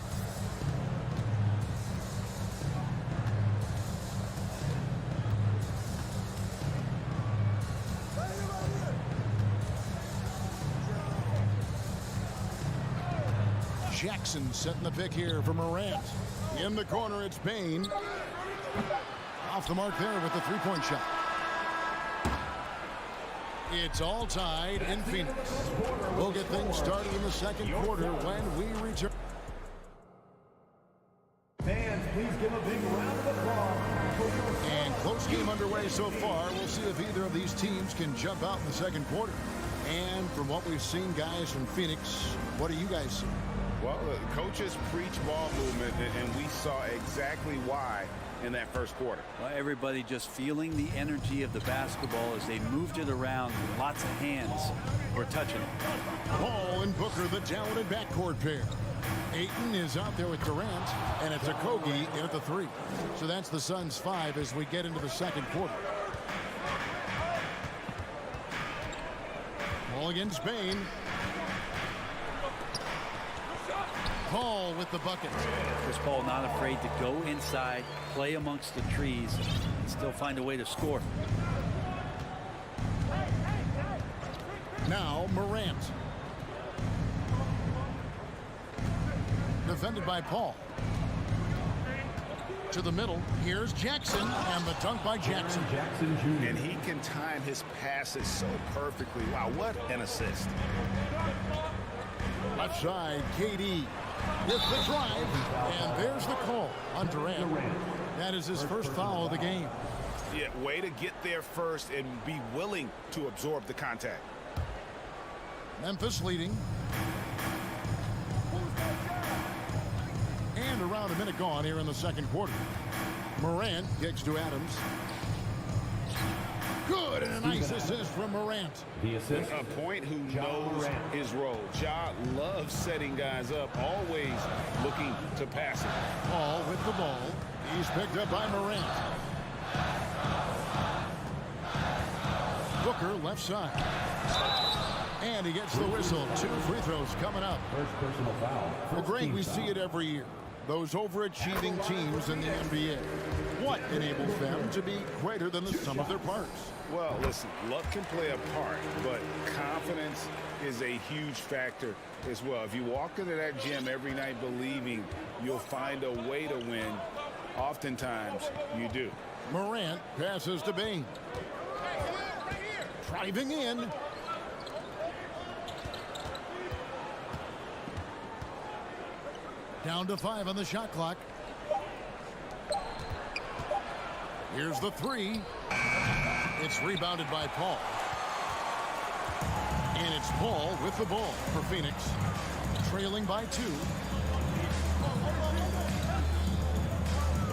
Jackson setting the pick here for Morant. In the corner, it's Bain. Off the mark there with the three-point shot. It's all tied in Phoenix. We'll get things started in the second quarter when we return. Fans, please give a big round of applause. And close game underway so far. We'll see if either of these teams can jump out in the second quarter. And from what we've seen, guys, from Phoenix, what do you guys see? Well, the coaches preach ball movement, and we saw exactly why in that first quarter. Well, everybody just feeling the energy of the basketball as they moved it around. Lots of hands were touching it. Paul and Booker, the talented backcourt pair. Ayton is out there with Durant, and it's Octopi in at the three. So that's the Suns' 5 as we get into the second quarter. Ball against Bain. Paul with the bucket. Chris Paul not afraid to go inside, play amongst the trees, and still find a way to score. Now Morant. Defended by Paul. To the middle. Here's Jackson, and the dunk by Jackson. And he can time his passes so perfectly. Wow, what an assist. Left side, KD. With the drive, and there's the call on Durant. That is his first foul of the game. Yeah, way to get there first and be willing to absorb the contact. Memphis leading. And around a minute gone here in the second quarter. Morant kicks to Adams. Good, and a nice assist from Morant. The assist. A point who knows his role. Ja loves setting guys up, always looking to pass it. Paul with the ball. He's picked up by Morant. Booker left side. And he gets the whistle. 2 free throws coming up. First personal foul. Well, Greg, we see it every year. Those overachieving teams in the NBA. What enables them to be greater than the sum of their parts? Well, listen, luck can play a part, but confidence is a huge factor as well. If you walk into that gym every night believing you'll find a way to win, oftentimes you do. Morant passes to Bain. Driving in. Down to 5 on the shot clock. Here's the 3. It's rebounded by Paul. And it's Paul with the ball for Phoenix. Trailing by 2.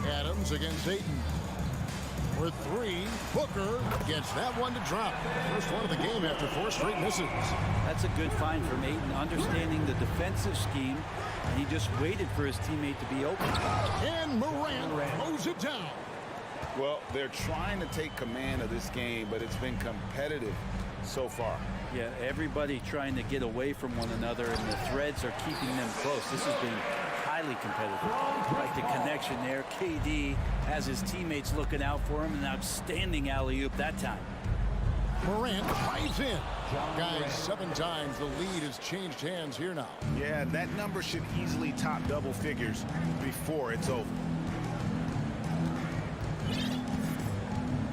Adams against Ayton. For 3. Booker gets that one to drop. First one of the game after 4 straight misses. That's a good find from Ayton, understanding the defensive scheme. And he just waited for his teammate to be open. And Morant throws it down. Well, they're trying to take command of this game, but it's been competitive so far. Yeah, everybody trying to get away from one another, and the threads are keeping them close. This has been highly competitive. Right, the connection there. KD has his teammates looking out for him. An outstanding alley-oop that time. Morant drives in. Guys, 7 times the lead has changed hands here now. Yeah, that number should easily top double figures before it's over.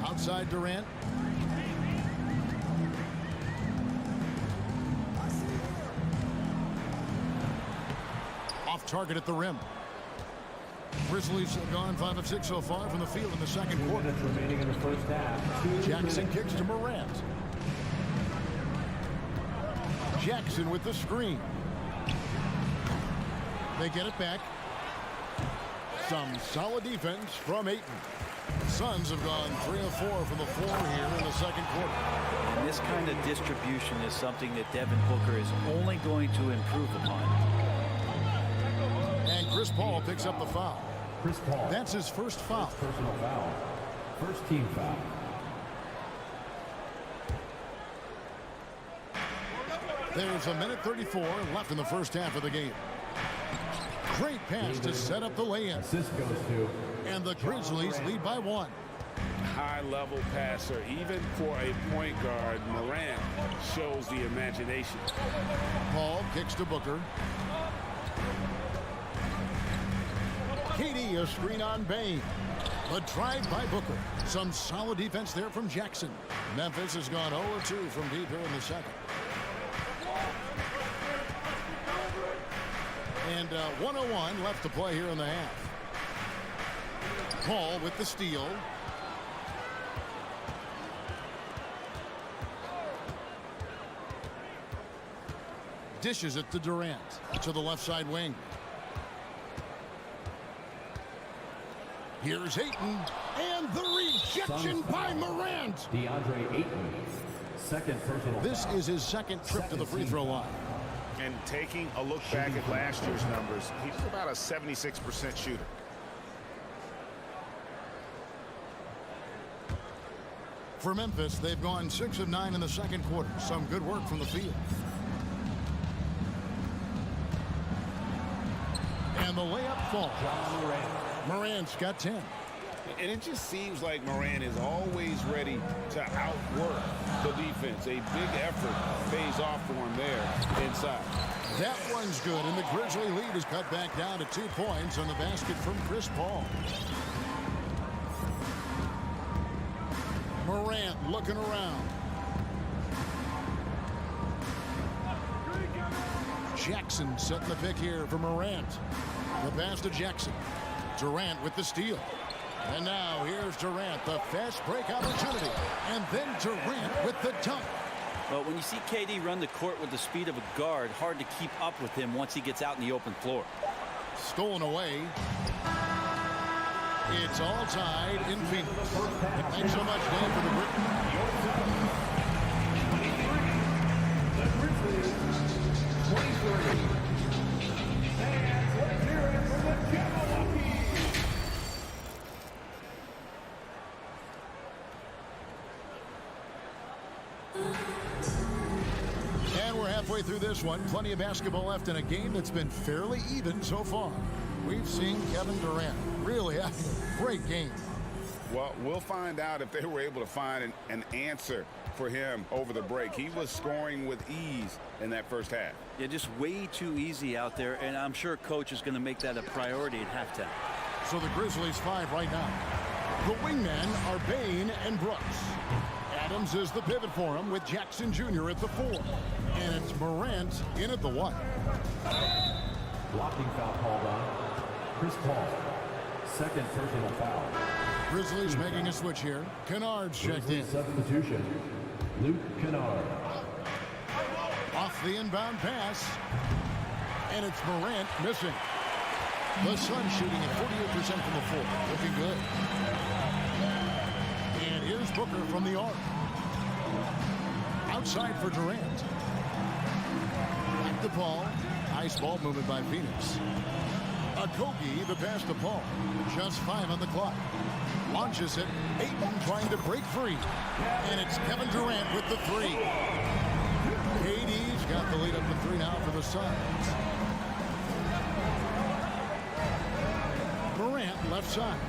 Outside Durant. Off target at the rim. Grizzlies have gone 5 of 6 so far from the field in the second quarter. Remaining in the first half. Jackson kicks to Morant. Jackson with the screen. They get it back. Some solid defense from Ayton. Suns have gone 3 of 4 from the floor here in the second quarter. And this kind of distribution is something that Devin Booker is only going to improve upon. And Chris Paul picks up the foul. Chris Paul. That's his first foul. Personal foul. First team foul. There's a minute 34 left in the first half of the game. Great pass to set up the lay-in. Assist goes to. And the Grizzlies lead by 1. High-level passer, even for a point guard. Morant shows the imagination. Paul kicks to Booker. KD, a screen on Bain. The drive by Booker. Some solid defense there from Jackson. Memphis has gone 0-2 from deep here in the second. And 1:01 left to play here in the half. Paul with the steal. Dishes it to Durant to the left side wing. Here's Ayton, and the rejection by Morant. DeAndre Ayton, second personal This foul. is his second trip to the free throw line. And taking a look back at last year's numbers, he's about a 76% shooter. For Memphis, they've gone 6 of 9 in the second quarter. Some good work from the field. And the layup falls. Morant's got 10. And it just seems like Morant is always ready to outwork the defense. A big effort pays off for him there inside. That one's good, and the Grizzly lead is cut back down to 2 points on the basket from Chris Paul. Morant looking around. Jackson setting the pick here for Morant. The pass to Jackson. Durant with the steal. And now here's Durant, the fast break opportunity. And then Durant with the dunk. Well, when you see KD run the court with the speed of a guard, hard to keep up with him once he gets out in the open floor. Stolen away. It's all tied in Phoenix. Thanks so much, Dave, for the break. The Grizzlies, 23. Fans, let's hear it from the Jabberwockies. And we're halfway through this one. Plenty of basketball left in a game that's been fairly even so far. We've seen Kevin Durant really having a great game. Well, we'll find out if they were able to find an answer for him over the break. He was scoring with ease in that first half. Yeah, just way too easy out there, and I'm sure coach is going to make that a priority at halftime. So the Grizzlies 5 right now. The wingmen are Bain and Brooks. Adams is the pivot for him with Jackson Jr. at the 4. And it's Morant in at the 1. Blocking foul called on Chris Paul. Second personal foul. Grizzlies making a switch here. Kennard's checked in. Substitution. Luke Kennard. Off the inbound pass. And it's Morant missing. The Suns shooting at 48% from the floor. Looking good. And here's Booker from the arc. Outside for Durant. Back to Paul. Nice ball movement by Phoenix. Octopi, the pass to Paul. Just 5 on the clock. Launches it. Ayton trying to break free. And it's Kevin Durant with the 3. KD's got the lead up to 3 now for the Suns. Morant left side.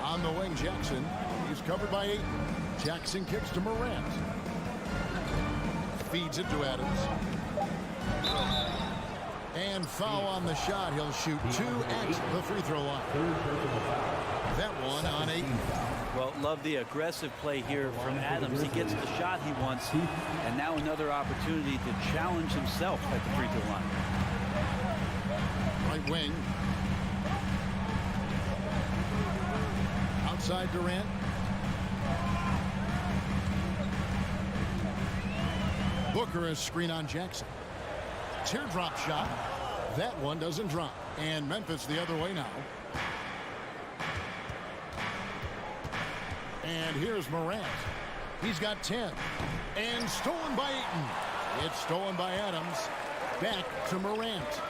On the wing, Jackson. He's covered by Ayton. Jackson kicks to Morant. Feeds it to Adams. And foul on the shot. He'll shoot 2 at the free throw line. That one on Ayton. Well, love the aggressive play here from Adams. He gets the shot he wants, and now another opportunity to challenge himself at the free throw line. Right wing. Outside Durant. Booker is screen on Jackson. Teardrop shot. That one doesn't drop. And Memphis the other way now. And here's Morant. He's got 10. And stolen by Ayton. It's stolen by Adams. Back to Morant.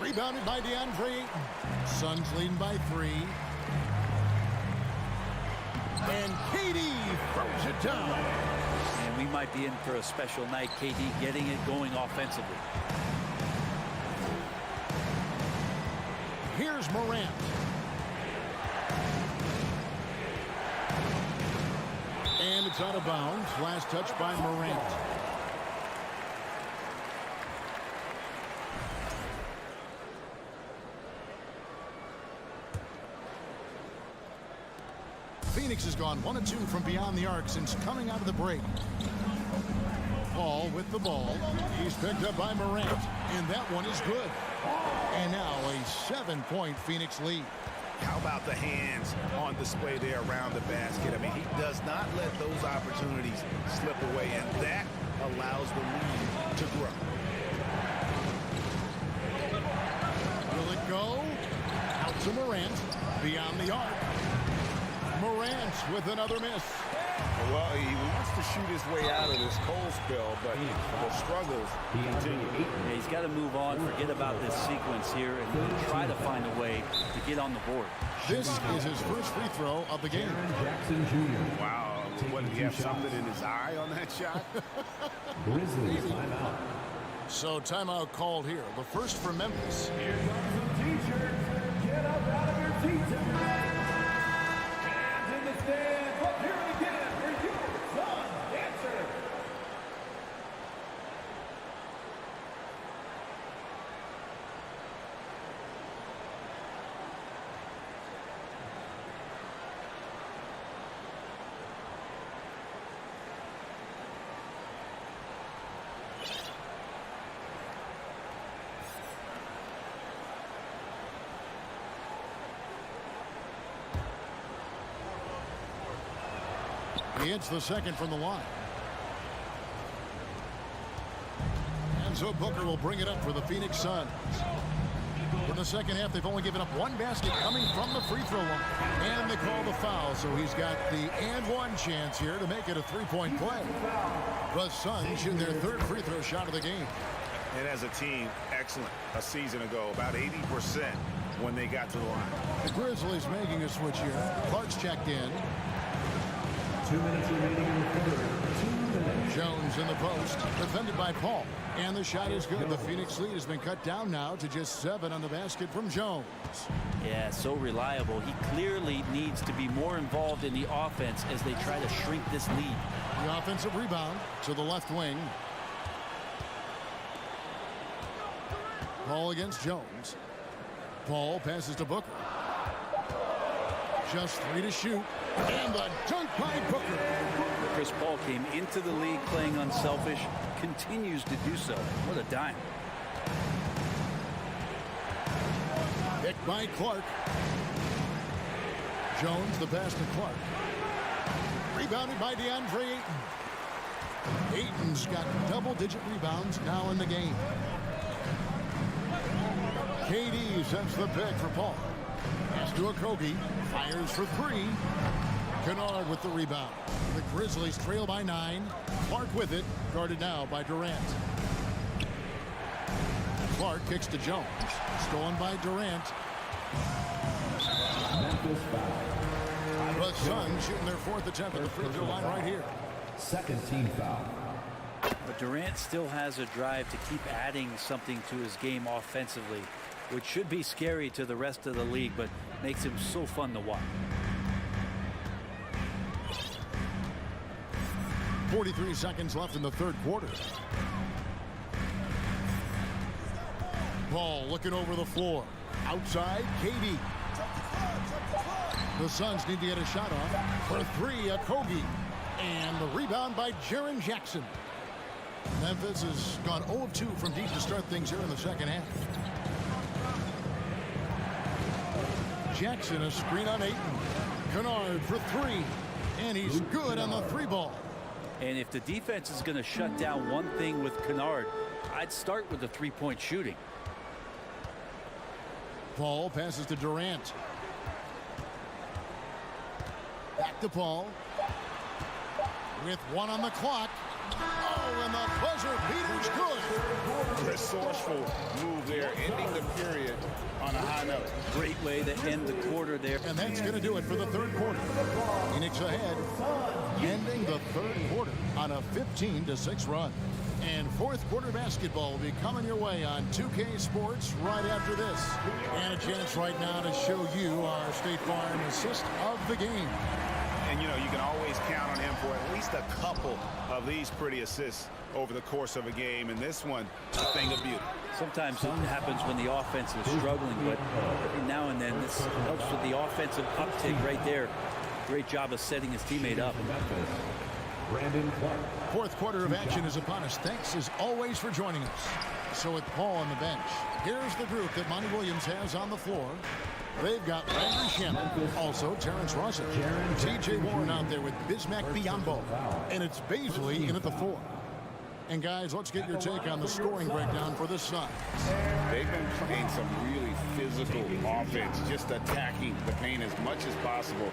Rebounded by DeAndre Ayton. Suns leading by 3. And KD throws it down. And we might be in for a special night. KD getting it going offensively. Here's Morant. And it's out of bounds. Last touch by Morant. Phoenix has gone 1 of 2 from beyond the arc since coming out of the break. Paul with the ball. He's picked up by Morant. And that one is good. And now a 7-point Phoenix lead. How about the hands on display there around the basket? I mean, he does not let those opportunities slip away, and that allows the lead to grow. Will it go? Out to Morant. Beyond the arc. Morant with another miss. Well, he wants to shoot his way out of this cold spell, but the struggles continue. Yeah, he's got to move on, forget about this sequence here, and try to find a way to get on the board. This is his first free throw of the game. Jackson Jr. Wow, what, did he have something in his eye on that shot? Grizzlies timeout. So timeout called here. The first for Memphis. Here comes some t-shirts. Get up out of your seats. Hands in the stands. Let's hear it again for you, Sun Dancer. He hits the second from the line. And so Booker will bring it up for the Phoenix Suns. In the second half, they've only given up 1 basket coming from the free throw line. And they call the foul, so he's got the and 1 chance here to make it a 3-point play. The Suns shooting their 3rd free throw shot of the game. And as a team, excellent. A season ago, about 80% when they got to the line. The Grizzlies making a switch here. Clark's checked in. 2 minutes remaining in the third. 2 minutes. Jones in the post, defended by Paul. And the shot is good. The Phoenix lead has been cut down now to just 7 on the basket from Jones. Yeah, so reliable. He clearly needs to be more involved in the offense as they try to shrink this lead. The offensive rebound to the left wing. Paul against Jones. Paul passes to Booker. Just 3 to shoot. And the dunk by Booker. Chris Paul came into the league playing unselfish, continues to do so. What a dime. Picked by Clark. Jones, the pass to Clark. Rebounded by DeAndre Ayton. Ayton's got double-digit rebounds now in the game. KD sends the pick for Paul. Pass to Octopi. Fires for 3. Kennard with the rebound. The Grizzlies trail by 9. Clark with it. Guarded now by Durant. Clark kicks to Jones. Stolen by Durant. Memphis foul. The Suns shooting their 4th attempt at the free throw line right here. Second team foul. But Durant still has a drive to keep adding something to his game offensively, which should be scary to the rest of the league, but makes him so fun to watch. 43 seconds left in the 3rd quarter. Ball looking over the floor. Outside, KD. The Suns need to get a shot off. For 3, Octopi. And the rebound by Jaren Jackson. Memphis has gone 0 of 2 from deep to start things here in the second half. Jackson, a screen on Ayton. Kennard for 3. And he's good on the 3 ball. And if the defense is going to shut down one thing with Kennard, I'd start with the 3-point shooting. Paul passes to Durant. Back to Paul. With 1 on the clock. Oh, and the buzzer beater's good. Resourceful move there, ending the period on a high note. Great way to end the quarter there. And that's going to do it for the third quarter. Phoenix ahead, ending the third quarter on a 15-6 run. And fourth quarter basketball will be coming your way on 2K Sports right after this. And a chance right now to show you our State Farm assist of the game. And, you know, you can always count on him for at least a couple of these pretty assists over the course of a game. And this one, a thing of beauty. Sometimes it happens when the offense is struggling, but every now and then this helps with the offensive uptick right there. Great job of setting his teammate up. Fourth quarter of action is upon us. Thanks as always for joining us. So with Paul on the bench, here's the group that Monty Williams has on the floor. They've got Landry Shamet, also Terrence Russell, T.J. Warren out there with Bismack Biyombo, and it's Baisley in at the 4. And guys, let's get your take on the scoring breakdown for this side. They've been playing some really physical offense, just attacking the paint as much as possible.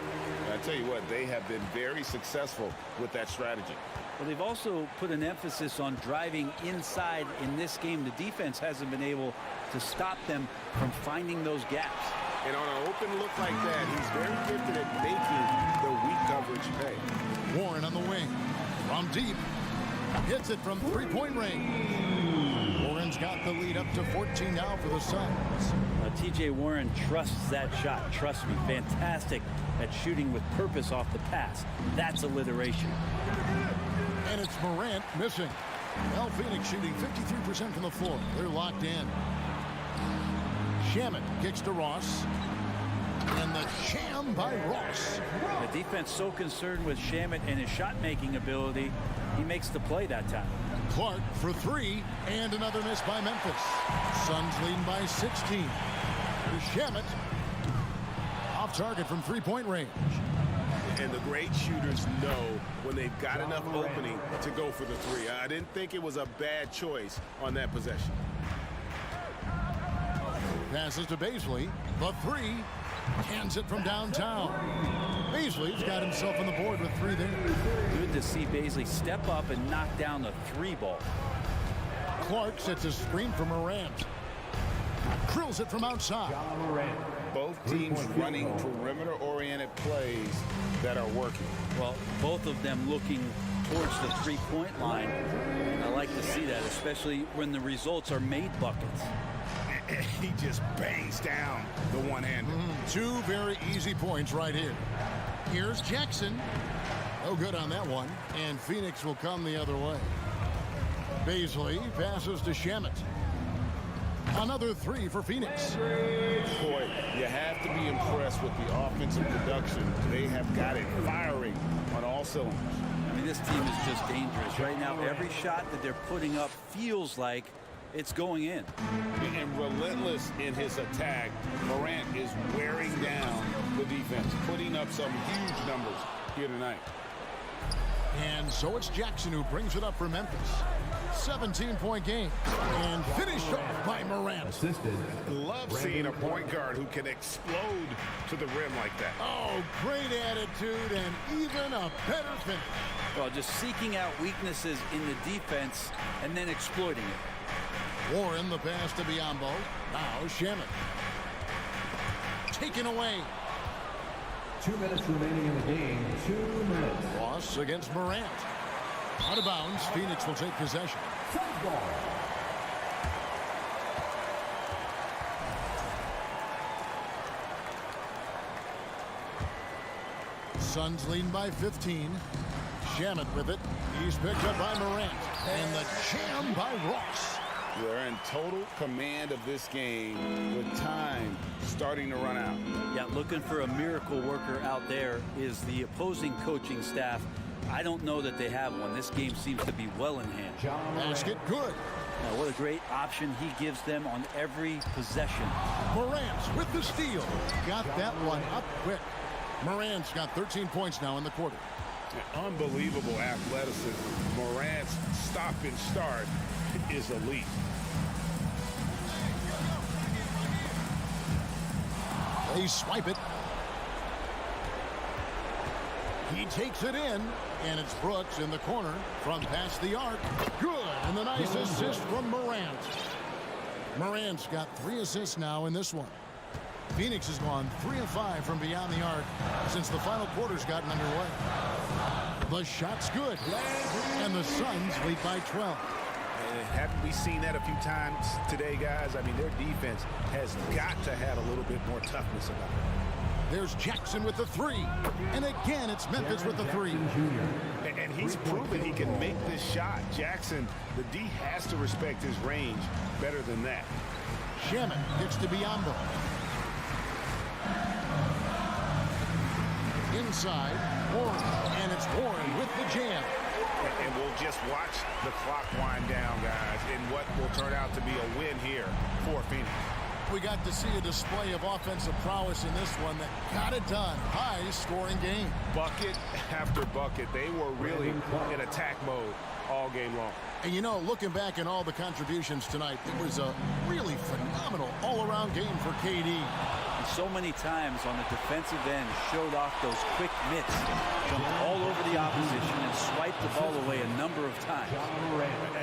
And I tell you what, they have been very successful with that strategy. Well, they've also put an emphasis on driving inside in this game. The defense hasn't been able to stop them from finding those gaps. And on an open look like that, he's very gifted at making the weak coverage pay. Warren on the wing. From deep. Hits it from three-point range. Warren's got the lead up to 14 now for the Suns. T.J. Warren trusts that shot. Trust me, fantastic at shooting with purpose off the pass. That's alliteration. And it's Morant missing. Well, Phoenix shooting 53% from the floor. They're locked in. Shamet kicks to Ross. And the jam by Ross. The defense so concerned with Shamet and his shot-making ability, he makes the play that time. Clark for 3, and another miss by Memphis. Suns leading by 16. Shamet off target from three-point range. And the great shooters know when they've got enough opening to go for the 3. I didn't think it was a bad choice on that possession. Passes to Baisley. The 3. Hands it from downtown. Baisley's got himself on the board with 3 there. Good to see Baisley step up and knock down the 3 ball. Clark sets a screen for Morant. Drills it from outside. Both teams running perimeter-oriented plays that are working. Well, both of them looking towards the three-point line. I like to see that, especially when the results are made buckets. He just bangs down the one-hander. 2 very easy points right here. Here's Jackson. No good on that one. And Phoenix will come the other way. Baisley passes to Shamet. Another 3 for Phoenix. Boy, you have to be impressed with the offensive production. They have got it firing on all cylinders. I mean, this team is just dangerous. Right now, every shot that they're putting up feels like it's going in. And relentless in his attack, Morant is wearing down the defense, putting up some huge numbers here tonight. And so it's Jackson who brings it up for Memphis. 17-point game. And finished off by Morant. Love seeing a point guard who can explode to the rim like that. Oh, great attitude and even a better finish. Well, just seeking out weaknesses in the defense and then exploiting it. Warren, the pass to Biyombo. Now Shamet. Taken away. 2 minutes remaining in the game. 2 minutes. Ross against Morant. Out of bounds. Phoenix will take possession. Suns leading by 15. Shamet with it. He's picked up by Morant. And the jam by Ross. They're in total command of this game with time starting to run out. Yeah, looking for a miracle worker out there is the opposing coaching staff. I don't know that they have one. This game seems to be well in hand. Basket good. Now, what a great option he gives them on every possession. Morant with the steal. Got that one up quick. Morant's got 13 points now in the quarter. Unbelievable athleticism. Morant's stop and start is elite. They swipe it. He takes it in, and it's Brooks in the corner from past the arc. Good, and the nice assist from Morant. Morant's got 3 assists now in this one. Phoenix has gone 3 of 5 from beyond the arc since the final quarter's gotten underway. The shot's good, and the Suns lead by 12. Haven't we seen that a few times today, guys? I mean, their defense has got to have a little bit more toughness about it. There's Jackson with the 3. And again, it's Memphis with the 3. And he's proven he can make this shot. Jackson, the D has to respect his range better than that. Shaman gets to Biombo. Inside, Warren. And it's Warren with the jam. And we'll just watch the clock wind down, guys, in what will turn out to be a win here for Phoenix. We got to see a display of offensive prowess in this one that got it done. High-scoring game. Bucket after bucket. They were really in attack mode all game long. And, you know, looking back at all the contributions tonight, it was a really phenomenal all-around game for KD. And so many times on the defensive end showed off those quick mitts, jumped all over the opposition and swiped the ball away a number of times.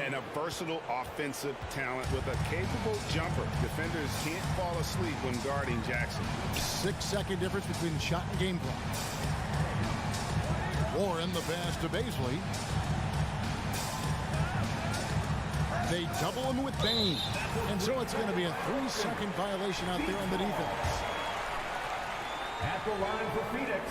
And a versatile offensive talent with a capable jumper. Defenders can't fall asleep when guarding Jackson. 6-second difference between shot and game clock. Warren the pass to Baisley. They double him with Bain. And so it's going to be a 3-second violation out there on the defense. At the line for Phoenix.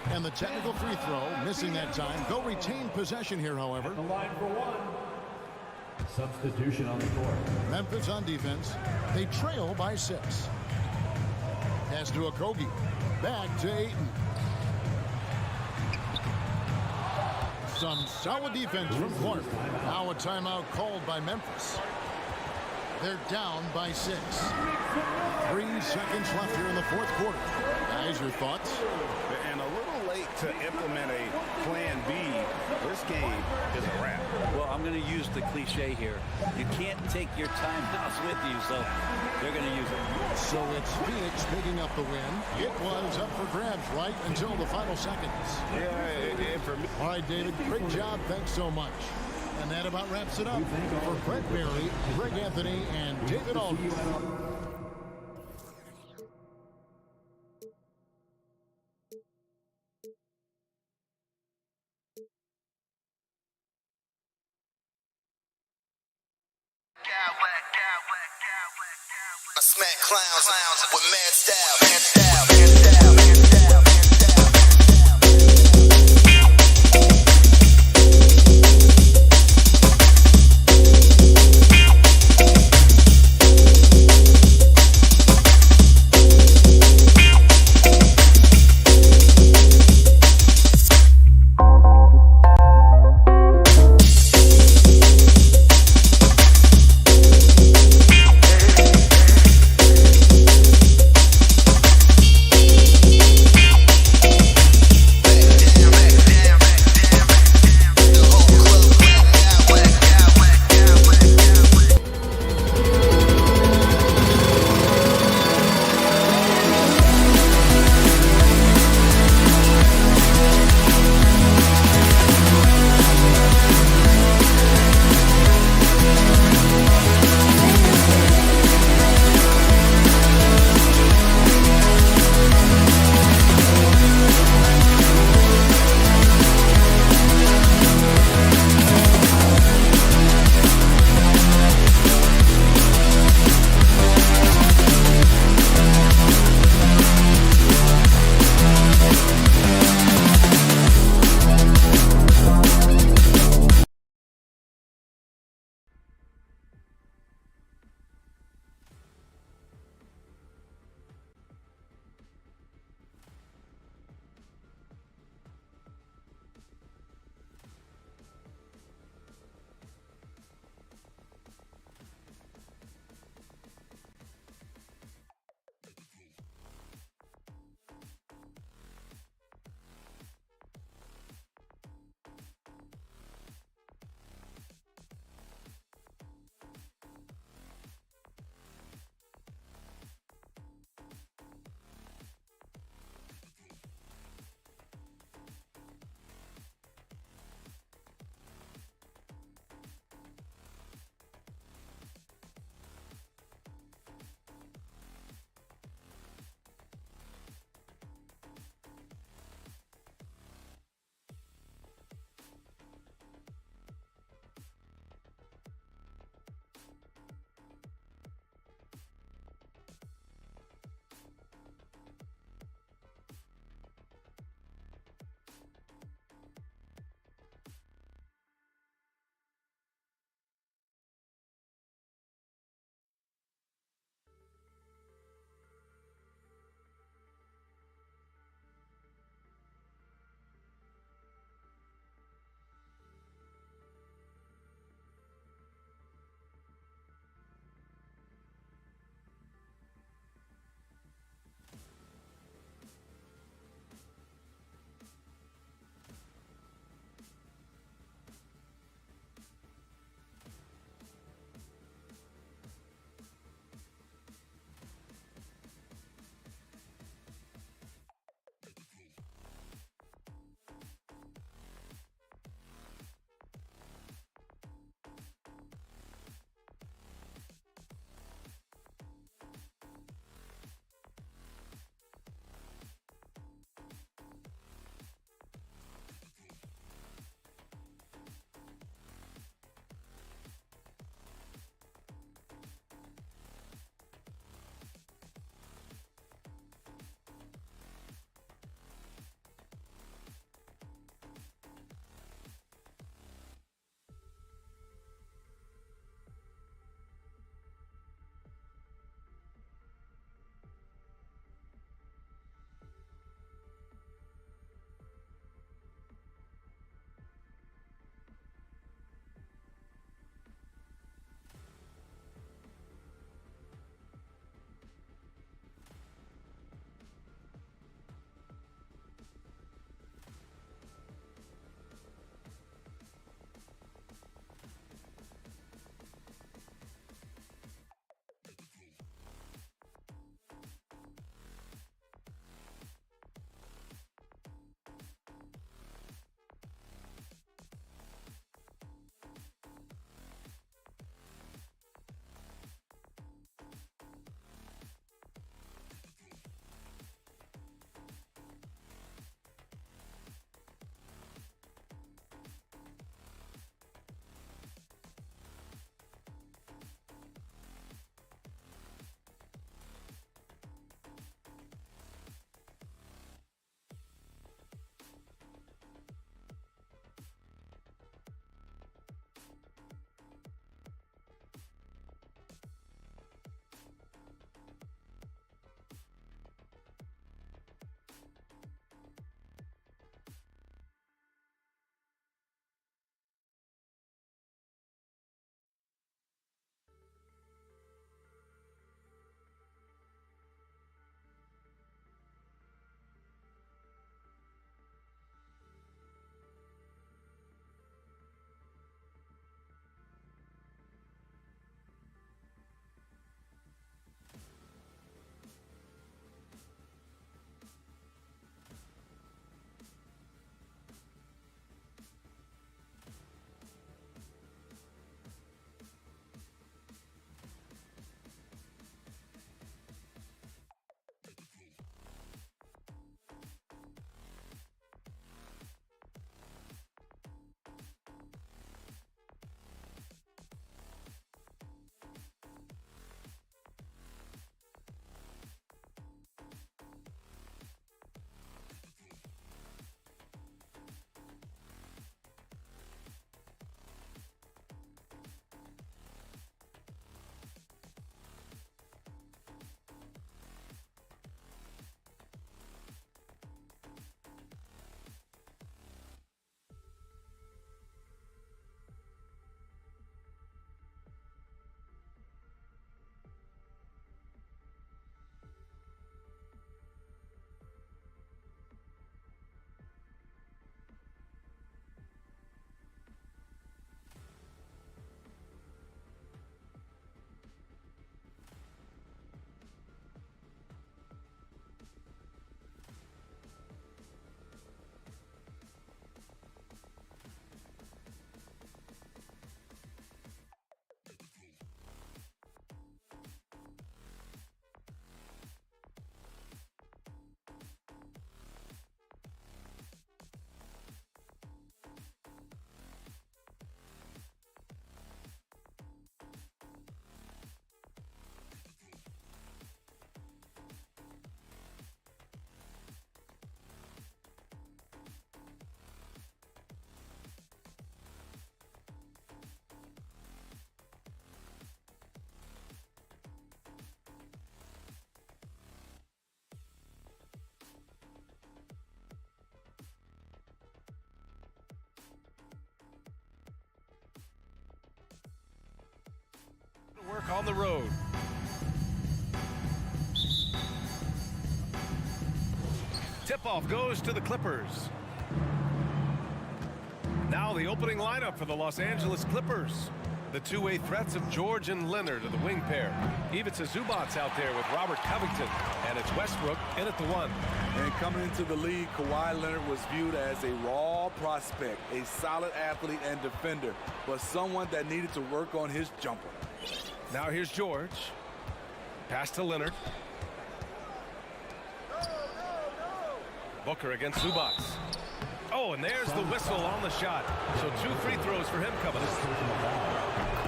And the technical free throw, missing that time. They'll retain possession here, however. The line for 1. Substitution on the court. Memphis on defense. They trail by 6. Pass to Okogie. Back to Ayton. Some solid defense from Clark. Now a timeout called by Memphis. They're down by 6. 3 seconds left here in the 4th quarter. Guys, your thoughts? And a little late to implement a plan B. This game is a wrap. Well, I'm going to use the cliche here. You can't take your timeouts with you, so they're going to use it. So it's Phoenix picking up the win. It was up for grabs right until the final seconds. Yeah, for me. All right, David, great job. Thanks so much. And that about wraps it up for Brent Berry, Greg Anthony, and David Aldridge. I smack clowns with mad style. back on the road. Tip-off goes to the Clippers. Now the opening lineup for the Los Angeles Clippers. The two-way threats of George and Leonard are the wing pair. Ivica Zubac's out there with Robert Covington, and it's Westbrook in at the 1. And coming into the league, Kawhi Leonard was viewed as a raw prospect, a solid athlete and defender, but someone that needed to work on his jumper. Now here's George. Pass to Leonard. Booker against Zubac. Oh, and there's the whistle on the shot. So 2 free throws for him coming.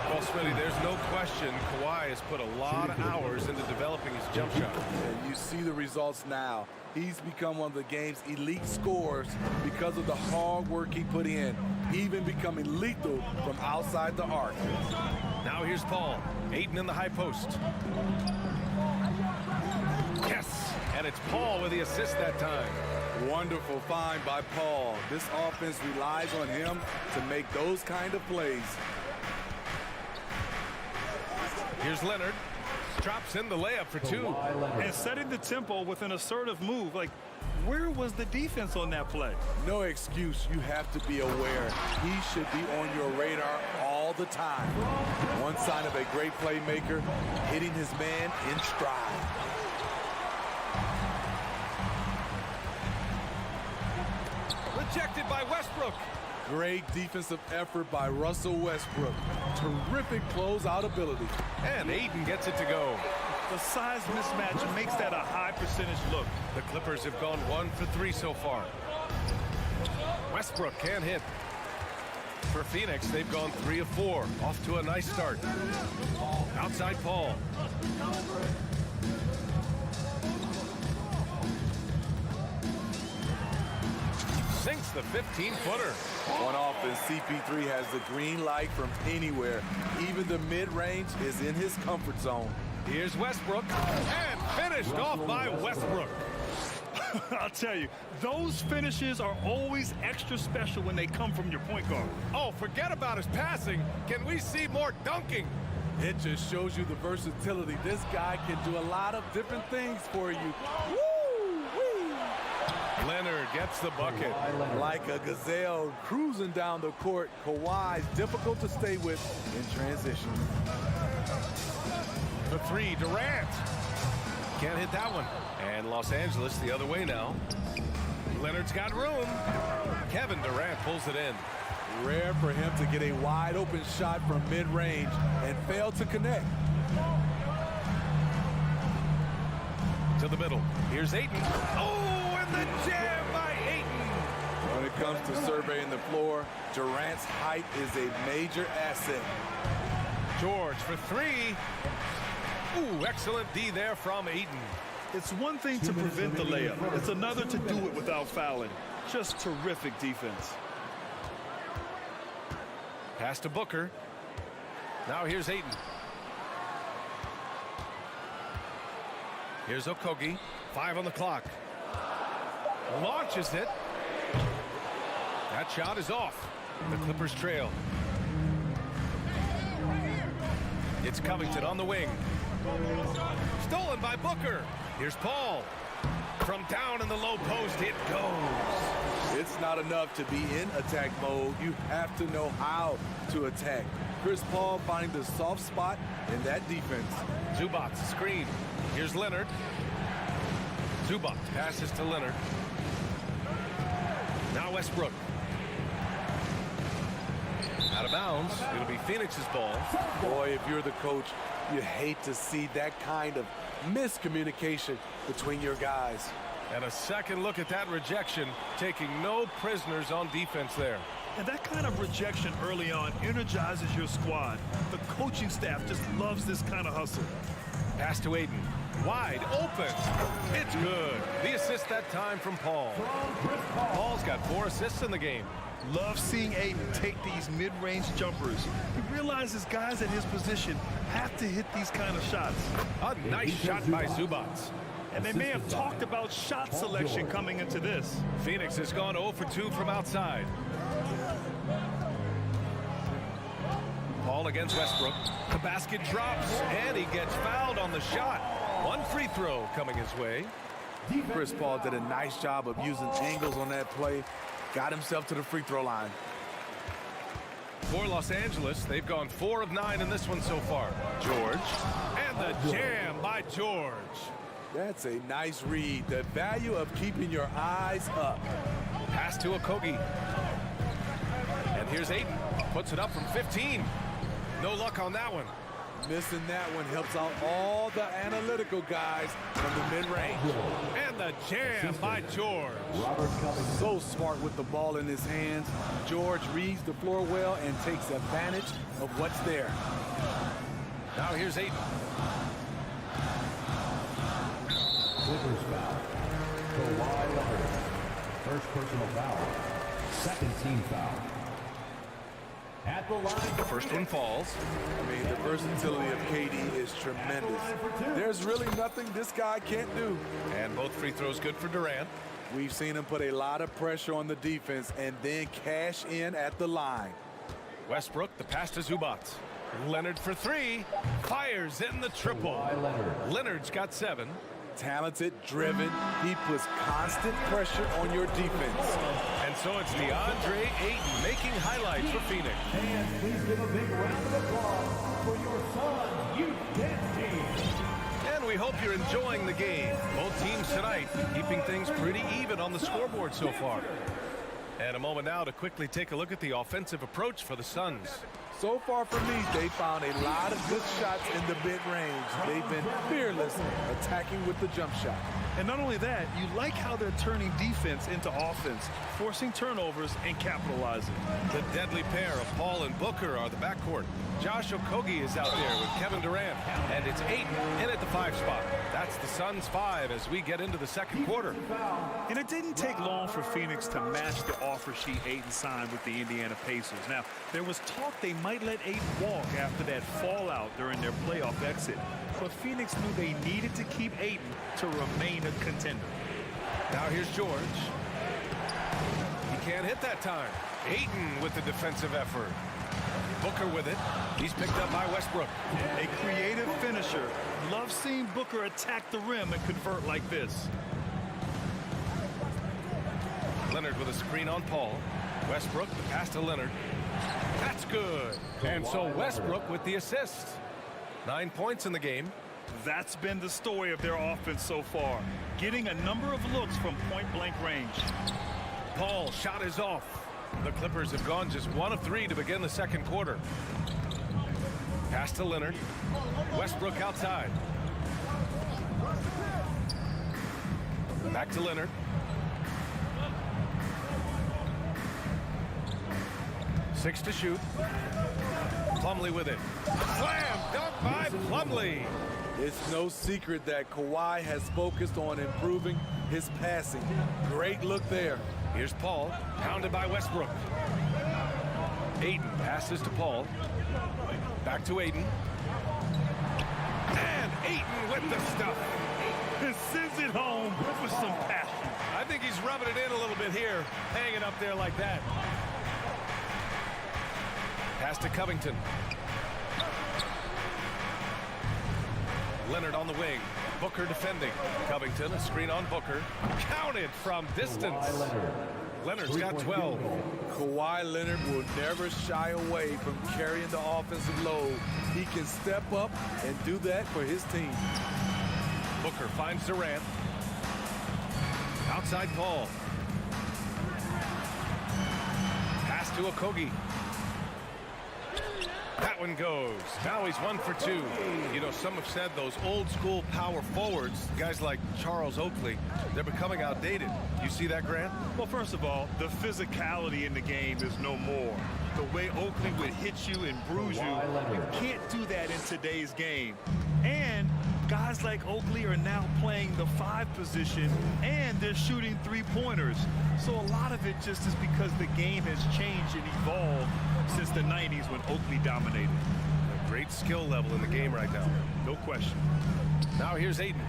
Well, Smitty, there's no question Kawhi has put a lot of hours into developing his jump shot. And you see the results now. He's become one of the game's elite scorers because of the hard work he put in, even becoming lethal from outside the arc. Now here's Paul. Ayton in the high post. Yes, and it's Paul with the assist that time. Wonderful find by Paul. This offense relies on him to make those kind of plays. Here's Leonard. Drops in the layup for 2. And setting the tempo with an assertive move. Like, where was the defense on that play? No excuse. You have to be aware. He should be on your radar all the time. One sign of a great playmaker, hitting his man in stride. Rejected by Westbrook. Great defensive effort by Russell Westbrook. Terrific closeout ability. And Ayton gets it to go. The size mismatch makes that a high percentage look. The Clippers have gone 1 for 3 so far. Westbrook can't hit. For Phoenix, they've gone 3 of 4. Off to a nice start. Outside Paul. Sinks the 15-footer. On offense, CP3 has the green light from anywhere. Even the mid-range is in his comfort zone. Here's Westbrook, and finished off by Westbrook. I'll tell you, those finishes are always extra special when they come from your point guard. Oh, forget about his passing. Can we see more dunking? It just shows you the versatility. This guy can do a lot of different things for you. Woo-wee. Leonard gets the bucket. Like a gazelle cruising down the court, Kawhi's difficult to stay with in transition. The 3, Durant. Can't hit that one. And Los Angeles the other way now. Leonard's got room. Kevin Durant pulls it in. Rare for him to get a wide open shot from mid-range and fail to connect. To the middle. Here's Ayton. Oh, and the jam by Ayton. When it comes to surveying the floor, Durant's height is a major asset. George for 3. Ooh, excellent D there from Ayton. It's one thing to prevent the layup. It's another to do it without fouling. Just terrific defense. Pass to Booker. Now here's Ayton. Here's Okogie. 5 on the clock. Launches it. That shot is off. The Clippers trail. It's Covington on the wing. Stolen by Booker. Here's Paul. From down in the low post, it goes. It's not enough to be in attack mode. You have to know how to attack. Chris Paul finding the soft spot in that defense. Zubac screen. Here's Leonard. Zubac passes to Leonard. Now Westbrook. Out of bounds. It'll be Phoenix's ball. Boy, if you're the coach, you hate to see that kind of miscommunication between your guys. And a second look at that rejection, taking no prisoners on defense there. And that kind of rejection early on energizes your squad. The coaching staff just loves this kind of hustle. Pass to Ayton. Wide open. It's good. The assist that time from Paul. Paul's got 4 assists in the game. Love seeing Ayton take these mid-range jumpers. He realizes guys at his position have to hit these kind of shots. A nice shot by Zubac. And they may have talked about shot selection coming into this. Phoenix has gone 0 for 2 from outside. Paul against Westbrook. The basket drops, and he gets fouled on the shot. One free throw coming his way. Chris Paul did a nice job of using angles on that play. Got himself to the free throw line. For Los Angeles, they've gone 4 of 9 in this one so far. George, and the jam by George. That's a nice read. The value of keeping your eyes up. Pass to Octopi. And here's Ayton. Puts it up from 15. No luck on that one. Missing that one helps out all the analytical guys from the mid-range. And the jam by George. So smart with the ball in his hands. George reads the floor well and takes advantage of what's there. Now here's Ayton. Clippers foul. Kawhi Leonard. First personal foul. Second team foul. At the line. The first one falls. I mean, the versatility of KD is tremendous. There's really nothing this guy can't do. And both free throws good for Durant. We've seen him put a lot of pressure on the defense and then cash in at the line. Westbrook, the pass to Zubac. Leonard for 3. Fires in the triple. Leonard's got 7. Talented, driven. He puts constant pressure on your defense. And so it's DeAndre Ayton making highlights for Phoenix. And please give a big round of applause for your Suns youth dance team. And we hope you're enjoying the game. Both teams tonight keeping things pretty even on the scoreboard so far. And a moment now to quickly take a look at the offensive approach for the Suns. So far for me, they found a lot of good shots in the mid-range. They've been fearless attacking with the jump shot. And not only that, you like how they're turning defense into offense, forcing turnovers and capitalizing. The deadly pair of Paul and Booker are the backcourt. Josh Okogie is out there with Kevin Durant, and it's Ayton in at the 5 spot. That's the Suns 5 as we get into the second quarter. And it didn't take long for Phoenix to match the offer sheet Ayton signed with the Indiana Pacers. Now, there was talk they might let Ayton walk after that fallout during their playoff exit. But Phoenix knew they needed to keep Ayton to remain a contender. Now here's George. He can't hit that time. Ayton with the defensive effort. Booker with it. He's picked up by Westbrook. A creative finisher. Love seeing Booker attack the rim and convert like this. Leonard with a screen on Paul. Westbrook, the pass to Leonard. That's good. And so Westbrook with the assist. 9 points in the game. That's been the story of their offense so far. Getting a number of looks from point-blank range. Paul shot is off. The Clippers have gone just 1 of 3 to begin the second quarter. Pass to Leonard. Westbrook outside. Back to Leonard. Six to shoot. Plumlee with it. Slam dunk by Plumlee. It's no secret that Kawhi has focused on improving his passing. Great look there. Here's Paul, pounded by Westbrook. Ayton passes to Paul. Back to Ayton. And Ayton with the stuff. And sends it home with some passion. I think he's rubbing it in a little bit here, hanging up there like that. Pass to Covington. Leonard on the wing. Booker defending. Covington, a screen on Booker. Counted from distance. Leonard's got 12. Kawhi Leonard will never shy away from carrying the offensive load. He can step up and do that for his team. Booker finds Durant. Outside Paul. Pass to Okogie. That one goes. Now he's 1 for 2. You know, some have said those old school power forwards, guys like Charles Oakley, they're becoming outdated. You see that, Grant? Well, first of all, the physicality in the game is no more. The way Oakley would hit you and bruise you can't do that in today's game. And guys like Oakley are now playing the 5 position, and they're shooting 3-pointers. So a lot of it just is because the game has changed and evolved since the 90s when Oakley dominated. A great skill level in the game right now. No question. Now here's Ayton.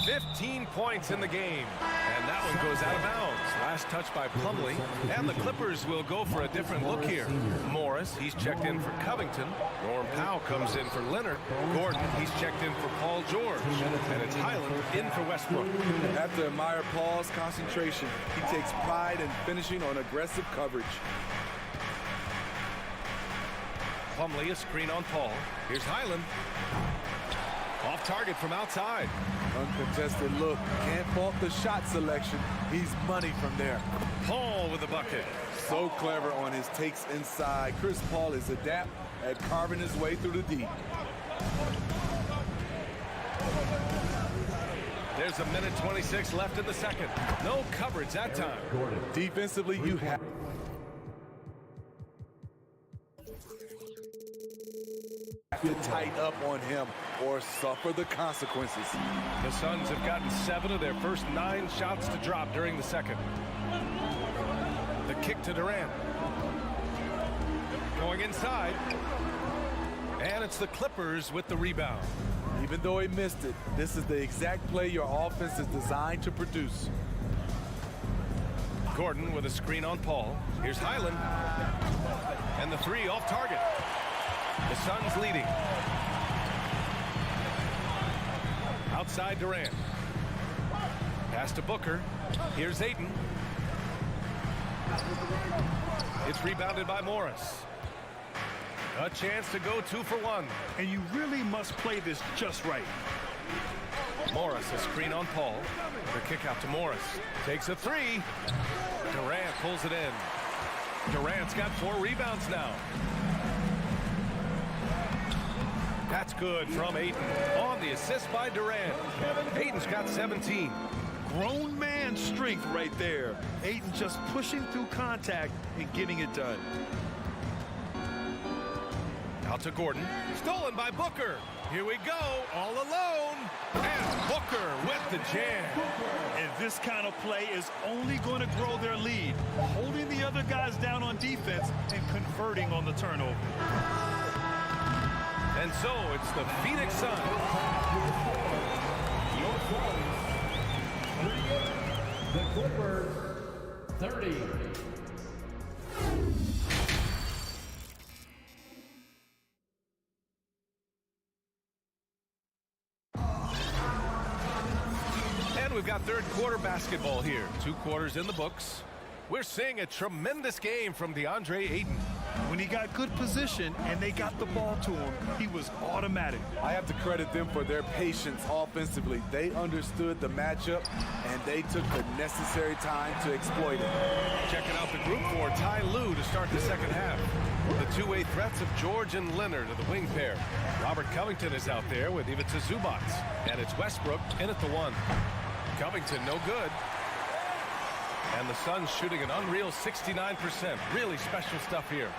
15 points in the game. And that one goes out of bounds. Last touch by Plumlee. And the Clippers will go for a different look here. Morris, he's checked in for Covington. Norm Powell comes in for Leonard. Gordon, he's checked in for Paul George. And it's Highland in for Westbrook. Have to admire Paul's concentration. He takes pride in finishing on aggressive coverage. Plumlee, a screen on Paul. Here's Highland. Off target from outside. Uncontested look. Can't fault the shot selection. He's money from there. Paul with the bucket. So clever on his takes inside. Chris Paul is adept at carving his way through the deep. There's a minute 26 left in the second. No coverage that time. Defensively, you have to tighten up on him or suffer the consequences. The Suns have gotten 7 of their first 9 shots to drop during the second. The kick to Durant. Going inside. And it's the Clippers with the rebound. Even though he missed it, this is the exact play your offense is designed to produce. Gordon with a screen on Paul. Here's Highland. And the 3 off target. The Suns leading. Outside Durant. Pass to Booker. Here's Ayton. It's rebounded by Morris. A chance to go 2 for 1. And you really must play this just right. Morris, a screen on Paul. The kick out to Morris. Takes a 3. Durant pulls it in. Durant's got 4 rebounds now. That's good from Ayton. On the assist by Durant. Ayton's got 17. Grown man strength right there. Ayton just pushing through contact and getting it done. Out to Gordon. Stolen by Booker. Here we go. All alone. And Booker with the jam. And this kind of play is only going to grow their lead. Holding the other guys down on defense and converting on the turnover. And so it's the Phoenix Suns. The Clippers, 30. And we've got third quarter basketball here. 2 quarters in the books. We're seeing a tremendous game from DeAndre Ayton. When he got good position and they got the ball to him, he was automatic. I have to credit them for their patience offensively. They understood the matchup, and they took the necessary time to exploit it. Checking out the group for Ty Lue to start the second half. The two-way threats of George and Leonard are the wing pair. Robert Covington is out there with Ivica Zubac. And it's Westbrook in at the 1. Covington no good. And the Suns shooting an unreal 69%. Really special stuff here.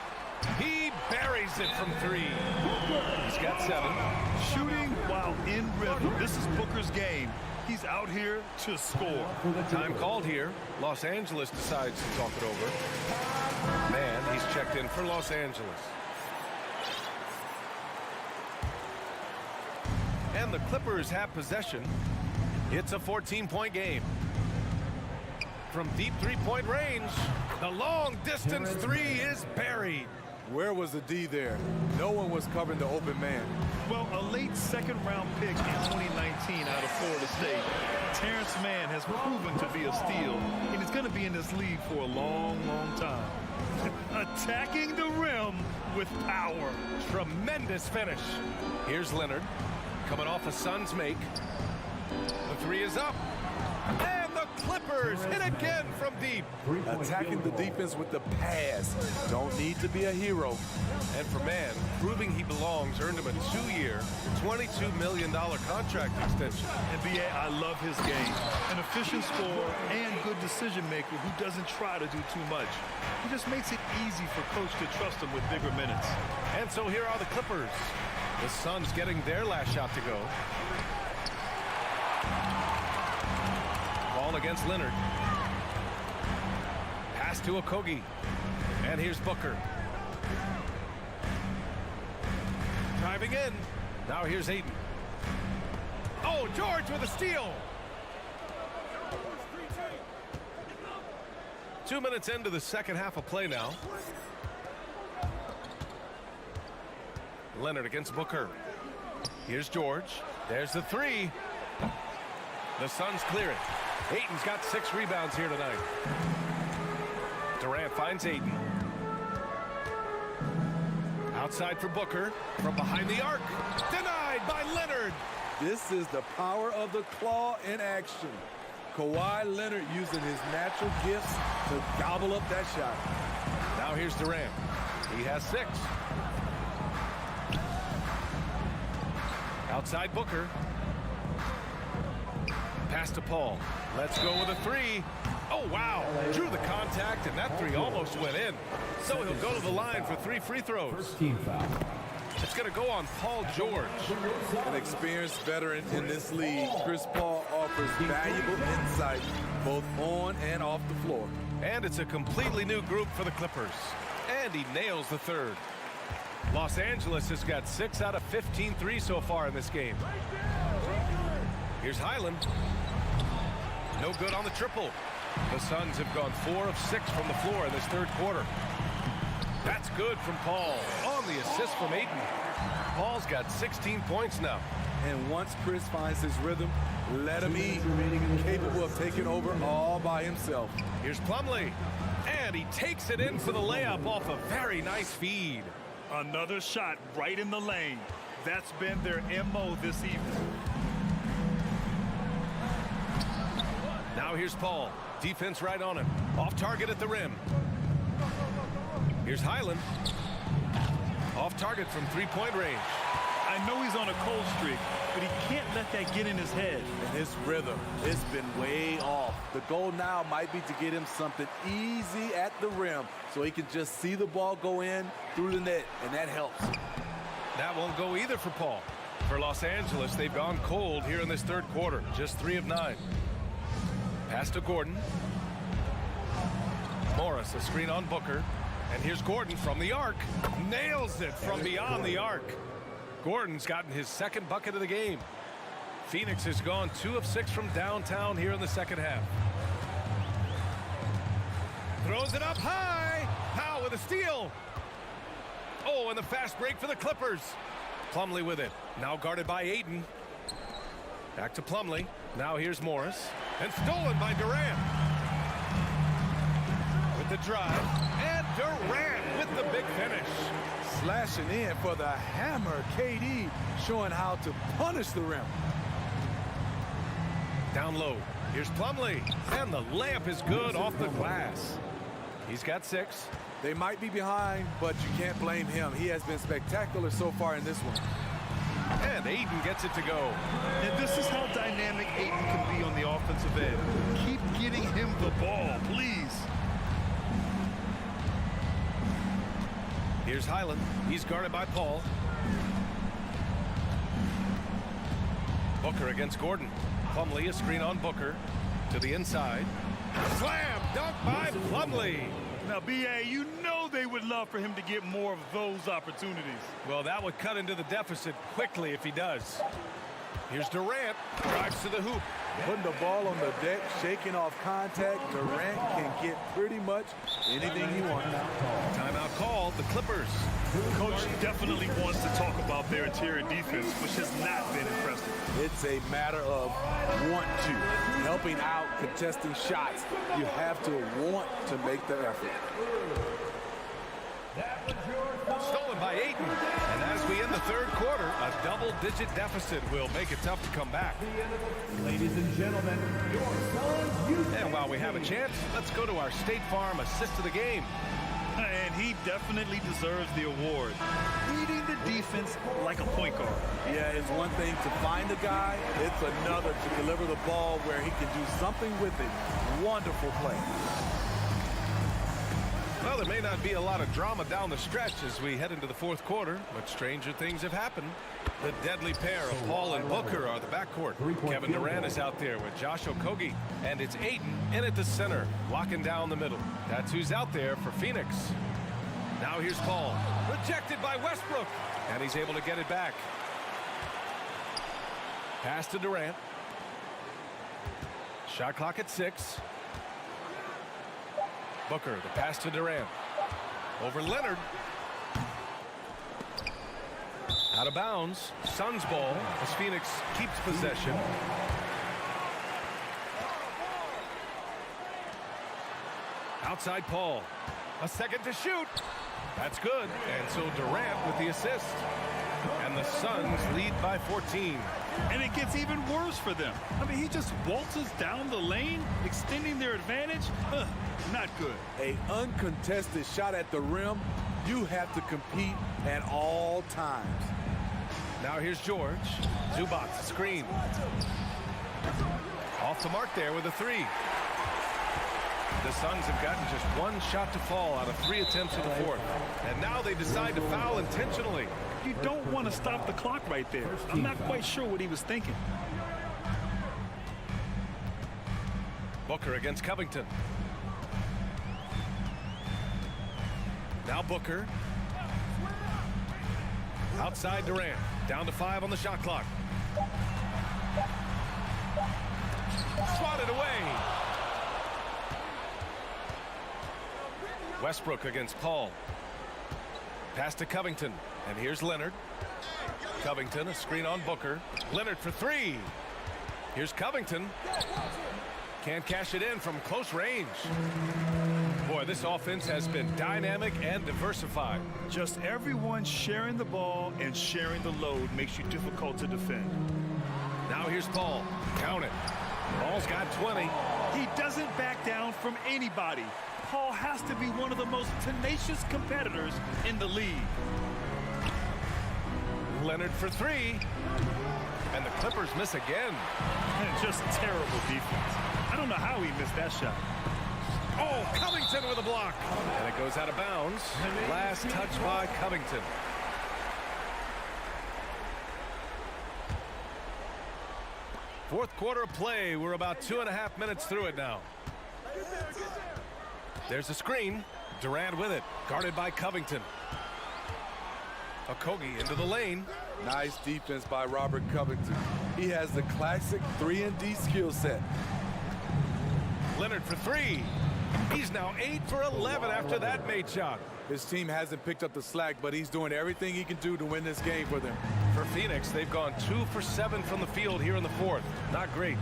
He buries it from 3. He's got 7. Shooting while in rhythm. This is Booker's game. He's out here to score. Time called here. Los Angeles decides to talk it over. Man, he's checked in for Los Angeles. And the Clippers have possession. It's a 14-point game. From deep 3-point range, the long distance 3 is buried. Where was the D there? No one was covering the open man. Well, a late second-round pick in 2019 out of Florida State. Terrence Mann has proven to be a steal, and he's going to be in this league for a long, long time. Attacking the rim with power. Tremendous finish. Here's Leonard coming off a Suns make. The 3 is up. And the Clippers hit again from deep. Attacking the defense with the pass. Don't need to be a hero. And for Mann, proving he belongs earned him a 2-year, $22 million contract extension. NBA, I love his game. An efficient scorer and good decision maker who doesn't try to do too much. He just makes it easy for coach to trust him with bigger minutes. And so here are the Clippers. The Suns getting their last shot to go. Ball against Leonard. Pass to Okogie. And here's Booker. Driving in. Now here's Ayton. Oh, George with a steal. 2 minutes into the second half of play now. Leonard against Booker. Here's George. There's the three. The Suns clear it. Ayton's got 6 rebounds here tonight. Durant finds Ayton. Outside for Booker. From behind the arc. Denied by Leonard. This is the power of the claw in action. Kawhi Leonard using his natural gifts to gobble up that shot. Now here's Durant. He has 6. Outside Booker. Pass to Paul. Let's go with a 3. Oh, wow. Drew the contact, and that 3 almost went in. So he'll go to the line for 3 free throws. First team foul. It's going to go on Paul George. An experienced veteran in this league, Chris Paul offers valuable insight both on and off the floor. And it's a completely new group for the Clippers. And he nails the 3rd. Los Angeles has got 6 out of 15 threes so far in this game. Here's Highland. No good on the triple. The Suns have gone 4 of 6 from the floor in this 3rd quarter. That's good from Paul. On the assist from Ayton. Paul's got 16 points now. And once Chris finds his rhythm, let him eat. Capable of taking over all by himself. Here's Plumlee. And he takes it in for the layup off a very nice feed. Another shot right in the lane. That's been their MO this evening. Now here's Paul. Defense right on him. Off target at the rim. Here's Highland. Off target from 3-point range. I know he's on a cold streak, but he can't let that get in his head. And his rhythm, it's been way off. The goal now might be to get him something easy at the rim so he can just see the ball go in through the net, and that helps. That won't go either for Paul. For Los Angeles, they've gone cold here in this 3rd quarter. Just 3 of 9. Pass to Gordon. Morris, a screen on Booker. And here's Gordon from the arc. Nails it from beyond the arc. Gordon's gotten his 2nd bucket of the game. Phoenix has gone 2 of 6 from downtown here in the 2nd half. Throws it up high. Powell with a steal. Oh, and the fast break for the Clippers. Plumlee with it. Now guarded by Ayton. Back to Plumlee. Now here's Morris. And stolen by Durant. With the drive. And Durant with the big finish. Slashing in for the hammer. KD showing how to punish the rim. Down low. Here's Plumlee. And the layup is good off the glass. He's got 6. They might be behind, but you can't blame him. He has been spectacular so far in this one. And Ayton gets it to go. And this is how dynamic Ayton can be on the offensive end. Keep getting him the ball, please. Here's Highland. He's guarded by Paul. Booker against Gordon. Plumlee, a screen on Booker. To the inside. Slam dunk by Plumlee. Now, B.A., you know they would love for him to get more of those opportunities. Well, that would cut into the deficit quickly if he does. Here's Durant. Drives to the hoop. Putting the ball on the deck, shaking off contact. Durant can get pretty much anything he wants. Timeout called. The Clippers. Coach definitely wants to talk about their interior defense, which has not been impressive. It's a matter of want to. Helping out, contesting shots. You have to want to make the effort. Stolen by Ayton. And as we end the 3rd quarter, a double-digit deficit will make it tough to come back. Ladies and gentlemen, your Suns youth. And while we have a chance, let's go to our State Farm assist of the game. And he definitely deserves the award. Reading the defense like a point guard. Yeah, it's one thing to find a guy. It's another to deliver the ball where he can do something with it. Wonderful play. Well, there may not be a lot of drama down the stretch as we head into the 4th quarter, but stranger things have happened. The deadly pair of Paul and Booker are the backcourt. Kevin Durant is out there with Josh Okogie, and it's Ayton in at the center, locking down the middle. That's who's out there for Phoenix. Now here's Paul, rejected by Westbrook, and he's able to get it back. Pass to Durant. Shot clock at 6. Booker, the pass to Durant. Over Leonard. Out of bounds. Suns ball as Phoenix keeps possession. Outside Paul. A second to shoot. That's good. And so Durant with the assist. And the Suns lead by 14. And it gets even worse for them. I mean, he just waltzes down the lane, extending their advantage. Not good. An uncontested shot at the rim. You have to compete at all times. Now here's George. Zubac, screen. Off the mark there with a three. The Suns have gotten just one shot to fall out of 3 attempts in the fourth. And now they decide to foul intentionally. You don't want to stop the clock right there. I'm not quite sure what he was thinking. Booker against Covington. Now Booker. Outside Durant. Down to 5 on the shot clock. Swatted away. Westbrook against Paul. Pass to Covington. And here's Leonard. Covington, a screen on Booker. Leonard for 3. Here's Covington. Can't cash it in from close range. Boy, this offense has been dynamic and diversified. Just everyone sharing the ball and sharing the load makes you difficult to defend. Now here's Paul. Count it. Paul's got 20. He doesn't back down from anybody. Paul has to be one of the most tenacious competitors in the league. Leonard for 3. And the Clippers miss again. And just terrible defense. I don't know how he missed that shot. Oh, Covington with a block. And it goes out of bounds. Last touch by Covington. Fourth quarter of play. We're about 2.5 minutes through it now. There's a screen. Durant with it. Guarded by Covington. Octopi into the lane. Nice defense by Robert Covington. He has the classic 3-and-D skill set. Leonard for 3. He's now 8 for 11 after that made shot. His team hasn't picked up the slack, but he's doing everything he can do to win this game for them. For Phoenix, they've gone 2 for 7 from the field here in the fourth. Not great.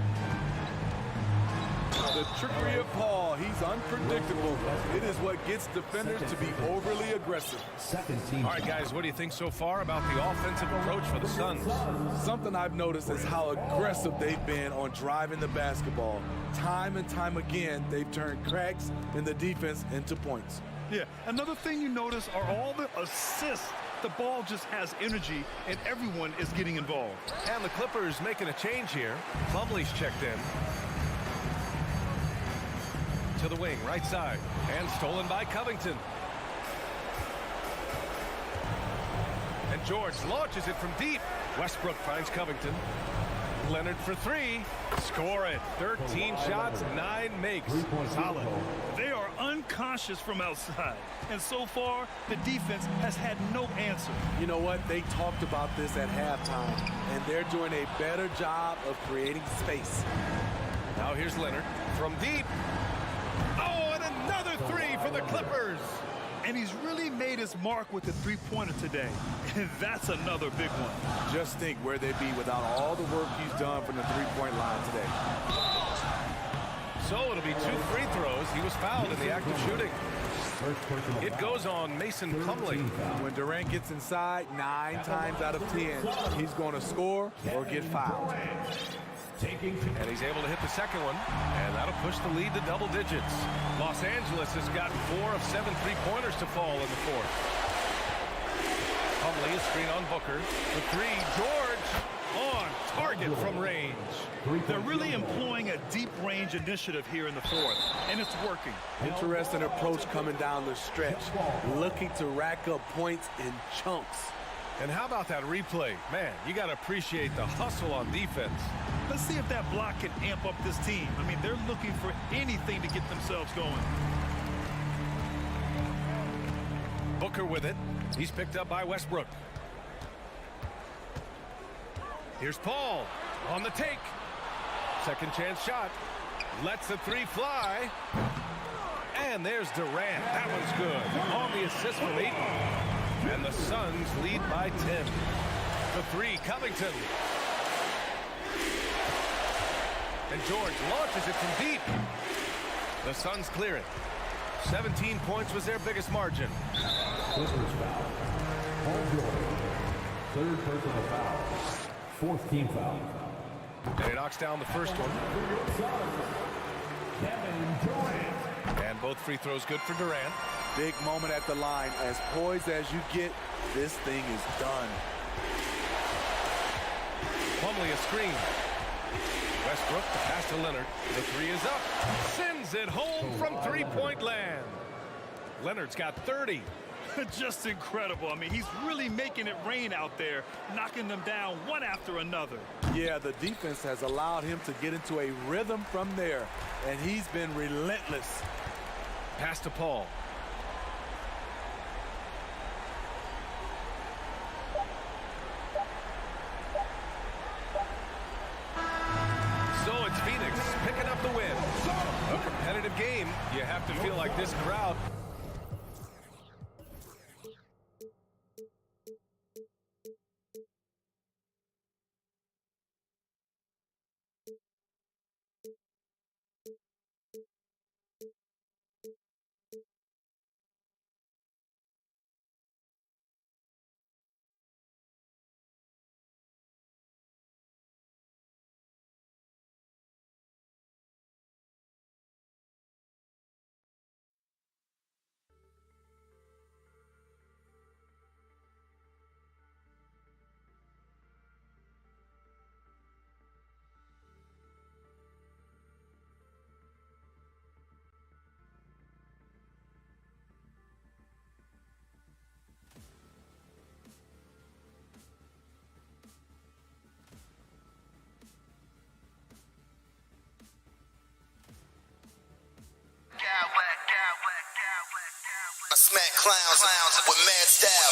The trickery of Paul, he's unpredictable. It is what gets defenders to be overly aggressive. All right, guys, what do you think so far about the offensive approach for the Suns? Something I've noticed is how aggressive they've been on driving the basketball. Time and time again, they've turned cracks in the defense into points. Yeah, another thing you notice are all the assists. The ball just has energy, and everyone is getting involved. And the Clippers making a change here. Plumlee's checked in. To the wing, right side, and stolen by Covington. And George launches it from deep. Westbrook finds Covington. Leonard for 3. Score it. 13 shots, 9 makes. Solid. They are unconscious from outside. And so far, the defense has had no answer. You know what? They talked about this at halftime, and they're doing a better job of creating space. Now here's Leonard from deep. Oh, and another 3 for the Clippers. And he's really made his mark with the three-pointer today. And that's another big one. Just think where they'd be without all the work he's done from the three-point line today. So it'll be 2 free throws. He was fouled in the act of shooting. It goes on Mason Plumlee. When Durant gets inside, 9 times out of 10, he's going to score or get fouled. And he's able to hit the second one, and that'll push the lead to double digits. Los Angeles has gotten 4 of 7 three-pointers to fall in the fourth. Plumlee, a screen on Booker. The 3, George on target from range. They're really employing a deep range initiative here in the fourth, and it's working. Interesting approach coming down the stretch, looking to rack up points in chunks. And how about that replay? Man, you got to appreciate the hustle on defense. Let's see if that block can amp up this team. I mean, they're looking for anything to get themselves going. Booker with it. He's picked up by Westbrook. Here's Paul on the take. Second chance shot. Lets the 3 fly. And there's Durant. That one's good. On the assist from Ayton. And the Suns lead by 10. The three, Covington. And George launches it from deep. The Suns clear it. 17 points was their biggest margin. Clippers foul. Paul George. Third personal foul. Fourth team foul. And he knocks down the first one. Kevin Durant. And both free throws good for Durant. Big moment at the line. As poised as you get, this thing is done. Plumlee a screen. Westbrook, the pass to Leonard. The three is up. Sends it home from three-point land. Leonard's got 30. Just incredible. I mean, he's really making it rain out there, knocking them down one after another. Yeah, the defense has allowed him to get into a rhythm from there, and he's been relentless. Pass to Paul. So it's Phoenix picking up the win. A competitive game. You have to feel like this crowd. I smack clowns with mad style.